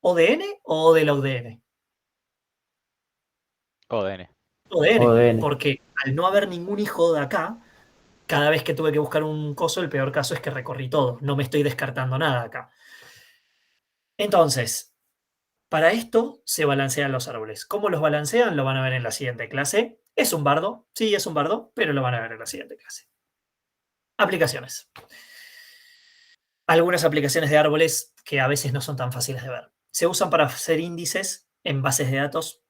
o de n o de log de n. ODN. ODN, porque al no haber ningún hijo de acá, cada vez que tuve que buscar un coso, el peor caso es que recorrí todo. No me estoy descartando nada acá. Entonces, para esto se balancean los árboles. ¿Cómo los balancean? Lo van a ver en la siguiente clase. ¿Es un bardo? Sí, es un bardo, pero lo van a ver en la siguiente clase. Aplicaciones. Algunas aplicaciones de árboles que a veces no son tan fáciles de ver. Se usan para hacer índices en bases de datos,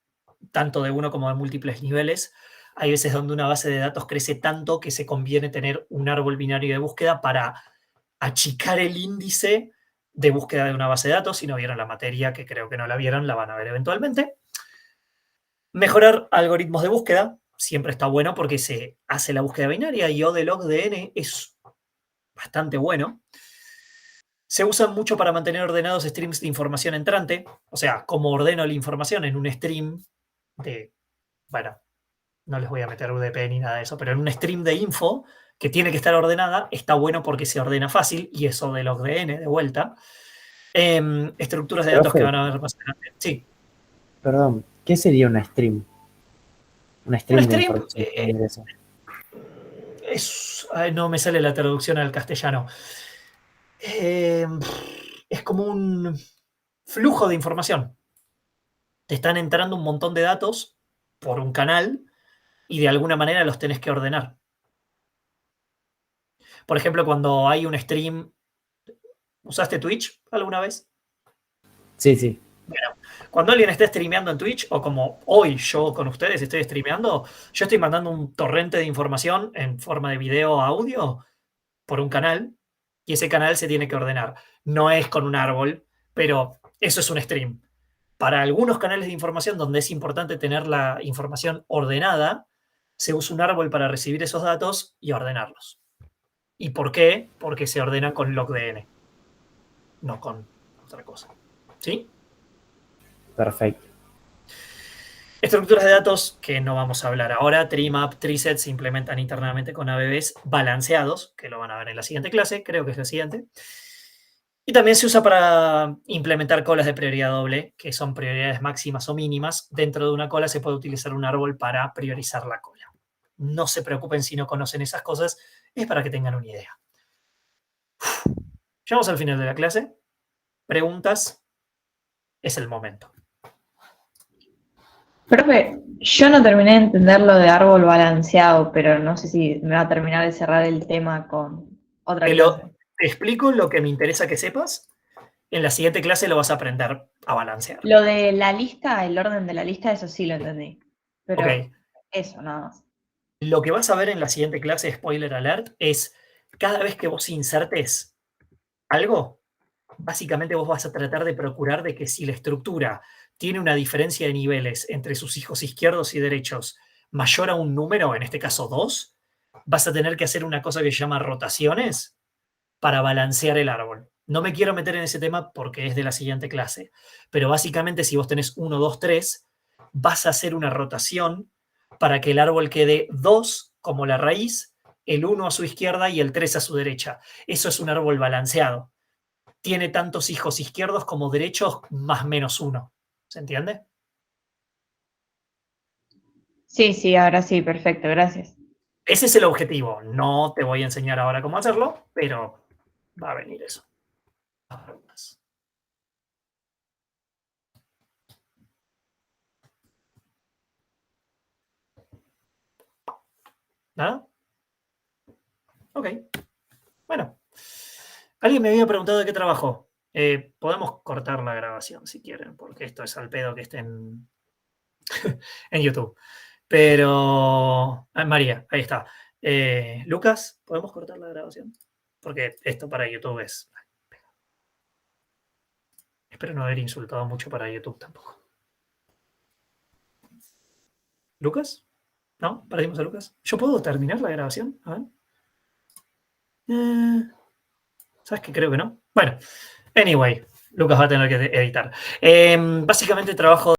tanto de uno como de múltiples niveles. Hay veces donde una base de datos crece tanto que se conviene tener un árbol binario de búsqueda para achicar el índice de búsqueda de una base de datos. Si no vieron la materia, que creo que no la vieron, la van a ver eventualmente. Mejorar algoritmos de búsqueda siempre está bueno porque se hace la búsqueda binaria y O de log de n es bastante bueno. Se usan mucho para mantener ordenados streams de información entrante. O sea, cómo ordeno la información en un stream de, bueno, no les voy a meter UDP ni nada de eso, pero en un stream de info que tiene que estar ordenada, está bueno porque se ordena fácil, y eso de log de n de vuelta. Estructuras de datos que van a ver más adelante. Sí. Perdón, ¿qué sería una stream? Una stream, Un de stream, información. no me sale la traducción al castellano. Es como un flujo de información. Te están entrando un montón de datos por un canal y de alguna manera los tenés que ordenar. Por ejemplo, cuando hay un stream... ¿Usaste Twitch alguna vez? Sí, sí. Bueno, cuando alguien esté streameando en Twitch, o como hoy yo con ustedes estoy streameando, yo estoy mandando un torrente de información en forma de video o audio por un canal, y ese canal se tiene que ordenar. No es con un árbol, pero eso es un stream. Para algunos canales de información donde es importante tener la información ordenada, se usa un árbol para recibir esos datos y ordenarlos. ¿Y por qué? Porque se ordenan con log de n, no con otra cosa. ¿Sí? Perfecto. Estructuras de datos que no vamos a hablar ahora. Trimap, Triset se implementan internamente con ABBs balanceados, que lo van a ver en la siguiente clase, creo que es la siguiente. Y también se usa para implementar colas de prioridad doble, que son prioridades máximas o mínimas. Dentro de una cola se puede utilizar un árbol para priorizar la cola. No se preocupen si no conocen esas cosas, es para que tengan una idea. Llegamos al final de la clase. ¿Preguntas? Es el momento. Profe, yo no terminé de entender lo de árbol balanceado, pero no sé si me va a terminar de cerrar el tema con otra clase. Te explico lo que me interesa que sepas. En la siguiente clase lo vas a aprender a balancear. Lo de la lista, el orden de la lista, eso sí lo entendí. Pero Ok. eso nada más. Lo que vas a ver en la siguiente clase, spoiler alert, es cada vez que vos insertes algo, básicamente vos vas a tratar de procurar de que si la estructura tiene una diferencia de niveles entre sus hijos izquierdos y derechos mayor a un número, en este caso 2, vas a tener que hacer una cosa que se llama rotaciones para balancear el árbol. No me quiero meter en ese tema porque es de la siguiente clase, pero básicamente si vos tenés 1, 2, 3, vas a hacer una rotación para que el árbol quede 2 como la raíz, el 1 a su izquierda y el 3 a su derecha. Eso es un árbol balanceado. Tiene tantos hijos izquierdos como derechos más menos 1. ¿Se entiende? Sí, sí, ahora sí, perfecto, gracias. Ese es el objetivo. No te voy a enseñar ahora cómo hacerlo, pero va a venir eso. ¿Nada? Ok. Bueno. Alguien me había preguntado de qué trabajo. Podemos cortar la grabación si quieren, porque esto es al pedo que esté en YouTube. Pero... María, ahí está. Lucas, ¿podemos cortar la grabación? Porque esto para YouTube es... Espero no haber insultado mucho para YouTube tampoco. ¿Lucas? ¿No? ¿Perdimos a Lucas? ¿Yo puedo terminar la grabación? A ver. ¿Sabes qué? Creo que no. Bueno, anyway, Lucas va a tener que editar. Básicamente trabajo